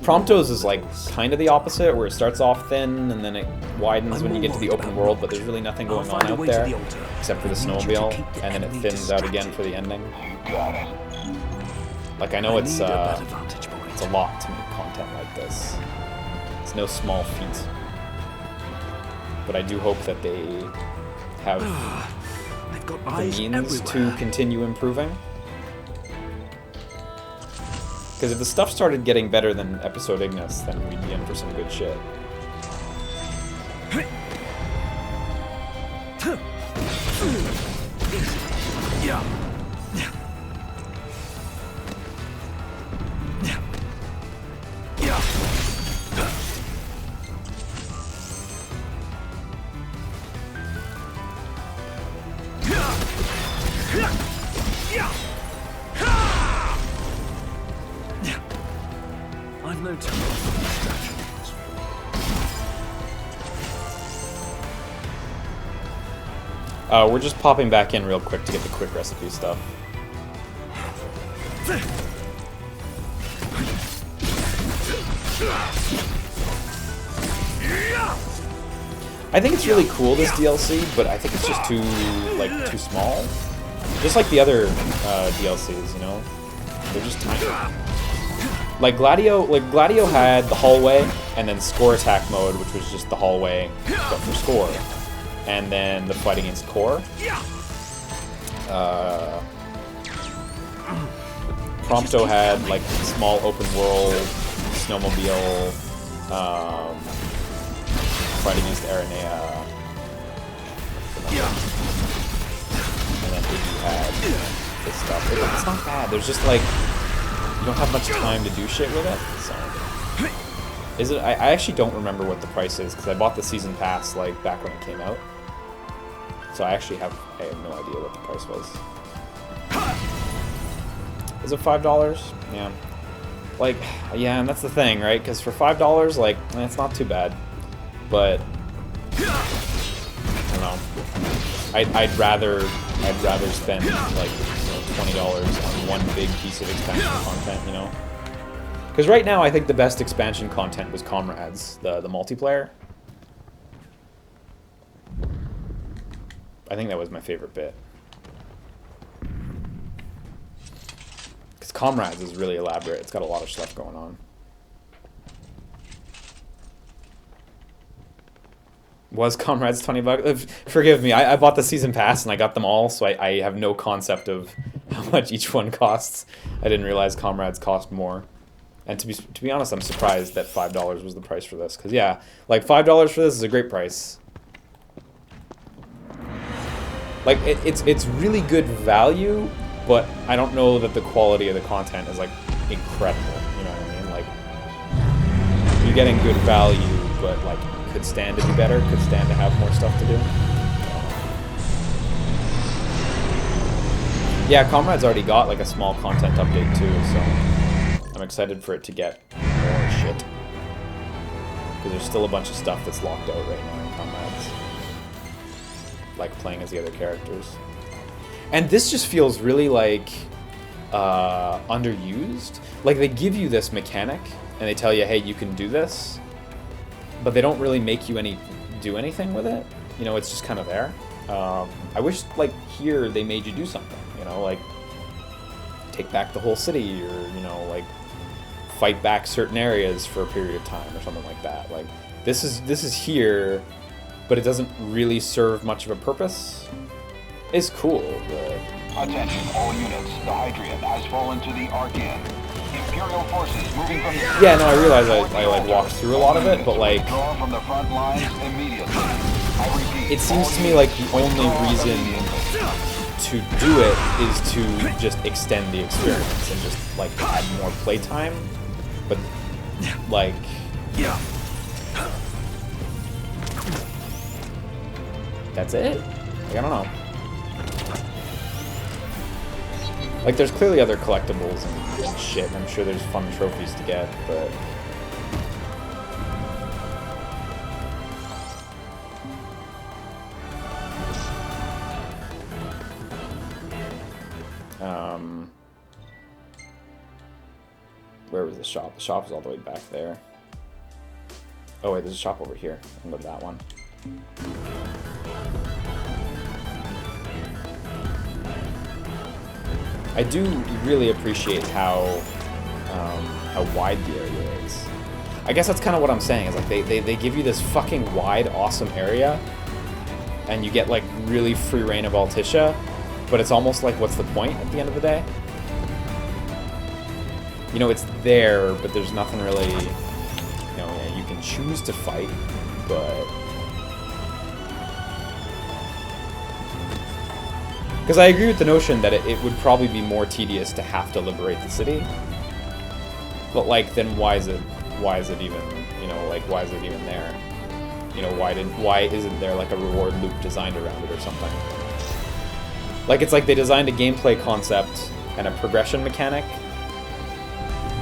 Prompto's is, like, kind of the opposite, where it starts off thin, and then it widens when you get to the open world, but there's really nothing going on out there, except for the snowmobile, and then it thins out again for the ending. You got it. Like, I know it's a lot to make content like this. It's no small feat. But I do hope that they have the means to continue improving. Because if the stuff started getting better than Episode Ignis, then we'd be in for some good shit. Yeah. I've no time for distractions. We're just popping back in real quick to get the quick recipe stuff. I think it's really cool, this DLC, but I think it's just too small. Just like the other DLCs, you know? They're just tiny. Like Gladio had the hallway, and then score attack mode, which was just the hallway, but for score. And then the fight against core. Prompto had like small open world, snowmobile, fight against Aranea. if you had this stuff. It's not bad. There's just like, you don't have much time to do shit with it. So, is it? I actually don't remember what the price is because I bought the season pass like back when it came out. So I have no idea what the price was. Is it $5? Yeah. Like, yeah, and that's the thing, right? Because for $5, like, it's not too bad. But I don't know. I'd rather spend like $20 on one big piece of expansion content, you know? Because right now, I think the best expansion content was Comrades, the multiplayer. I think that was my favorite bit. Because Comrades is really elaborate. It's got a lot of stuff going on. Was Comrades $20? Forgive me, I bought the season pass and I got them all, so I have no concept of how much each one costs. I didn't realize Comrades cost more. And to be honest, I'm surprised that $5 was the price for this. Because yeah, like $5 for this is a great price. Like, it's really good value, but I don't know that the quality of the content is, like, incredible, you know what I mean? Like, you're getting good value, but, like, could stand to be better, could stand to have more stuff to do. Yeah, Comrades already got, like, a small content update, too, so I'm excited for it to get more shit. Because there's still a bunch of stuff that's locked out right now in Comrades. Like playing as the other characters. And this just feels really like underused. Like they give you this mechanic and they tell you, hey, you can do this, but they don't really make you do anything with it. You know, it's just kind of there. I wish like here they made you do something, you know, like take back the whole city, or, you know, like fight back certain areas for a period of time or something like that. Like this is here, but it doesn't really serve much of a purpose. It's cool, but... Attention, all units. The Hydrian has fallen to the Ardyn. Imperial forces moving from the... Yeah, no, I realize I like walked through a lot of it, but like... Withdraw from the front lines immediately. I repeat, it seems to me like the only reason to do it is to just extend the experience and just like add more playtime, but like... Yeah. That's it? Like, I don't know. Like, there's clearly other collectibles and shit, and I'm sure there's fun trophies to get, but... Where was the shop? The shop is all the way back there. Oh wait, there's a shop over here. I can go to that one. I do really appreciate how wide the area is. I guess that's kind of what I'm saying, is like they give you this fucking wide, awesome area, and you get like really free reign of Altissia, but it's almost like, what's the point at the end of the day? You know, it's there, but there's nothing really, you know, yeah, you can choose to fight, but... Because I agree with the notion that it would probably be more tedious to have to liberate the city. But like, then why is it even, you know, like, why is it even there? You know, why isn't there like a reward loop designed around it or something? Like, it's like they designed a gameplay concept and a progression mechanic,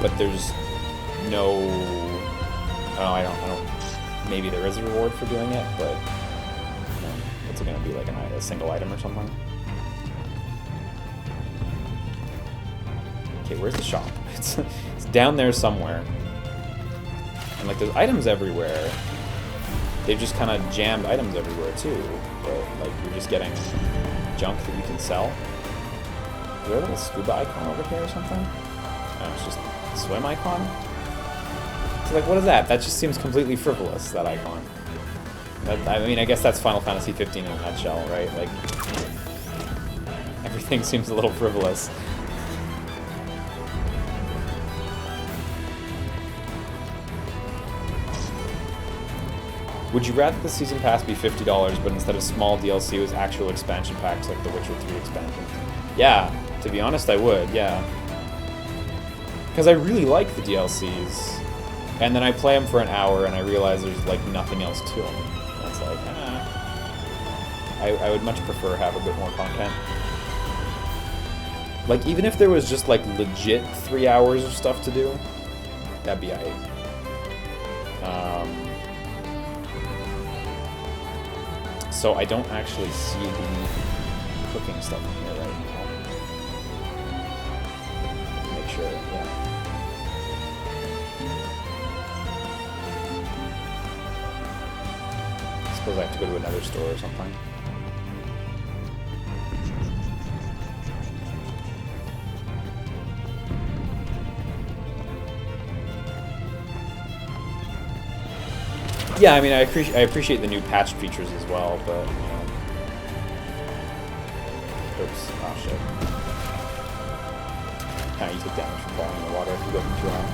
but there's no, I don't, maybe there is a reward for doing it, but, you know, what's it gonna be, like a single item or something? Okay, where's the shop? It's down there somewhere. And like, there's items everywhere. They've just kind of jammed items everywhere too, but like, you're just getting junk that you can sell. Is there a little scuba icon over here or something? No, it's just a swim icon? So like, what is that? That just seems completely frivolous, that icon. I mean, I guess that's Final Fantasy 15 in a nutshell, right? Like, everything seems a little frivolous. Would you rather the season pass be $50, but instead of small DLC was actual expansion packs like the Witcher 3 expansions? Yeah, to be honest, I would, yeah. Because I really like the DLCs, and then I play them for an hour and I realize there's like nothing else to them. And it's like, I would much prefer have a bit more content. Like, even if there was just like legit 3 hours of stuff to do, that'd be aight. So I don't actually see the cooking stuff in here right now. Make sure, yeah. I suppose I have to go to another store or something. Yeah, I mean, I appreciate the new patched features as well, but, you know. Oops. Oh, shit. You take damage from falling in the water if you go from too high.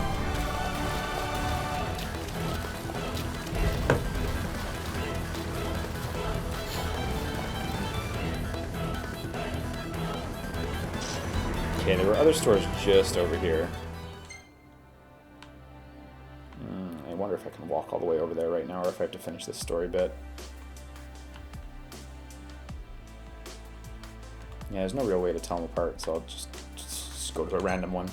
Okay, there were other stores just over here. I wonder if I can walk all the way over there right now, or if I have to finish this story bit. Yeah, there's no real way to tell them apart, so I'll just go to a random one.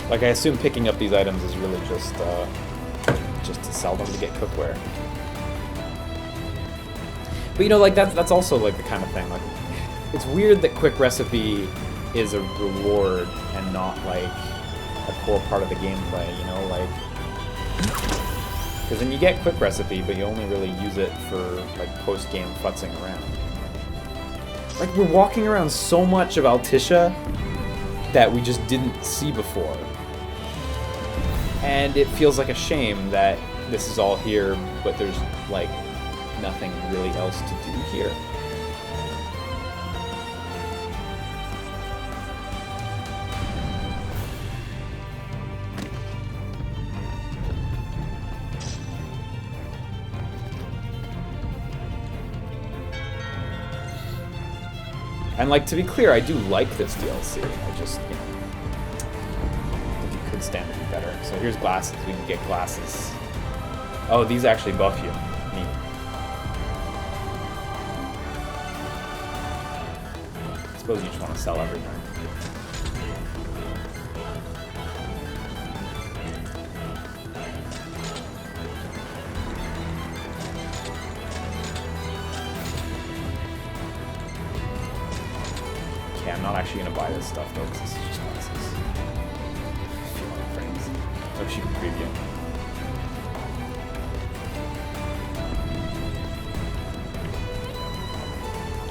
Like, I assume picking up these items is really just to sell them to get cookware. But you know, like, that's also like the kind of thing, like, it's weird that quick recipe is a reward and not like a core part of the gameplay, you know, like, because then you get quick recipe, but you only really use it for like post-game futzing around. Like, we're walking around so much of Altissia that we just didn't see before, and it feels like a shame that this is all here, but there's like nothing really else to do here. And, like, to be clear, I do like this DLC. I just, you know, think it could stand to be better. So here's glasses. We can get glasses. Oh, these actually buff you. Neat. I suppose you just want to sell everything. I'm not actually going to buy this stuff, though, because this is just glasses. A few more frames. Oh, she can preview.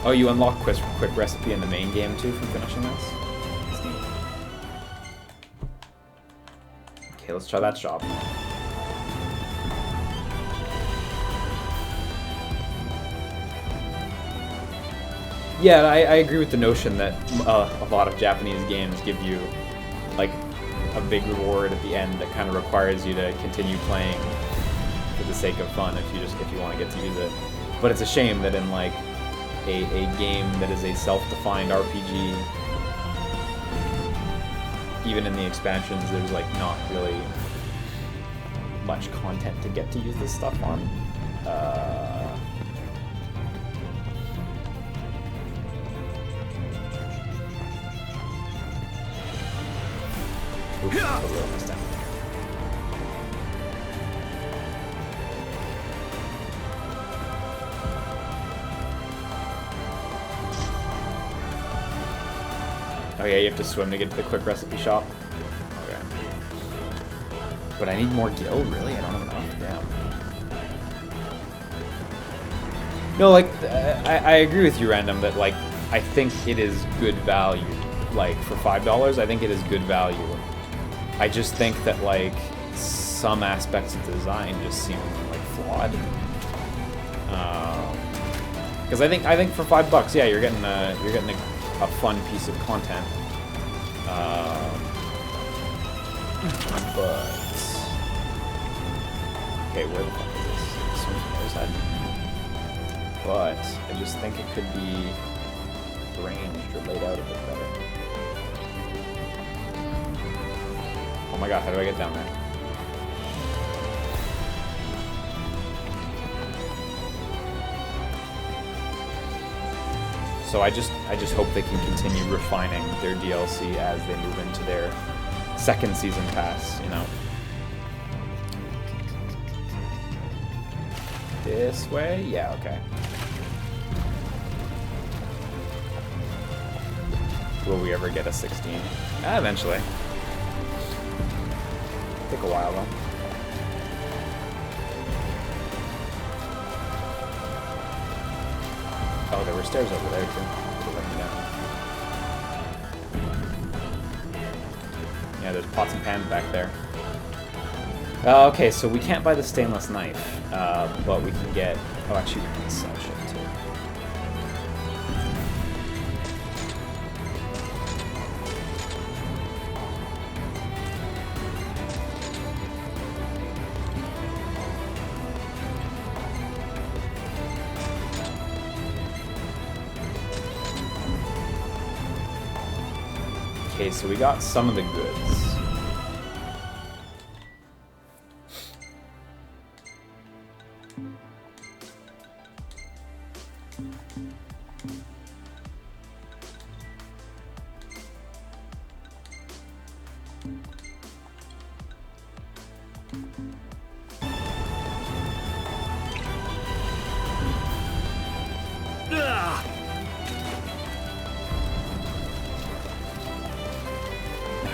Oh, you unlock quick recipe in the main game, too, from finishing this? That's neat. Okay, let's try that shop. Yeah, I agree with the notion that a lot of Japanese games give you like a big reward at the end that kind of requires you to continue playing for the sake of fun if you want to get to use it. But it's a shame that in like a game that is a self-defined RPG, even in the expansions, there's like not really much content to get to use this stuff on. Oops, oh yeah, you have to swim to get to the quick recipe shop? Okay. But I need more gil? Really? I don't have enough. Damn. No, like, I agree with you, Random, that, like, I think it is good value. Like, for $5, I think it is good value. I just think that, like, some aspects of the design just seem, like, flawed. Because I think for $5, yeah, you're getting a fun piece of content. But okay, where the fuck is this? This one's on the other side. But I just think it could be arranged or laid out a bit better. Oh my god, how do I get down there? So I just hope they can continue refining their DLC as they move into their second season pass, you know. This way? Yeah, okay. Will we ever get a 16? Eventually. Take a while though. Oh, there were stairs over there too. To let me down. Yeah, there's pots and pans back there. Okay, so we can't buy the stainless knife, but we can get... Oh, actually, we can sell shit too. Okay, so we got some of the goods.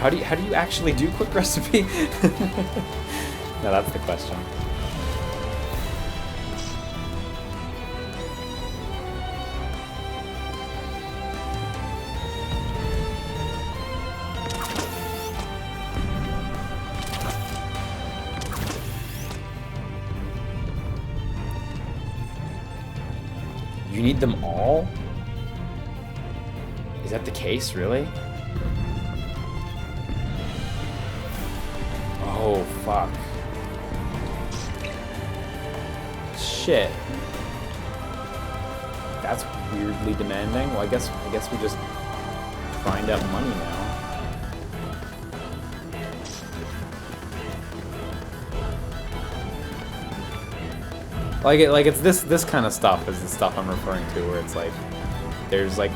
How do you actually do quick recipe? No, that's the question. You need them all? Is that the case, really? Oh, fuck. Shit. That's weirdly demanding. Well, I guess we just grind up money now. Like it's this kind of stuff is the stuff I'm referring to, where it's like there's like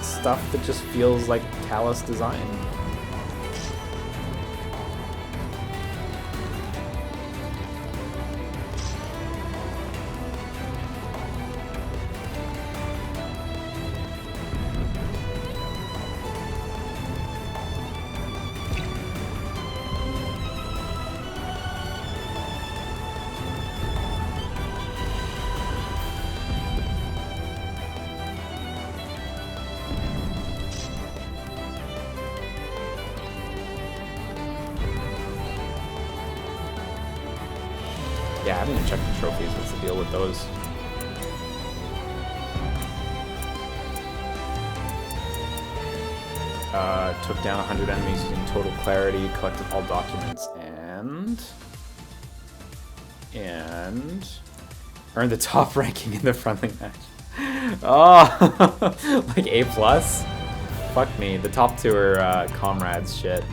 stuff that just feels like callous design. Yeah, I haven't even checked the trophies. What's the deal with those? Took down 100 enemies using total clarity, collected all documents, and earned the top ranking in the friendly match. Oh, like A+? Fuck me. The top two are Comrades shit.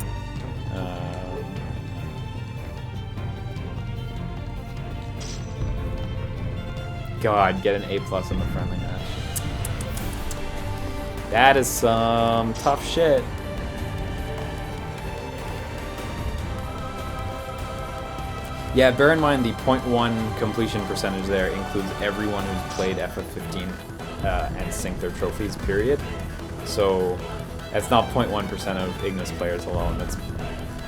God, get an A+ in the friendly match. That is some tough shit. Yeah, bear in mind the 0.1 completion percentage there includes everyone who's played FF15 and synced their trophies, period. So that's not 0.1% of Ignis players alone, that's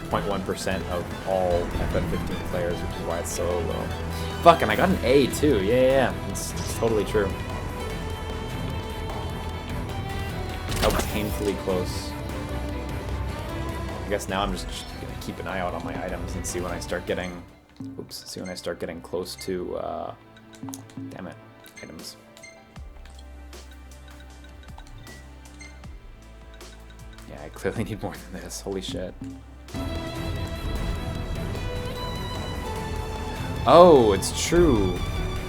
0.1% of all FF15 players, which is why it's so low. Fuck, and I got an A too. Yeah. It's totally true. How painfully close. I guess now I'm just gonna keep an eye out on my items and see when I start getting... Oops, see when I start getting close to... damn it. Items. Yeah, I clearly need more than this. Holy shit. Oh, it's true.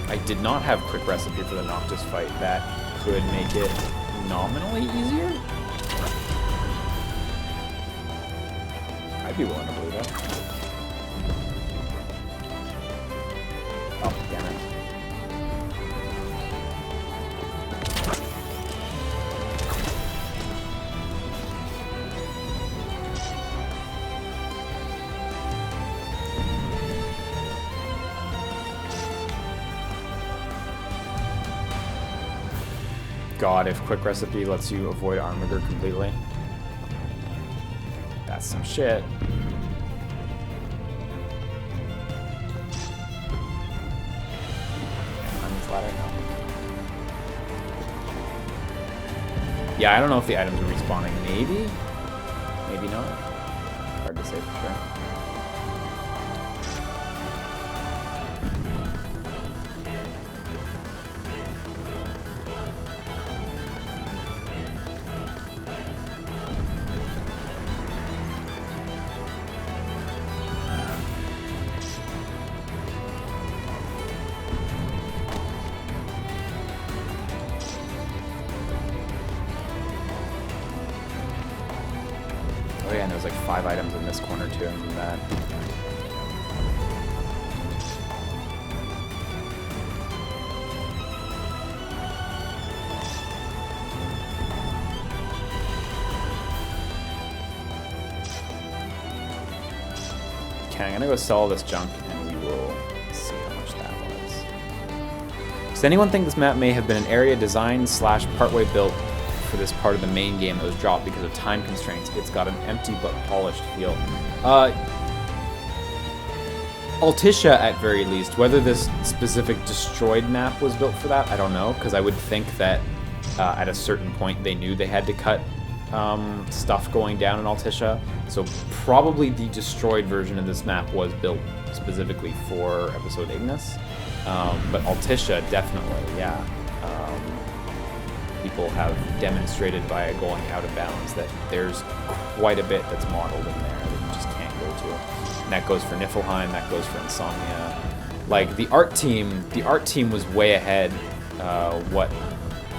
I did not have quick recipe for the Noctis fight. That could make it nominally easier? I'd be willing to believe that. Oh, damn it. God, if quick recipe lets you avoid Armiger completely. That's some shit. Yeah, I don't know if the items are respawning. Maybe? Maybe not. Hard to say for sure. Oh yeah, and there's like 5 items in this corner too, and that. Okay, I'm gonna go sell all this junk, and we will see how much that was. Does anyone think this map may have been an area designed / partway built for this part of the main game that was dropped because of time constraints? It's got an empty but polished feel. Altissia, at very least. Whether this specific destroyed map was built for that, I don't know, because I would think that at a certain point they knew they had to cut stuff going down in Altissia. So probably the destroyed version of this map was built specifically for episode Ignis. But Altissia, definitely, yeah. People have demonstrated via going out of bounds that there's quite a bit that's modeled in there that you just can't go to. And that goes for Niflheim, that goes for Insomnia. Like the art team was way ahead what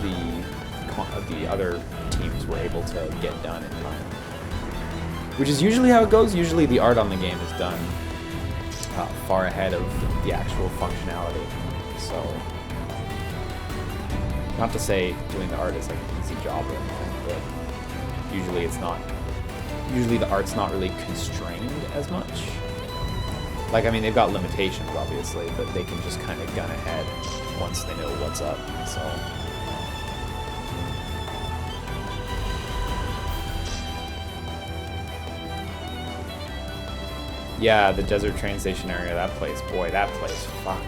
the other teams were able to get done in time. Which is usually how it goes. Usually the art on the game is done far ahead of the actual functionality. So, not to say doing the art is like an easy job or anything, but usually it's not. Usually the art's not really constrained as much. Like, I mean, they've got limitations, obviously, but they can just kind of gun ahead once they know what's up, so. Yeah, the desert train station area, that place, boy, that place, fuck.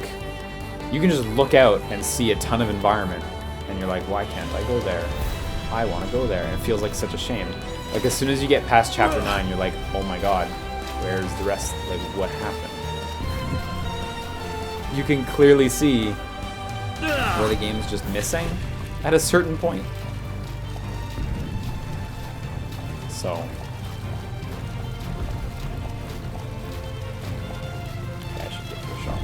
You can just look out and see a ton of environment, and you're like, why can't I go there? I want to go there, and it feels like such a shame. Like, as soon as you get past chapter 9, you're like, oh my god, where's the rest, like, what happened? You can clearly see where the game's just missing at a certain point. So. Yeah, I should get to a shop.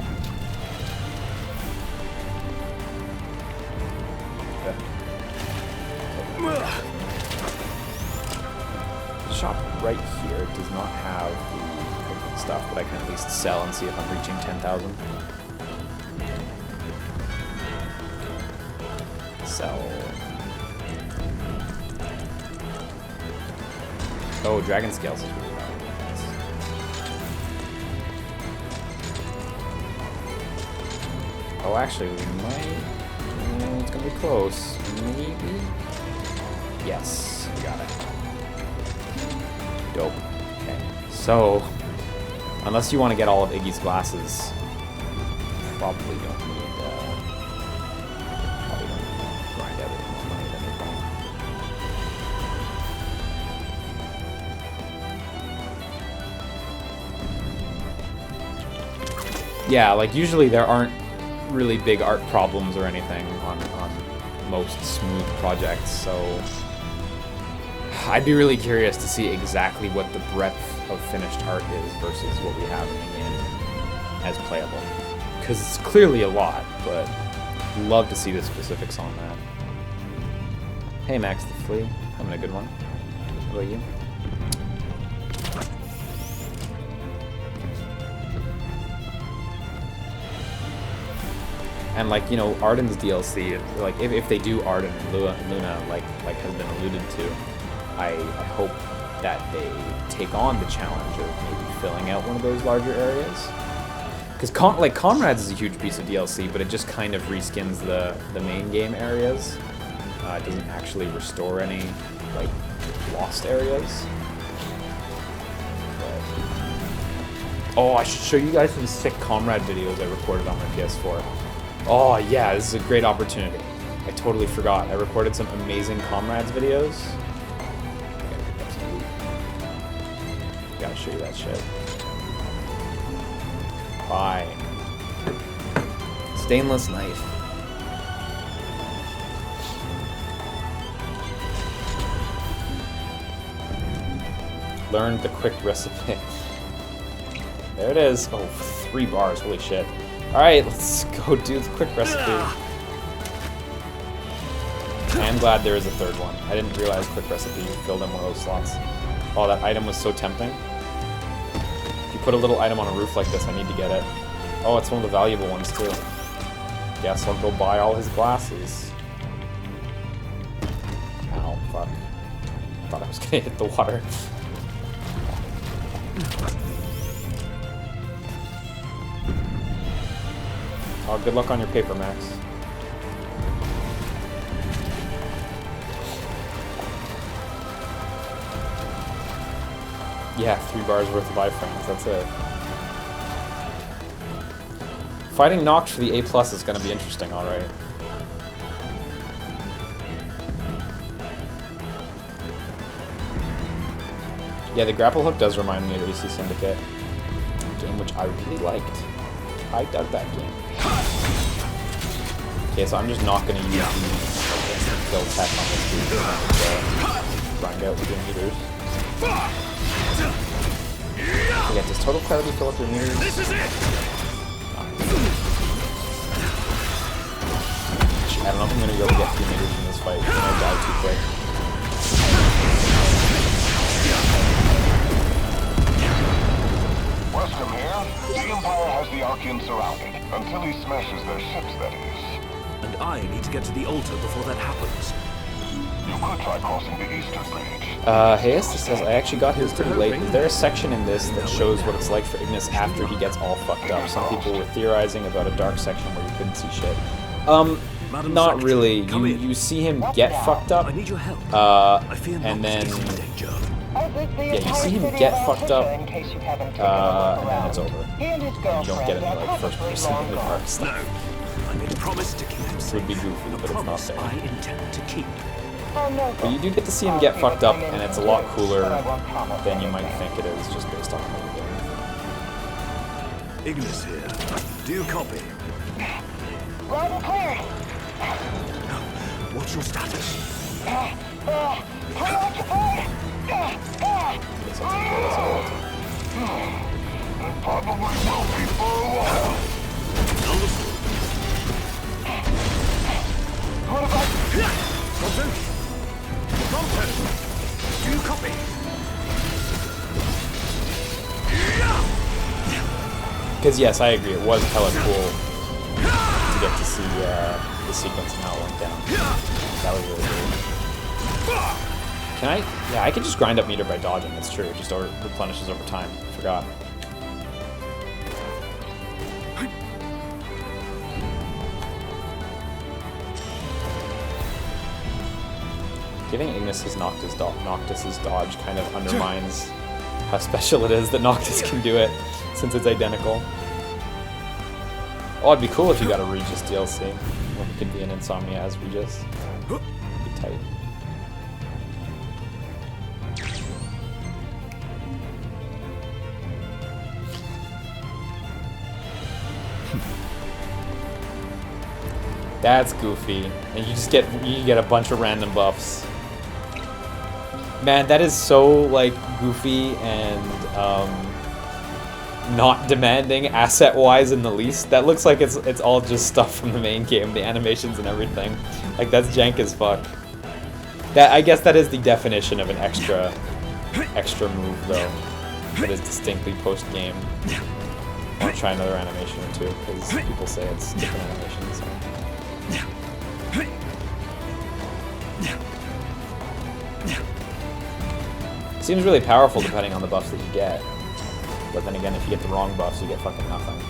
The shop right here does not have the cooking stuff, but I can at least sell and see if I'm reaching 10,000. Sell. Oh, dragon scales is really valuable. Oh, actually, we might. Oh, it's gonna be close. Maybe. Yes, we got it. Dope. Okay. So, unless you want to get all of Iggy's glasses, probably don't need. Yeah, like usually there aren't really big art problems or anything on most smooth projects, so I'd be really curious to see exactly what the breadth of finished art is versus what we have in the game as playable. Because it's clearly a lot, but I'd love to see the specifics on that. Hey Max the Flea, having a good one. How about you? And like, you know, Ardyn's DLC, like if they do Ardyn and Luna, like has been alluded to, I hope that they take on the challenge of maybe filling out one of those larger areas. Because like Comrades is a huge piece of DLC, but it just kind of reskins the main game areas. It doesn't actually restore any like lost areas. But... oh, I should show you guys some sick Comrade videos I recorded on my PS4. Oh yeah, this is a great opportunity. I totally forgot. I recorded some amazing Comrades videos. Gotta show you that shit. Bye. Stainless knife. Learned the quick recipe. There it is. Oh, 3 bars. Holy shit. Alright, let's go do the quick recipe. I am glad there is a third one. I didn't realize quick recipe filled in one of those slots. Oh, that item was so tempting. If you put a little item on a roof like this, I need to get it. Oh, it's one of the valuable ones too. Guess I'll go buy all his glasses. Ow, fuck. Thought I was gonna hit the water. Oh, good luck on your paper, Max. Yeah, 3 bars worth of iframes, that's it. Fighting Noct for the A+ is going to be interesting, alright. Yeah, the grapple hook does remind me of AC Syndicate, a game which I really liked. I dug that game. Okay, so I'm just not going to use the instant kill tech on this dude to grind out with your meters. Yeah, does Total Clarity fill up your meters? This is it! I don't know if I'm going to be able to get 2 meters from this fight. I might die too quick. Wescom here. The Empire has the Archean surrounded. Until he smashes their ships, that is. And I need to get to the altar before that happens. You could try crossing the eastern bridge. Hayesta says, I actually got his pretty late. Is there a section in this that shows what it's like for Ignis after he gets all fucked up? Some people were theorizing about a dark section where you couldn't see shit. Not really. You see him get fucked up, and then... yeah, you see him get fucked up, and then it's over. And you don't get any, like, first person in the dark stuff. I made a promise to keep him safe. It would be goofy, but it's not there. I intend to keep. But you do get to see him get fucked up, and it's a lot cooler than you might think it is, just based on the game. Ignis here. Do you copy? Loud and clear. What's your status? Preoccupied. Probably will be for a while. What about... Captain? Captain? Do you copy? Because yes, I agree, it was hella cool to get to see the sequence and how it went down. That was really cool. Can I? Yeah, I can just grind up meter by dodging, that's true. It just replenishes over time. Forgot. Giving Ignis his Noctis dodge kind of undermines how special it is that Noctis can do it, since it's identical. Oh, it'd be cool if you got a Regis DLC. Where he could be an Insomnia as Regis. It'd be tight. That's goofy. And you get a bunch of random buffs. Man, that is so, like, goofy and, not demanding asset-wise in the least. That looks like it's all just stuff from the main game, the animations and everything. Like, that's jank as fuck. That, I guess that is the definition of an extra move, though. That is distinctly post-game. I want to try another animation or two, because people say it's different animations. So. Seems really powerful depending on the buffs that you get. But then again, if you get the wrong buffs, you get fucking nothing.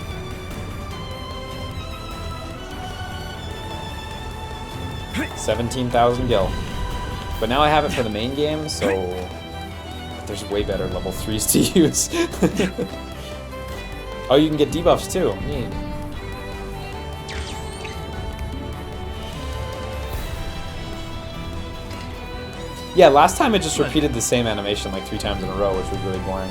$17,000 gil. But now I have it for the main game, so there's way better level 3s to use. Oh, you can get debuffs too. Neat. Yeah, last time it just repeated the same animation like 3 times in a row, which was really boring.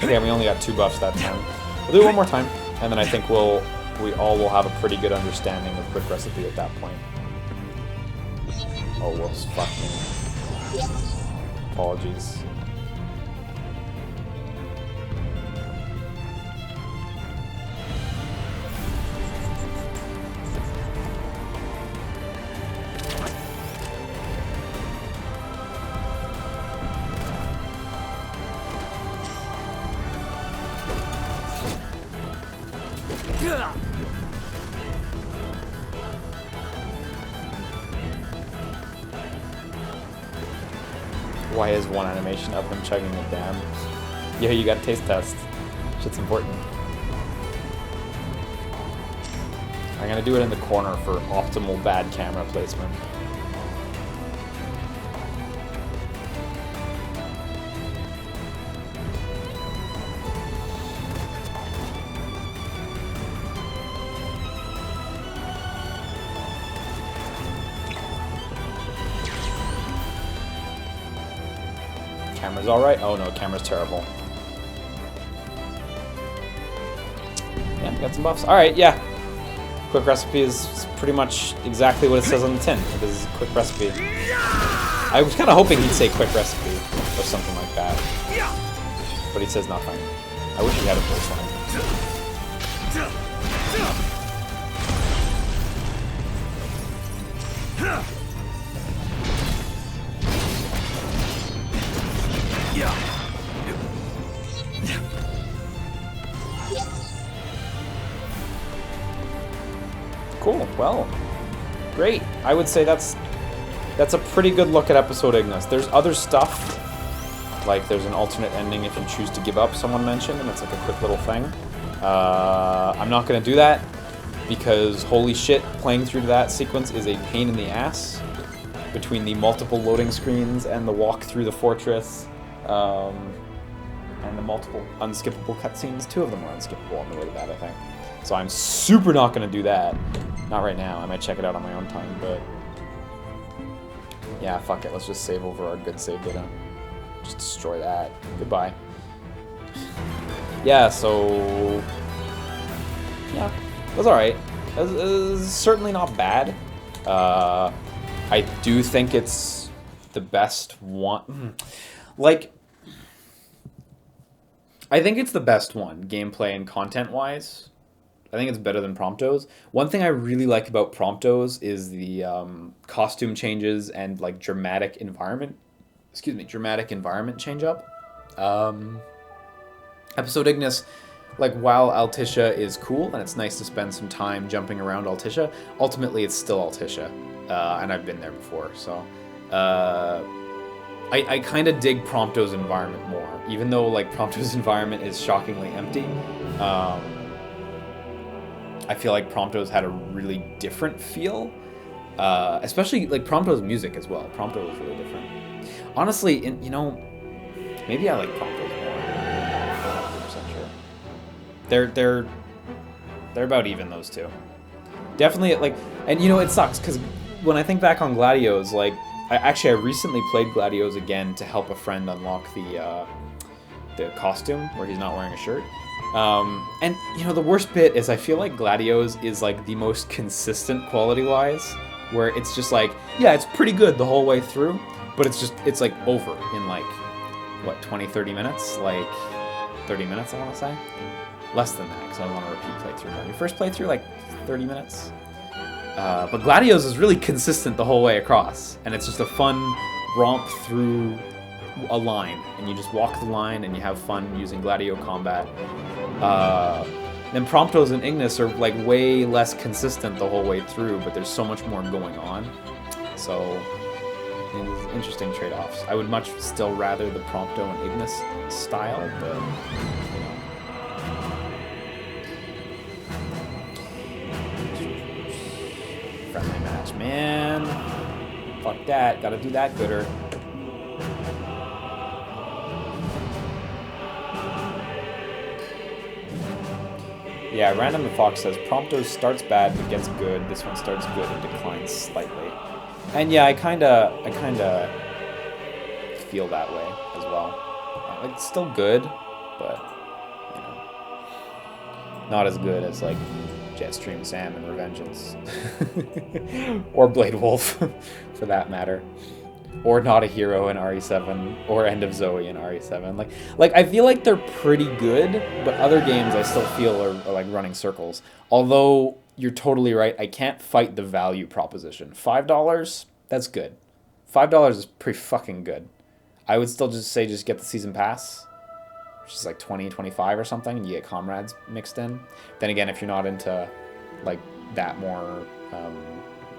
Okay, we only got 2 buffs that time. We'll do it one more time, and then I think we all will have a pretty good understanding of quick recipe at that point. Oh, whoops, fuck me. Apologies. Why is one animation of them chugging it down? Yeah, you got a taste test. Shit's important. I'm gonna do it in the corner for optimal bad camera placement. Camera's alright? Oh no, camera's terrible. Yeah, got some buffs. Alright, yeah. Quick recipe is pretty much exactly what it says on the tin. It is a quick recipe. I was kind of hoping he'd say quick recipe or something like that. But he says nothing. I wish he had a voice line. Cool, well, great. I would say that's a pretty good look at episode Ignis. There's other stuff, like there's an alternate ending if you choose to give up, someone mentioned, and it's like a quick little thing. I'm not going to do that, because holy shit, playing through that sequence is a pain in the ass, between the multiple loading screens and the walk through the fortress, and the multiple unskippable cutscenes. 2 of them were unskippable on the way to that, I think. So I'm super not going to do that. Not right now. I might check it out on my own time, but yeah, fuck it. Let's just save over our good save data. Just destroy that. Goodbye. Yeah, so yeah, it was alright. It was certainly not bad. I do think it's the best one. Like, I think it's the best one, gameplay and content-wise. I think it's better than Prompto's. One thing I really like about Prompto's is the costume changes and like dramatic environment change up. Episode Ignis, like while Altissia is cool and it's nice to spend some time jumping around Altissia, ultimately it's still Altissia, and I've been there before. So I kind of dig Prompto's environment more, even though like Prompto's environment is shockingly empty. I feel like Prompto's had a really different feel, especially like Prompto's music as well. Prompto was really different. Honestly, you know, maybe I like Prompto's more. I'm not 100% sure. They're about even, those two. Definitely, like, and you know, it sucks because when I think back on Gladios, like, I recently played Gladios again to help a friend unlock the costume where he's not wearing a shirt. And, you know, the worst bit is I feel like Gladios is, like, the most consistent quality-wise, where it's just like, yeah, it's pretty good the whole way through, but it's like over in like, what, 20, 30 minutes? Like, 30 minutes, I want to say? Less than that, because I want to repeat playthrough. Your first playthrough, like, 30 minutes? But Gladios is really consistent the whole way across, and it's just a fun romp through a line, and you just walk the line, and you have fun using Gladio combat. Then Promptos and Ignis are, like, way less consistent the whole way through, but there's so much more going on. So, interesting trade-offs. I would much still rather the Prompto and Ignis style, but, you know. Friendly match, man. Fuck that. Gotta do that gooder. Yeah, Random the Fox says, Prompto starts bad but gets good. This one starts good and declines slightly. And yeah, I kinda feel that way as well. Like, it's still good, but, you know, not as good as, like, Jetstream Sam and Revengeance. Or Blade Wolf, for that matter. Or Not a Hero in RE7, or End of Zoe in RE7. Like I feel like they're pretty good, but other games I still feel are like running circles. Although, you're totally right, I can't fight the value proposition. $5, that's good. $5 is pretty fucking good. I would still just say just get the Season Pass, which is like 20, 25 or something, and you get Comrades mixed in. Then again, if you're not into like that more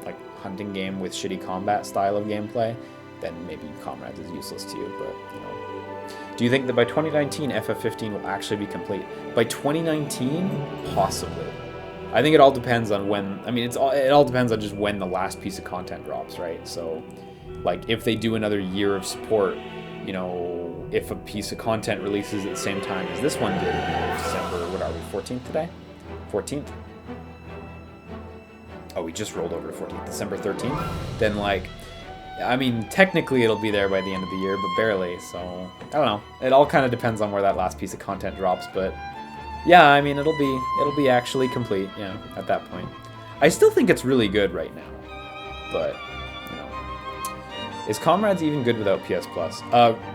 like hunting game with shitty combat style of gameplay, then maybe Comrades is useless to you, but, you know. Do you think that by 2019, FF15 will actually be complete? By 2019? Possibly. I think it all depends on when, I mean, it all depends on just when the last piece of content drops, right? So, like, if they do another year of support, you know, if a piece of content releases at the same time as this one did in December, what are we, 14th today? 14th? Oh, we just rolled over to 14th, December 13th? Then, like, I mean, technically it'll be there by the end of the year, but barely, so, I don't know. It all kind of depends on where that last piece of content drops, but yeah, I mean, it'll be actually complete, yeah, at that point. I still think it's really good right now, but, you know. Is Comrades even good without PS Plus?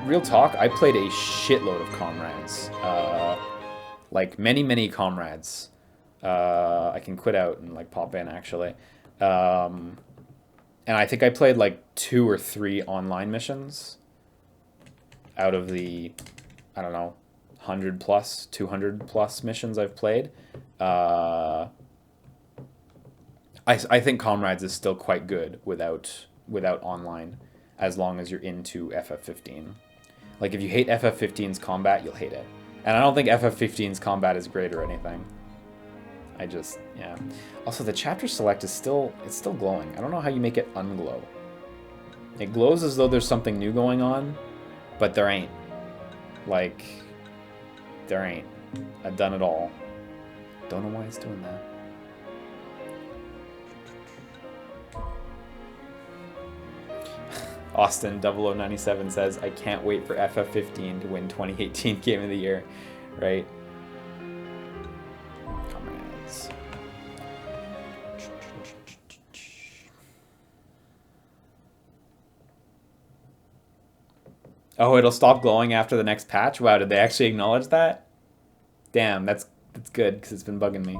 Real talk, I played a shitload of Comrades. Like, many Comrades. I can quit out and, like, pop in, actually. And I think I played like 2 or 3 online missions out of the, I don't know, 100 plus, 200 plus missions I've played. I think Comrades is still quite good without online, as long as you're into FF15. Like, if you hate FF15's combat, you'll hate it. And I don't think FF15's combat is great or anything. I just, yeah. Also, the chapter select is still glowing. I don't know how you make it unglow. It glows as though there's something new going on, but there ain't. Like, there ain't. I've done it all. Don't know why it's doing that. Austin 0097 says, I can't wait for FF15 to win 2018 Game of the Year. Right? Comrades. Oh, it'll stop glowing after the next patch? Wow, did they actually acknowledge that? Damn, that's good, because it's been bugging me.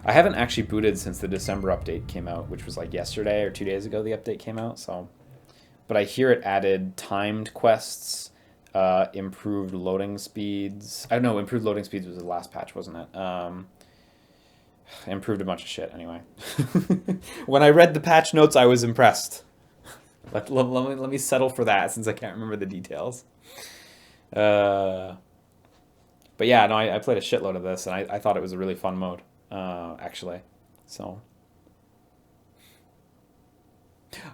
I haven't actually booted since the December update came out, which was like yesterday or 2 days ago the update came out, so. But I hear it added timed quests, improved loading speeds. I don't know, improved loading speeds was the last patch, wasn't it? Improved a bunch of shit, anyway. When I read the patch notes, I was impressed. Let me settle for that, since I can't remember the details. But yeah, no, I played a shitload of this, and I thought it was a really fun mode. Actually, so.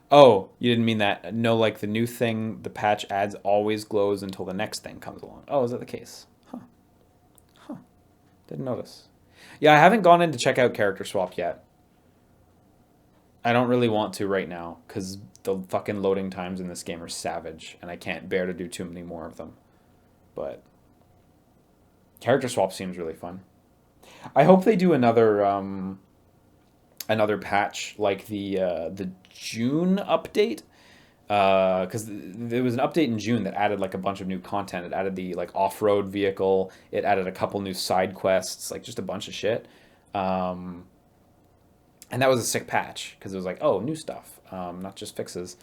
Oh, you didn't mean that. No, like the new thing, the patch adds always glows until the next thing comes along. Oh, is that the case? Huh. Didn't notice. Yeah, I haven't gone in to check out character swap yet. I don't really want to right now, because the fucking loading times in this game are savage, and I can't bear to do too many more of them. But character swap seems really fun. I hope they do another patch like the June update, because there was an update in June that added like a bunch of new content. It added the like off-road vehicle. It added a couple new side quests, like just a bunch of shit. And that was a sick patch because it was like, oh, new stuff, not just fixes.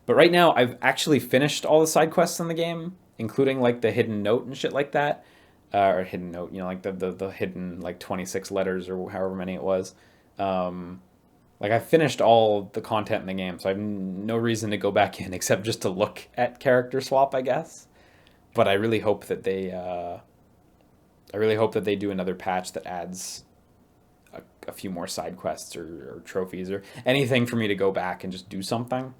But right now, I've actually finished all the side quests in the game, including like the hidden note and shit like that, or hidden note, you know, like the hidden like 26 letters or however many it was. Like I finished all the content in the game, so I have no reason to go back in except just to look at character swap, I guess. But I really hope that they, do another patch that adds a few more side quests or trophies or anything for me to go back and just do something.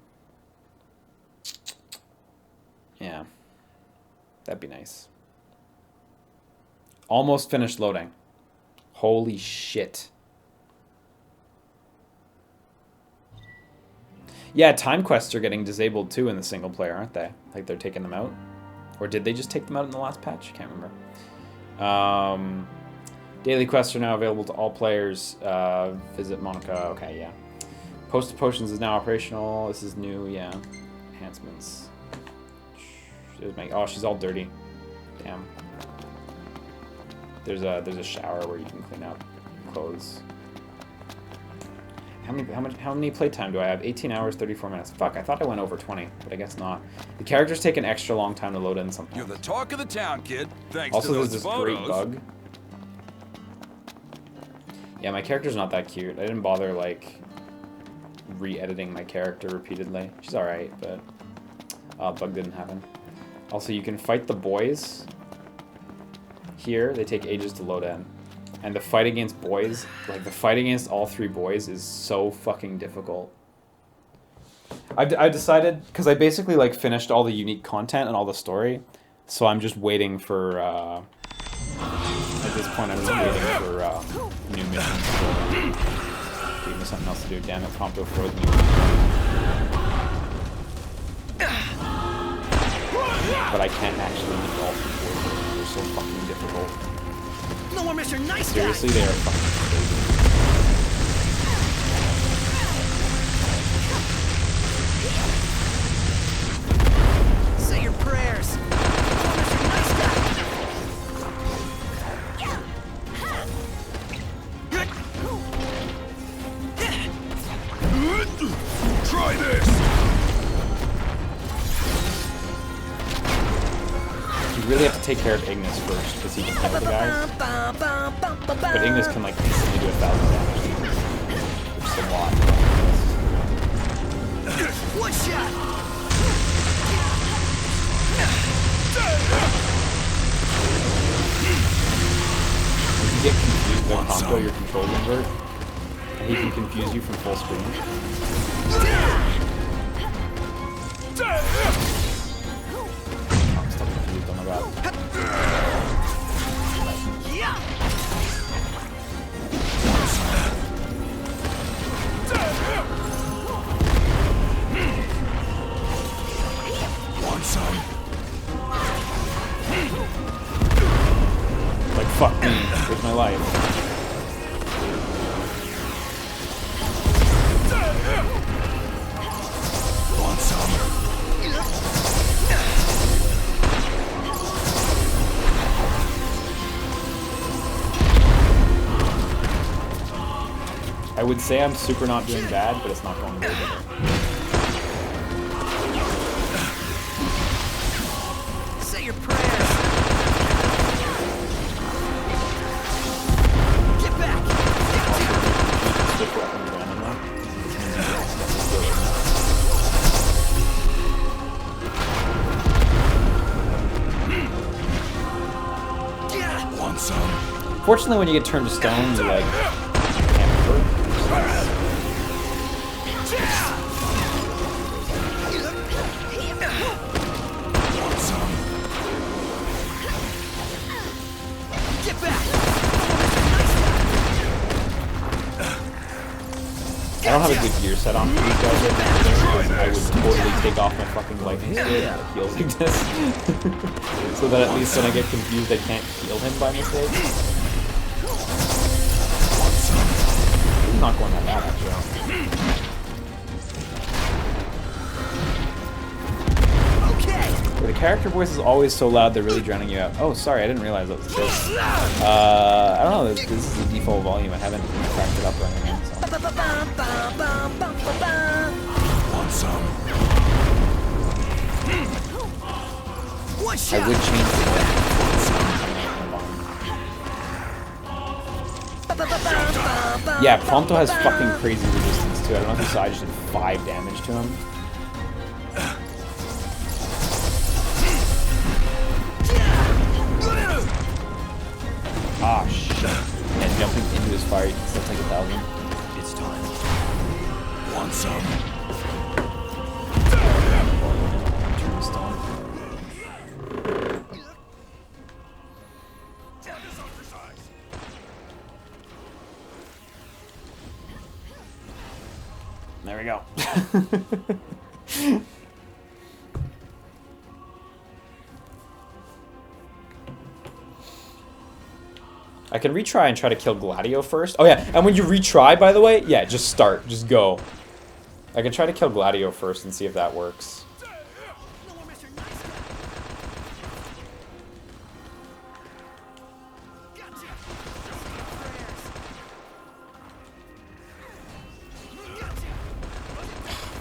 Yeah, that'd be nice. Almost finished loading. Holy shit. Yeah, time quests are getting disabled too in the single player, aren't they? Like they're taking them out? Or did they just take them out in the last patch? I can't remember. Daily quests are now available to all players. Visit Monica. Okay, yeah. Post of Potions is now operational. This is new, yeah. Enhancements. Oh, she's all dirty. Damn. There's a shower where you can clean up clothes. How many playtime do I have? 18 hours, 34 minutes. Fuck, I thought I went over 20, but I guess not. The characters take an extra long time to load in sometimes. You're the talk of the town, kid. Thanks also, to those there's this photos. great bug. Yeah, my character's not that cute. I didn't bother, like, re-editing my character repeatedly. She's alright, but bug didn't happen. Also, you can fight the boys. Here, they take ages to load in. And the fight against boys, like the fight against all three boys is so fucking difficult. I decided, because I basically like finished all the unique content and all the story, so I'm just waiting for, at this point I'm just waiting for new missions. Give me something else to do. Damn it, Prompto froze me. But I can't actually meet all three boys. They're so fucking difficult. No more Mr. Nice Guy! Seriously, they are fucking crazy. Say your prayers! No more Mr. Nice Guy! Try this! You really have to take care of Ignis first, because he can kill the guys. But Ignis can, like, instantly do 1,000 damage, which is a lot. One shot! If you get confused by Prompto, your controls invert, and he can confuse you from full screen. I'm still confused, oh my god. Want some? Like, fuck me, with my life. Want some? I would say I'm super not doing bad, but it's not going very good. Say your prayers! Get back! Switch weapons random though. Want some? Fortunately, when you get turned to stone, you like can't hurt. Want some? Get back! I don't have a good gear set on for these guys right now, because I would totally take off my fucking lightning sword and heal Ignis. So that at least when I get confused, I can't heal him by mistake. He's not going that bad, actually. The character voice is always so loud they're really drowning you out. Oh, sorry, I didn't realize that was the case. I don't know, this is the default volume. I haven't cranked it up or anything, so. Want some? I would change the Yeah, Prompto has fucking crazy resistance too. I don't know if you saw, I just did 5 damage to him. Ah, shit. And jumping into his fire, that's like 1,000. It's time. Want some? Tombstone. There we go. I can retry and try to kill Gladio first. Oh yeah, and when you retry, by the way, yeah, just start. Just go. I can try to kill Gladio first and see if that works.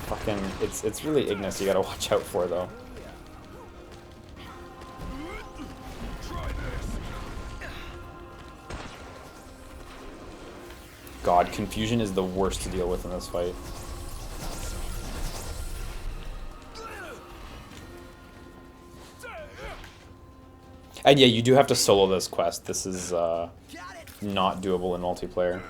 Fucking, it's really Ignis you gotta watch out for, though. God, confusion is the worst to deal with in this fight. And yeah, you do have to solo this quest. This is not doable in multiplayer.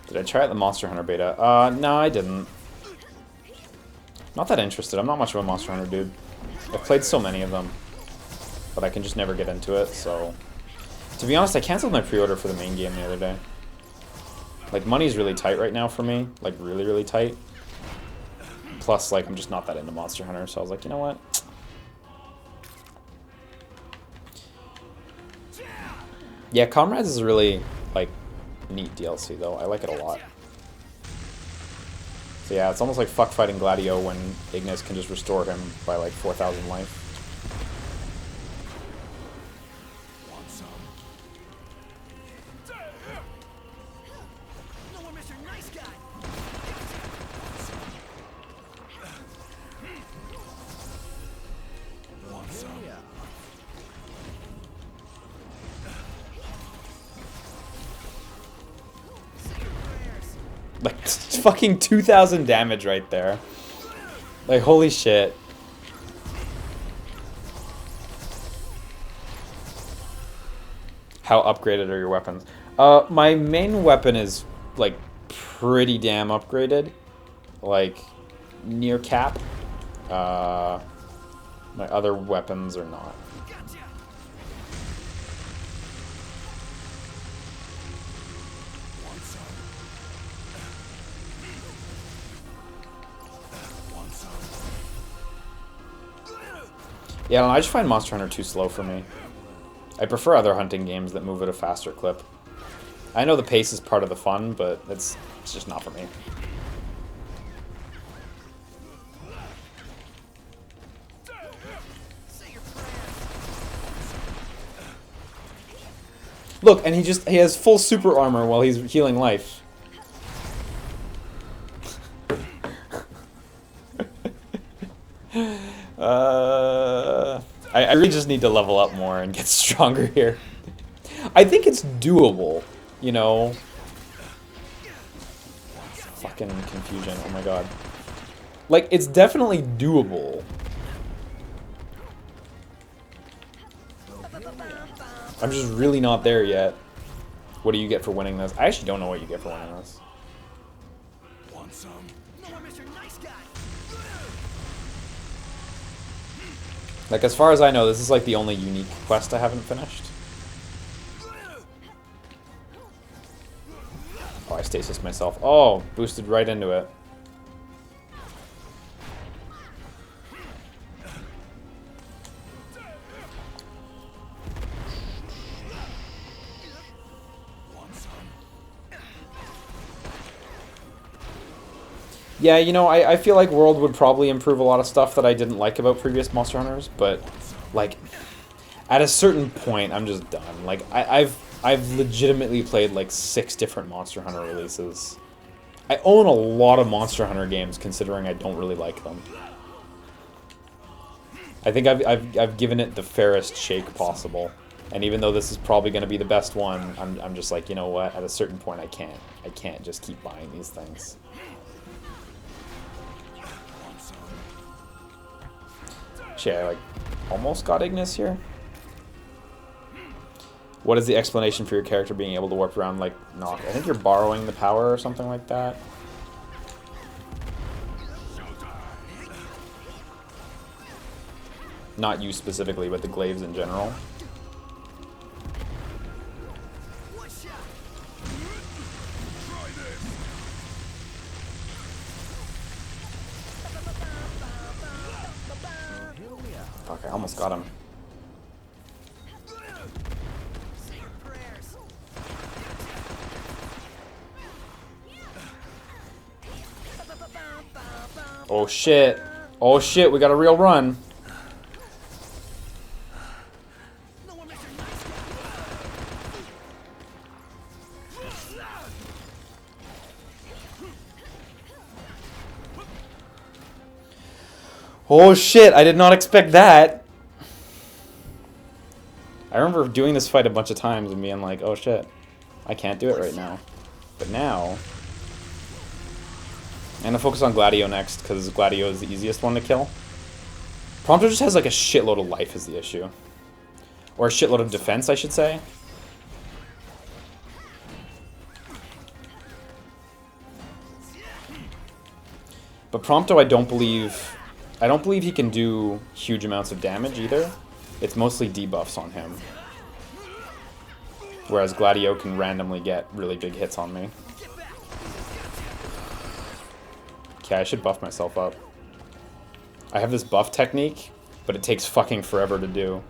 Did I try out the Monster Hunter beta? No, I didn't. Not that interested. I'm not much of a Monster Hunter dude. I've played so many of them, but I can just never get into it, so... To be honest, I canceled my pre-order for the main game the other day. Like, money's really tight right now for me. Like, really, really tight. Plus, like, I'm just not that into Monster Hunter, so I was like, you know what? Yeah, Comrades is really, like, neat DLC, though. I like it a lot. So yeah, it's almost like fuck fighting Gladio when Ignis can just restore him by like 4,000 life. Like, fucking 2,000 damage right there. Like, holy shit. How upgraded are your weapons? My main weapon is, like, pretty damn upgraded. Like, near cap. My other weapons are not. Yeah, I just find Monster Hunter too slow for me. I prefer other hunting games that move at a faster clip. I know the pace is part of the fun, but it's just not for me. Look, and he has full super armor while he's healing life. I really just need to level up more and get stronger here. I think it's doable, you know. Fucking confusion, oh my god. Like, it's definitely doable. I'm just really not there yet. What do you get for winning this? I actually don't know what you get for winning this. Want some? Like, as far as I know, this is like the only unique quest I haven't finished. Oh, I stasis myself. Oh, boosted right into it. Yeah, you know, I feel like World would probably improve a lot of stuff that I didn't like about previous Monster Hunters, but, like, at a certain point, I'm just done. Like, I've legitimately played, like, 6 different Monster Hunter releases. I own a lot of Monster Hunter games, considering I don't really like them. I think I've given it the fairest shake possible. And even though this is probably going to be the best one, I'm just like, you know what, at a certain point I can't just keep buying these things. Shit, I like almost got Ignis here. What is the explanation for your character being able to warp around like Nock? I think you're borrowing the power or something like that. Not you specifically, but the glaives in general. Fuck, I almost got him. Oh shit. Oh shit, we got a real run. Oh shit, I did not expect that. I remember doing this fight a bunch of times and being like, oh shit, I can't do it right now. But now, I'm gonna focus on Gladio next, because Gladio is the easiest one to kill. Prompto just has like a shitload of life is the issue. Or a shitload of defense, I should say. But Prompto, I don't believe he can do huge amounts of damage either. It's mostly debuffs on him. Whereas Gladio can randomly get really big hits on me. Okay, I should buff myself up. I have this buff technique, but it takes fucking forever to do.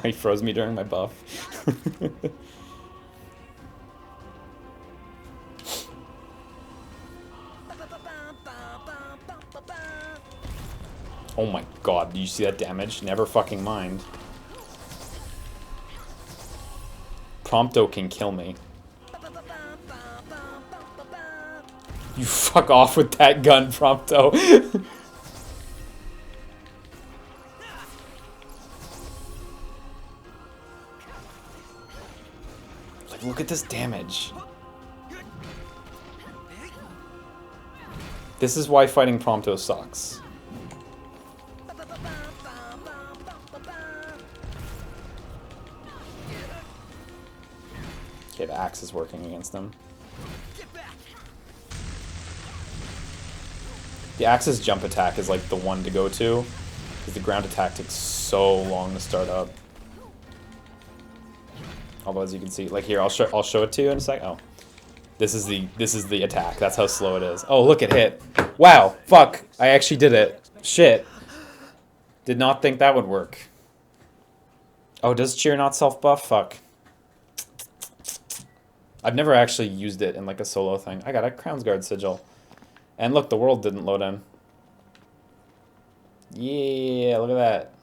He froze me during my buff. Oh my god, do you see that damage? Never fucking mind. Prompto can kill me. You fuck off with that gun, Prompto. Like, look at this damage. This is why fighting Prompto sucks. Okay, the axe is working against him. The axe's jump attack is like the one to go to, because the ground attack takes so long to start up. Although as you can see, like here, I'll show it to you in a sec. Oh, this is the attack. That's how slow it is. Oh, look, it hit. Wow, fuck, I actually did it. Shit. Did not think that would work. Oh, does cheer not self-buff? Fuck. I've never actually used it in like a solo thing. I got a Crown's Guard sigil. And look, the world didn't load in. Yeah, look at that.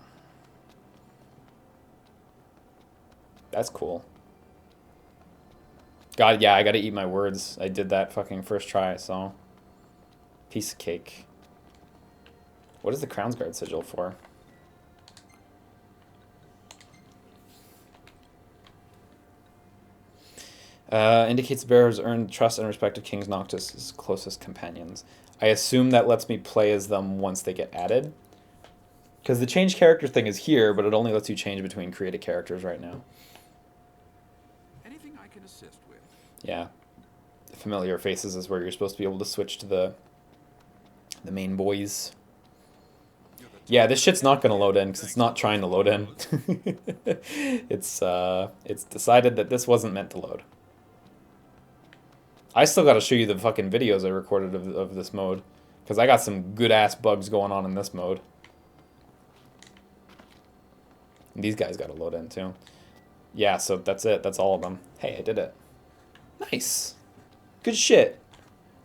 That's cool. God, yeah, I gotta eat my words. I did that fucking first try, so. Piece of cake. What is the Crown's Guard sigil for? Indicates the bearer has earned trust and respect of Kings Noctis' closest companions. I assume that lets me play as them once they get added. Because the change character thing is here, but it only lets you change between created characters right now. Anything I can assist with? Yeah. Familiar faces is where you're supposed to be able to switch to the main boys. Yeah, this shit's not going to load in because it's not trying to load in. It's decided that this wasn't meant to load. I still got to show you the fucking videos I recorded of this mode, because I got some good-ass bugs going on in this mode. And these guys got to load in, too. Yeah, so that's it. That's all of them. Hey, I did it. Nice. Good shit.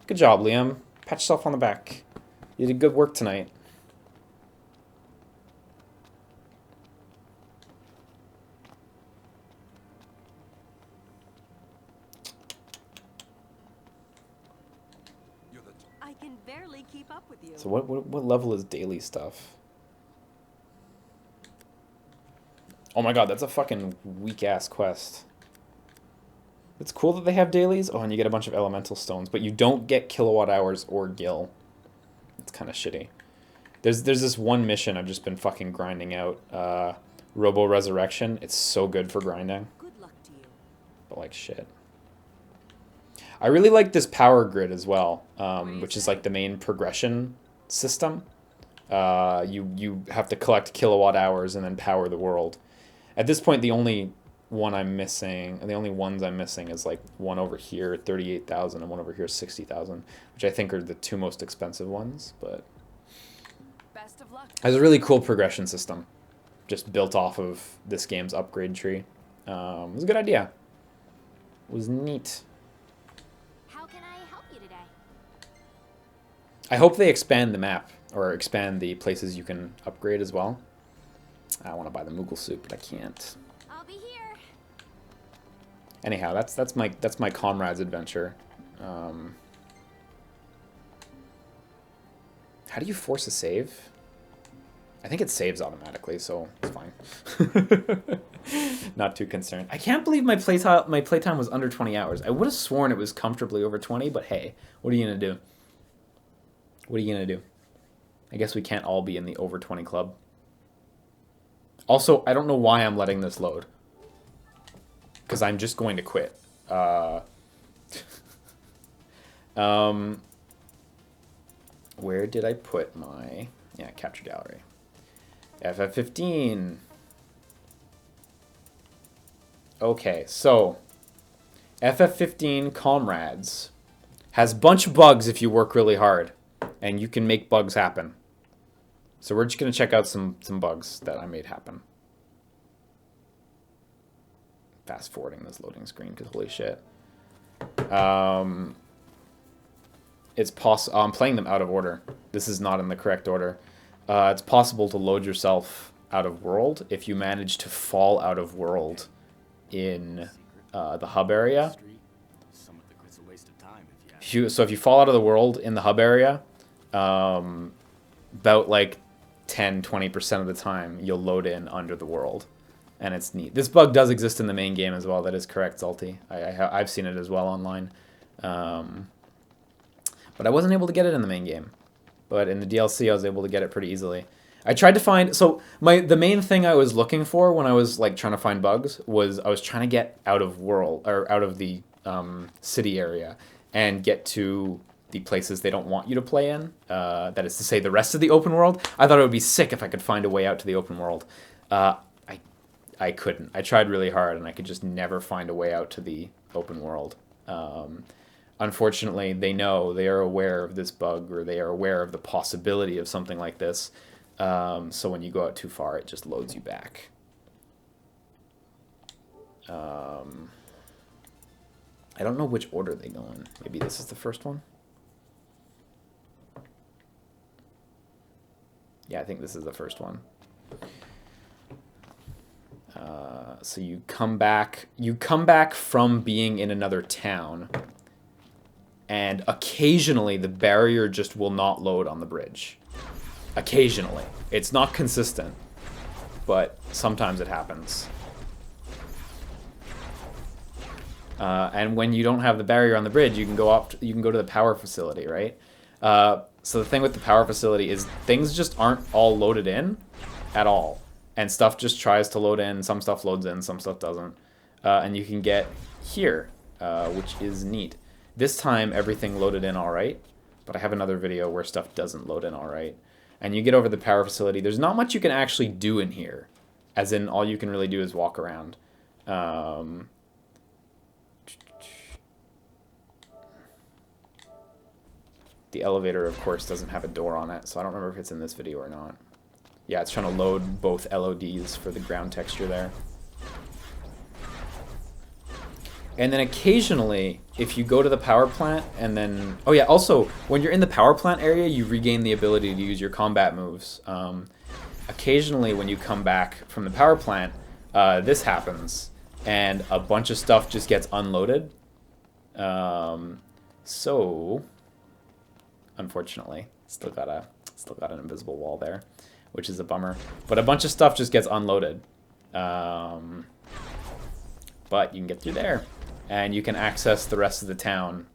Good job, Liam. Pat yourself on the back. You did good work tonight. I can barely keep up with you. So what level is daily stuff? Oh my god, that's a fucking weak-ass quest. It's cool that they have dailies. Oh, and you get a bunch of elemental stones, but you don't get kilowatt hours or gil. It's kind of shitty. There's this one mission I've just been fucking grinding out. Robo Resurrection. It's so good for grinding. Good luck to you. But like shit. I really like this power grid as well, which is like the main progression system. You have to collect kilowatt hours and then power the world. At this point, the only one I'm missing, and the only ones I'm missing is like one over here, 38,000, and one over here, 60,000, which I think are the two most expensive ones. But Best of luck. there's a really cool progression system, just built off of this game's upgrade tree. It was a good idea. It was neat. How can I help you today? I hope they expand the map, or expand the places you can upgrade as well. I want to buy the Moogle suit, but I can't. I'll be here. Anyhow, that's my Comrades adventure. How do you force a save? I think it saves automatically, so it's fine. Not too concerned. I can't believe my playtime was under 20 hours. I would have sworn it was comfortably over 20, but hey, what are you gonna do? What are you gonna do? I guess we can't all be in the over 20 club. Also, I don't know why I'm letting this load. Because I'm just going to quit. Where did I put my... Yeah, capture gallery. FF15. Okay, so... FF15 Comrades has a bunch of bugs if you work really hard. And you can make bugs happen. So we're just going to check out some bugs that I made happen. Fast forwarding this loading screen because holy shit. It's possible. I'm playing them out of order. This is not in the correct order. It's possible to load yourself out of world if you manage to fall out of world in the hub area. So if you fall out of the world in the hub area, about like 10-20% of the time you'll load in under the world, and it's neat. This bug does exist in the main game as well. That is correct, Zalti. I've seen it as well online, but I wasn't able to get it in the main game. But in the DLC, I was able to get it pretty easily. I tried to find the main thing I was looking for when I was like trying to find bugs was I was trying to get out of world or out of the city area and get to the places they don't want you to play in. That is to say, the rest of the open world. I thought it would be sick if I could find a way out to the open world. I couldn't. I tried really hard, and I could just never find a way out to the open world. Unfortunately, they are aware of this bug, or they are aware of the possibility of something like this. So when you go out too far, it just loads you back. I don't know which order they go in. Maybe this is the first one? Yeah, I think this is the first one. So you come back from being in another town, and occasionally the barrier just will not load on the bridge. Occasionally. It's not consistent, but sometimes it happens. And when you don't have the barrier on the bridge, you can go to the power facility, right? So the thing with the power facility is things just aren't all loaded in at all. And stuff just tries to load in. Some stuff loads in, some stuff doesn't. And you can get here, which is neat. This time, everything loaded in all right. But I have another video where stuff doesn't load in all right. And you get over the power facility. There's not much you can actually do in here. As in, all you can really do is walk around. The elevator, of course, doesn't have a door on it. So I don't remember if it's in this video or not. Yeah, it's trying to load both LODs for the ground texture there. And then occasionally, if you go to the power plant and then... Oh yeah, also, when you're in the power plant area, you regain the ability to use your combat moves. Occasionally, when you come back from the power plant, this happens, and a bunch of stuff just gets unloaded. So, unfortunately, still got an invisible wall there, which is a bummer. But a bunch of stuff just gets unloaded. But you can get through there, and you can access the rest of the town.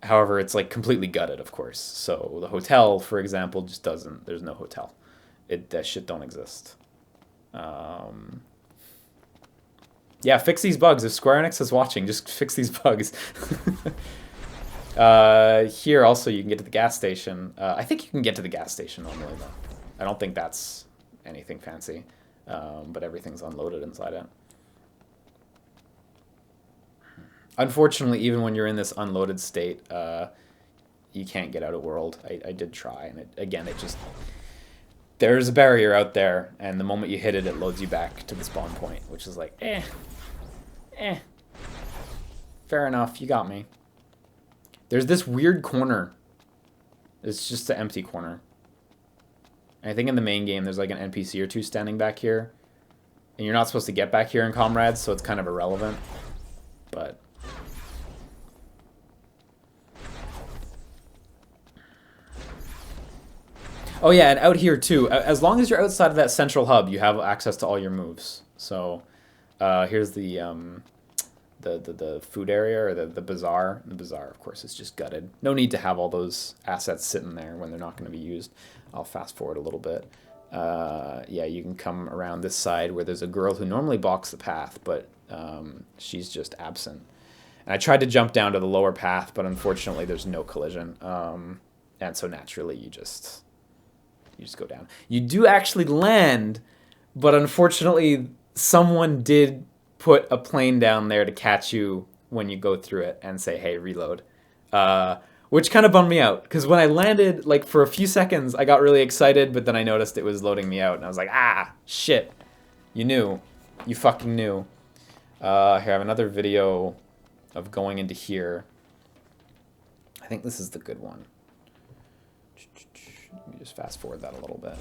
However, it's like completely gutted, of course. So the hotel, for example, just doesn't. There's no hotel. That shit don't exist. Yeah, fix these bugs. If Square Enix is watching, just fix these bugs. Here also you can get to the gas station. I think you can get to the gas station normally though. I don't think that's anything fancy, but everything's unloaded inside it. Unfortunately, even when you're in this unloaded state, you can't get out of world. I did try, and it just... There's a barrier out there, and the moment you hit it, it loads you back to the spawn point, which is like, fair enough, you got me. There's this weird corner. It's just an empty corner. And I think in the main game, there's like an NPC or two standing back here. And you're not supposed to get back here in Comrades, so it's kind of irrelevant. But... Oh yeah, and out here too. As long as you're outside of that central hub, you have access to all your moves. So here's the food area, or the bazaar. The bazaar, of course, is just gutted. No need to have all those assets sitting there when they're not going to be used. I'll fast forward a little bit. Yeah, you can come around this side where there's a girl who normally blocks the path, but she's just absent. And I tried to jump down to the lower path, but unfortunately there's no collision. And so naturally you just go down. You do actually land, but unfortunately someone did put a plane down there to catch you when you go through it and say, hey, reload. Which kind of bummed me out, because when I landed, like, for a few seconds, I got really excited, but then I noticed it was loading me out, and I was like, ah, shit. You knew. You fucking knew. Here, I have another video of going into here. I think this is the good one. Let me just fast forward that a little bit.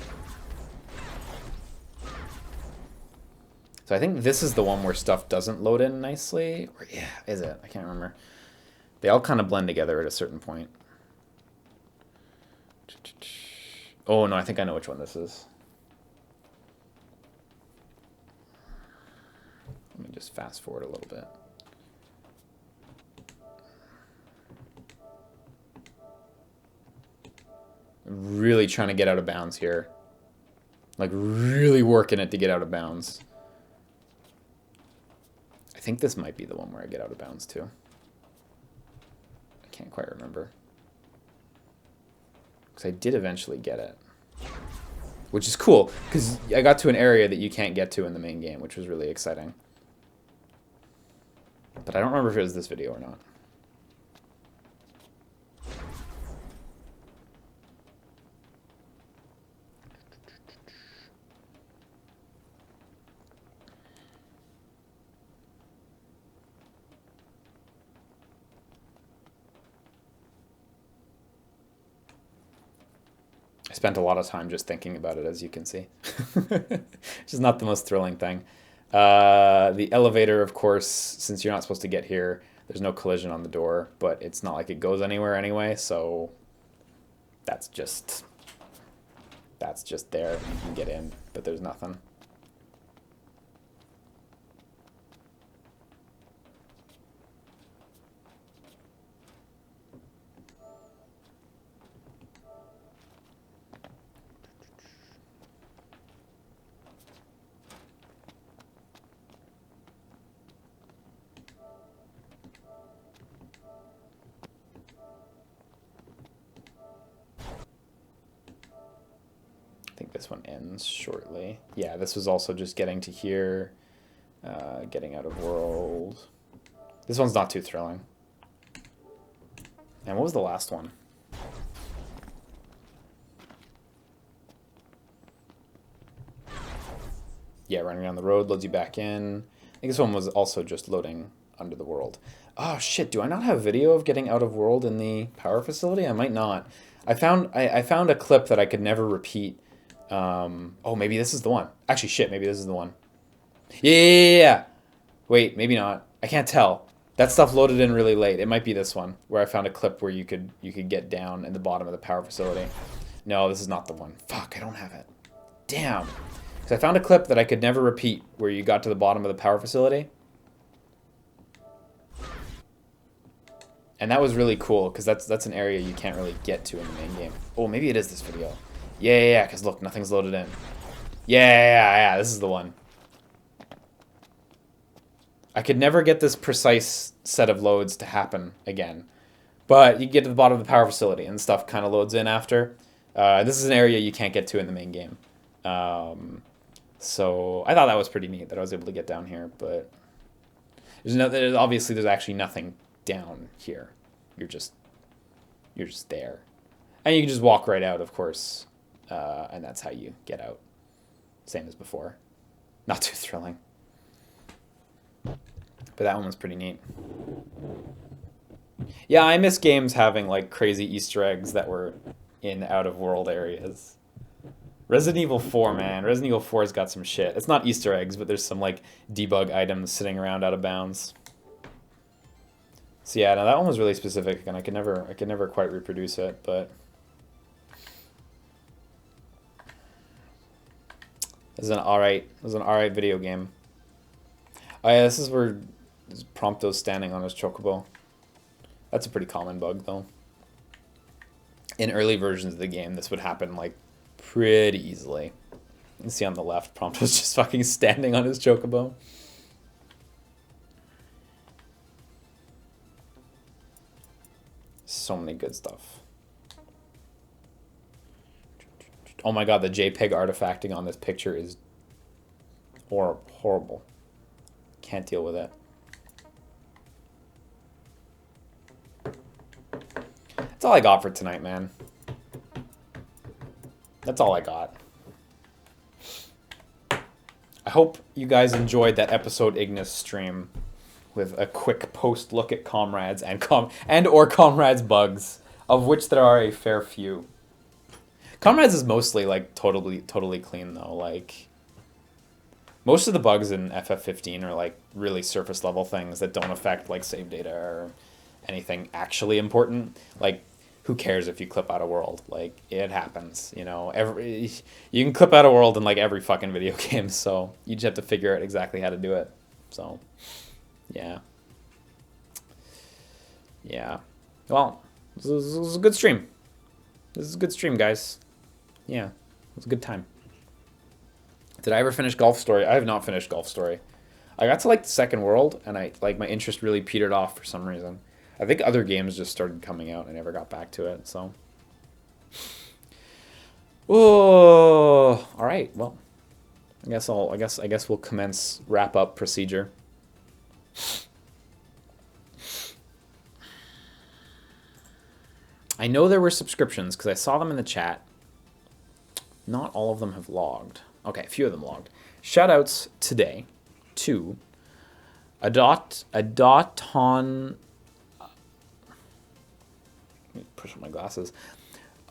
So I think this is the one where stuff doesn't load in nicely. Or, yeah, is it? I can't remember. They all kind of blend together at a certain point. Oh, no, I think I know which one this is. Let me just fast forward a little bit. Really trying to get out of bounds here. Like, really working it to get out of bounds. I think this might be the one where I get out of bounds, too. I can't quite remember. Because I did eventually get it. Which is cool, because I got to an area that you can't get to in the main game, which was really exciting. But I don't remember if it was this video or not. I spent a lot of time just thinking about it, as you can see. Which is not the most thrilling thing. The elevator, of course, since you're not supposed to get here, there's no collision on the door, but it's not like it goes anywhere anyway, so that's just there. You can get in, but there's nothing. I think this one ends shortly. Yeah, this was also just getting to here, getting out of world. This one's not too thrilling. And what was the last one? Yeah, running down the road loads you back in. think this one was also just loading under the world. Oh shit, do I not have video of getting out of world in the power facility? I might not. I found a clip that I could never repeat. Oh, maybe this is the one. Actually, shit, maybe this is the one. Yeah. Wait, maybe not. I can't tell. That stuff loaded in really late. It might be this one where I found a clip where you could get down in the bottom of the power facility. No, this is not the one. Fuck, I don't have it. Damn. Because I found a clip that I could never repeat where you got to the bottom of the power facility. And that was really cool because that's an area you can't really get to in the main game. Oh, maybe it is this video. Yeah, because look, nothing's loaded in. Yeah, this is the one. I could never get this precise set of loads to happen again. But you get to the bottom of the power facility and stuff kind of loads in after. This is an area you can't get to in the main game. So I thought that was pretty neat that I was able to get down here. But obviously there's actually nothing down here. You're just there. And you can just walk right out, of course. And that's how you get out. Same as before. Not too thrilling. But that one was pretty neat. Yeah, I miss games having like crazy Easter eggs that were in out-of-world areas. Resident Evil 4, man. Resident Evil 4's got some shit. It's not Easter eggs, but there's some like debug items sitting around out of bounds. So yeah, no, that one was really specific, and I could never quite reproduce it, but it was an alright video game. Oh yeah, this is where Prompto's standing on his chocobo. That's a pretty common bug, though. In early versions of the game, this would happen, like, pretty easily. You can see on the left, Prompto's just fucking standing on his chocobo. So many good stuff. Oh my god, the JPEG artifacting on this picture is horrible. Can't deal with it. That's all I got for tonight, man. That's all I got. I hope you guys enjoyed that episode Ignis stream with a quick post look at Comrades and or Comrades bugs, of which there are a fair few. Comrades is mostly like totally clean though. Like most of the bugs in FF15 are like really surface level things that don't affect like save data or anything actually important. Like who cares if you clip out a world? Like it happens, you know. You can clip out a world in like every fucking video game, so you just have to figure out exactly how to do it. So yeah. Well, this was a good stream. This is a good stream, guys. Yeah, it was a good time. Did I ever finish Golf Story? I have not finished Golf Story. I got to like the second world, and my interest really petered off for some reason. I think other games just started coming out, and I never got back to it. So, oh, all right. Well, I guess we'll commence wrap up procedure. I know there were subscriptions because I saw them in the chat. Not all of them have logged. Okay, a few of them logged. Shoutouts today to Adoton. Let me push up my glasses.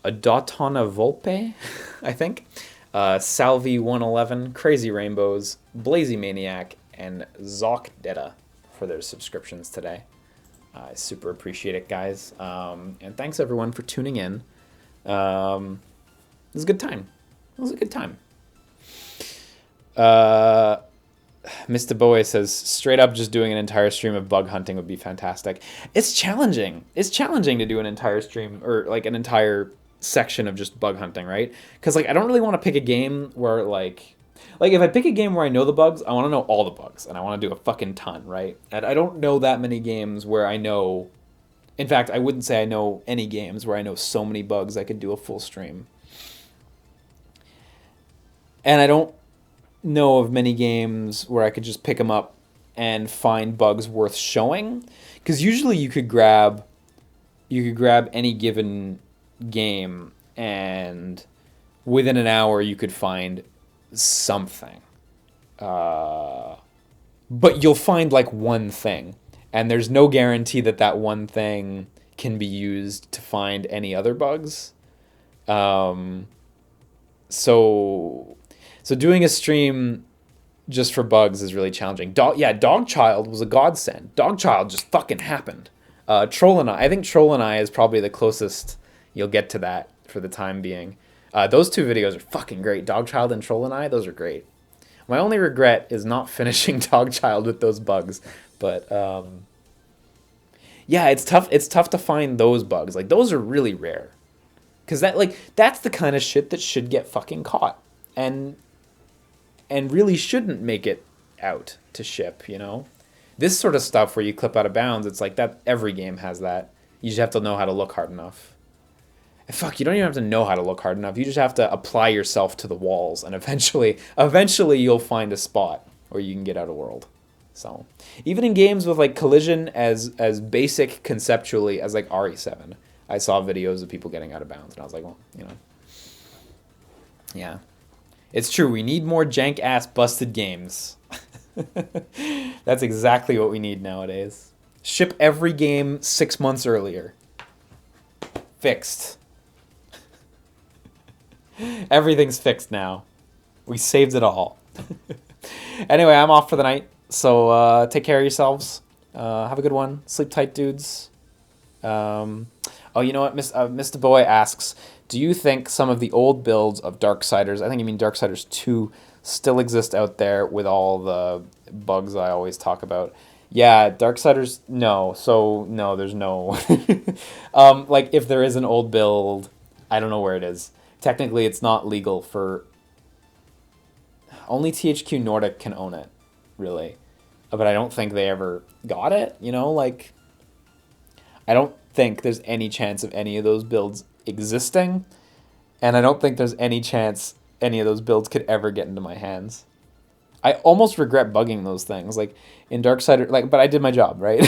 Adotona Volpe, I think. Salvi111, Crazy Rainbows, Blazy Maniac, and Zokdeta for their subscriptions today. I super appreciate it, guys. And thanks everyone for tuning in. It was a good time. Mr. Bowie says, straight up just doing an entire stream of bug hunting would be fantastic. It's challenging. It's challenging to do an entire stream or like an entire section of just bug hunting, right? Because like I don't really want to pick a game where like if I pick a game where I know the bugs, I want to know all the bugs and I want to do a fucking ton, right? And I don't know that many games where I know. In fact, I wouldn't say I know any games where I know so many bugs I could do a full stream. And I don't know of many games where I could just pick them up and find bugs worth showing. Because usually you could grab any given game and within an hour you could find something. but you'll find like one thing, and there's no guarantee that that one thing can be used to find any other bugs. So doing a stream just for bugs is really challenging. Dogchild was a godsend. Dogchild just fucking happened. Troll and I think Troll and I is probably the closest you'll get to that for the time being. Those two videos are fucking great. Dogchild and Troll and I, those are great. My only regret is not finishing Dogchild with those bugs, but yeah, it's tough. It's tough to find those bugs. Like, those are really rare, because that's the kind of shit that should get fucking caught, and really shouldn't make it out to ship. You know, this sort of stuff where you clip out of bounds. It's like that. Every game has that. You just have to know how to look hard enough. And fuck, you don't even have to know how to look hard enough. You just have to apply yourself to the walls, and eventually you'll find a spot where you can get out of world. So, even in games with like collision as basic conceptually as like RE7, I saw videos of people getting out of bounds, and I was like, well, you know, yeah, it's true. We need more jank ass busted games. That's exactly what we need nowadays. Ship every game 6 months earlier. Fixed. Everything's fixed now. We saved it all. Anyway, I'm off for the night. So take care of yourselves. Have a good one. Sleep tight, dudes. Oh, you know what? Mr. Boy asks, do you think some of the old builds of Darksiders, I think you mean Darksiders 2, still exist out there with all the bugs I always talk about? Yeah, Darksiders, no. So, no, there's no. Like, if there is an old build, I don't know where it is. Technically, it's not legal for... Only THQ Nordic can own it, really. But I don't think they ever got it, you know? Like, I don't think there's any chance of any of those builds existing. And I don't think there's any chance any of those builds could ever get into my hands. I almost regret bugging those things. Like, in Darksiders... Like, but I did my job, right?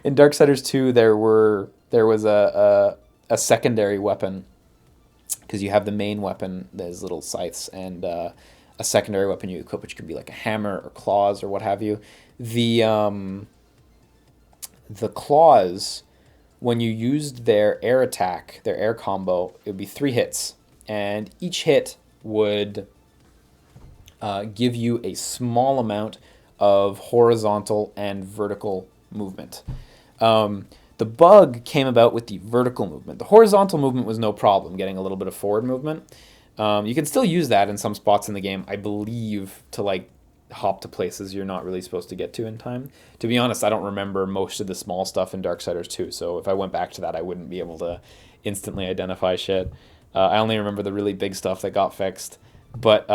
In Darksiders 2, there was a secondary weapon. Because you have the main weapon, there's little scythes, and a secondary weapon you equip, which could be like a hammer or claws or what have you. The claws, when you used their air attack, their air combo, it would be 3 hits. And each hit would give you a small amount of horizontal and vertical movement. The bug came about with the vertical movement. The horizontal movement was no problem, getting a little bit of forward movement. You can still use that in some spots in the game, I believe, to like hop to places you're not really supposed to get to in time. To be honest, I don't remember most of the small stuff in Darksiders 2, so if I went back to that, I wouldn't be able to instantly identify shit. I only remember the really big stuff that got fixed. But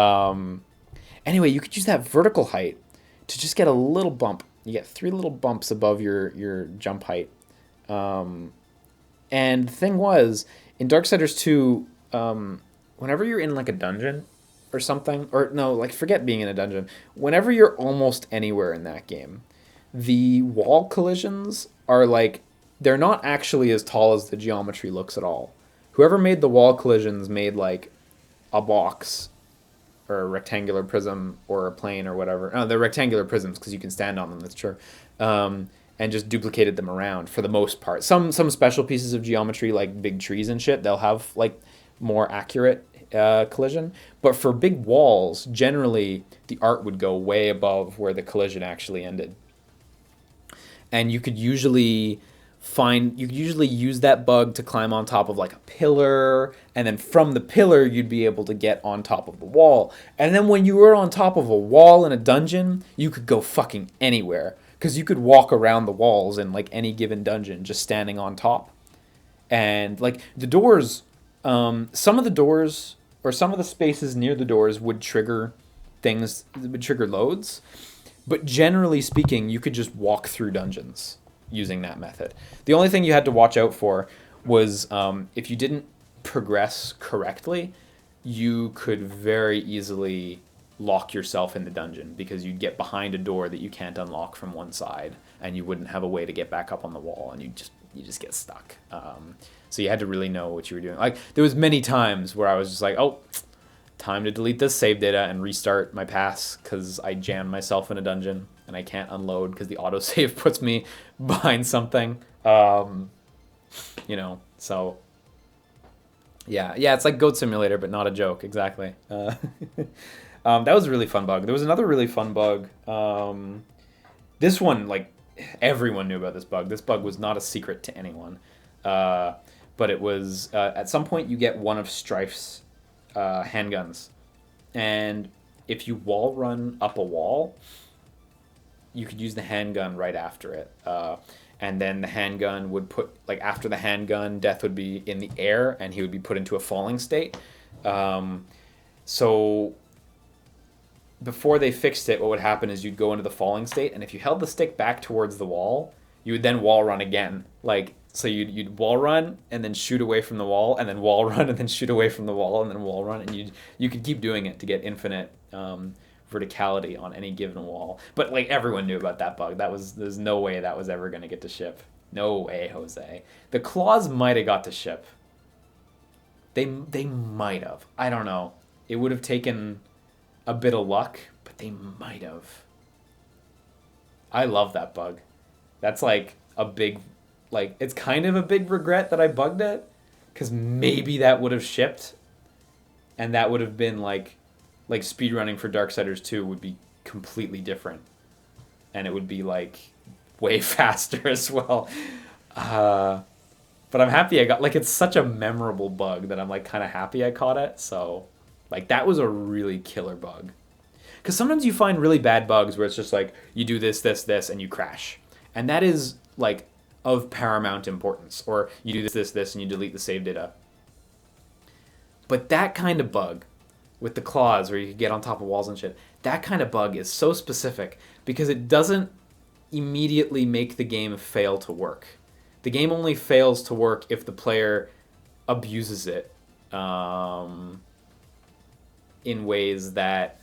anyway, you could use that vertical height to just get a little bump. You get 3 little bumps above your jump height. And the thing was, in Darksiders 2, whenever you're in like a dungeon or something, or no, like forget being in a dungeon, whenever you're almost anywhere in that game, the wall collisions are like, they're not actually as tall as the geometry looks at all. Whoever made the wall collisions made like a box or a rectangular prism or a plane or whatever. Oh, they're rectangular prisms because you can stand on them, that's true. And just duplicated them around for the most part. Some special pieces of geometry, like big trees and shit, they'll have like more accurate collision. But for big walls, generally the art would go way above where the collision actually ended. And you could usually use that bug to climb on top of like a pillar, and then from the pillar you'd be able to get on top of the wall. And then when you were on top of a wall in a dungeon, you could go fucking anywhere. Because you could walk around the walls in like any given dungeon just standing on top. And like the doors, some of the doors or some of the spaces near the doors would trigger loads. But generally speaking, you could just walk through dungeons using that method. The only thing you had to watch out for was if you didn't progress correctly, you could very easily lock yourself in the dungeon because you'd get behind a door that you can't unlock from one side, and you wouldn't have a way to get back up on the wall, and you just get stuck. So you had to really know what you were doing. Like, there was many times where I was just like, oh, time to delete this save data and restart my pass because I jammed myself in a dungeon. and I can't unload because the autosave puts me behind something. You know, so yeah, it's like Goat Simulator, but not a joke, exactly. That was a really fun bug. There was another really fun bug. This one, like, everyone knew about this bug. This bug was not a secret to anyone. But it was, at some point you get one of Strife's handguns. And if you wall run up a wall, you could use the handgun right after it. And then the handgun would put, like, after the handgun, Death would be in the air and he would be put into a falling state. So before they fixed it, what would happen is you'd go into the falling state, and if you held the stick back towards the wall, you would then wall run again. Like, so you'd wall run and then shoot away from the wall, and then wall run and then shoot away from the wall, and then wall run, and you could keep doing it to get infinite verticality on any given wall. But like, everyone knew about that bug. There's no way that was ever going to get to ship. No way, Jose. The claws might have got to ship. They might have. I don't know. It would have taken a bit of luck, but they might have. I love that bug. That's like a big, like, it's kind of a big regret that I bugged it, because maybe that would have shipped, and that would have been like speedrunning for Darksiders 2 would be completely different, and it would be like way faster as well. But I'm happy I got, like, it's such a memorable bug that I'm like kind of happy I caught it. So like, that was a really killer bug. Because sometimes you find really bad bugs where it's just like, you do this, and you crash. And that is, like, of paramount importance. Or you do this, and you delete the save data. But that kind of bug, with the claws where you can get on top of walls and shit, that kind of bug is so specific because it doesn't immediately make the game fail to work. The game only fails to work if the player abuses it in ways that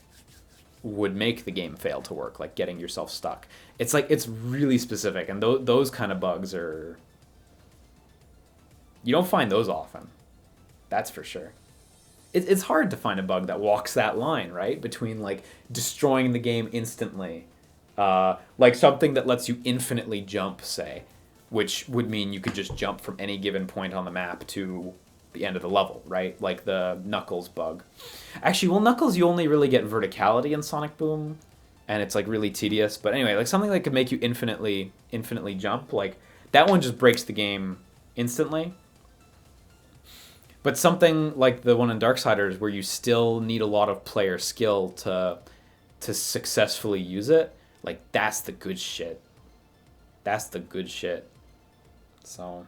would make the game fail to work, like getting yourself stuck. It's like, it's really specific, and those kind of bugs are, you don't find those often. That's for sure. It's hard to find a bug that walks that line, right? Between like destroying the game instantly, like something that lets you infinitely jump, say, which would mean you could just jump from any given point on the map to the end of the level, right? Like the Knuckles bug. Actually, well, Knuckles, you only really get verticality in Sonic Boom, and it's like really tedious. But anyway, like something that could make you infinitely jump, like that one just breaks the game instantly. But something like the one in Darksiders, where you still need a lot of player skill to successfully use it, like that's the good shit. That's the good shit. So,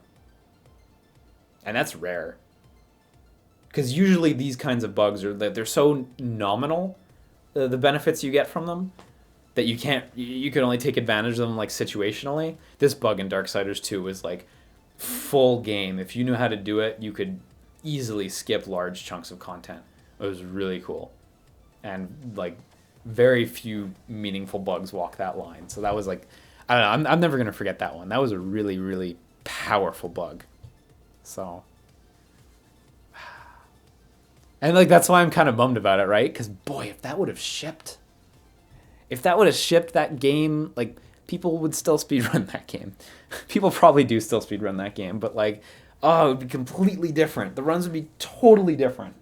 and that's rare. Because usually these kinds of bugs they're so nominal, the benefits you get from them, that you can only take advantage of them like situationally. This bug in Darksiders 2 was like full game. If you knew how to do it, you could easily skip large chunks of content. It was really cool. And like very few meaningful bugs walk that line. So that was like, I don't know, I'm never going to forget that one. That was a really, really powerful bug. So, and like, that's why I'm kind of bummed about it, right? Because boy, if that would have shipped, that game, like, people would still speedrun that game. People probably do still speedrun that game, but like, oh, it would be completely different. The runs would be totally different.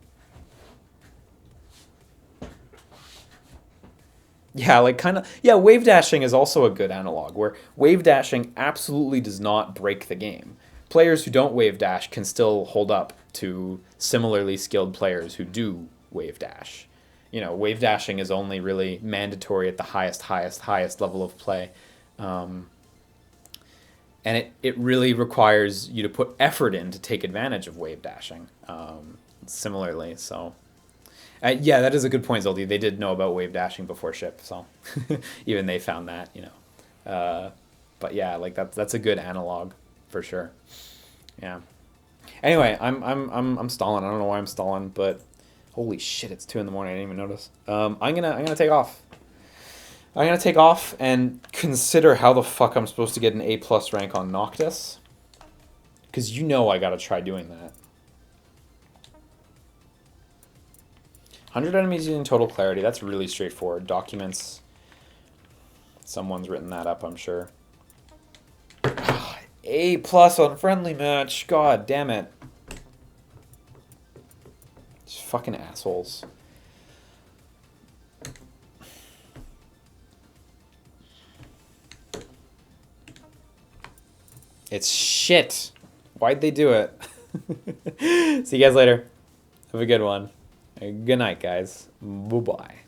Yeah, like kind of, yeah, wave dashing is also a good analog, where wave dashing absolutely does not break the game. Players who don't wave dash can still hold up to similarly skilled players who do wave dash. You know, wave dashing is only really mandatory at the highest level of play. And it really requires you to put effort in to take advantage of wave dashing, similarly. So, yeah, that is a good point, Zoldy. They did know about wave dashing before ship, so even they found that, you know. But yeah, like that's a good analog for sure. Yeah. Anyway, I'm stalling. I don't know why I'm stalling, but holy shit, it's 2 a.m. I didn't even notice. I'm gonna take off. I'm going to take off and consider how the fuck I'm supposed to get an A+ rank on Noctis. Because you know I got to try doing that. 100 enemies using total clarity. That's really straightforward. Documents. Someone's written that up, I'm sure. A+ on friendly match. God damn it. These fucking assholes. It's shit. Why'd they do it? See you guys later. Have a good one. Good night, guys. Bye-bye.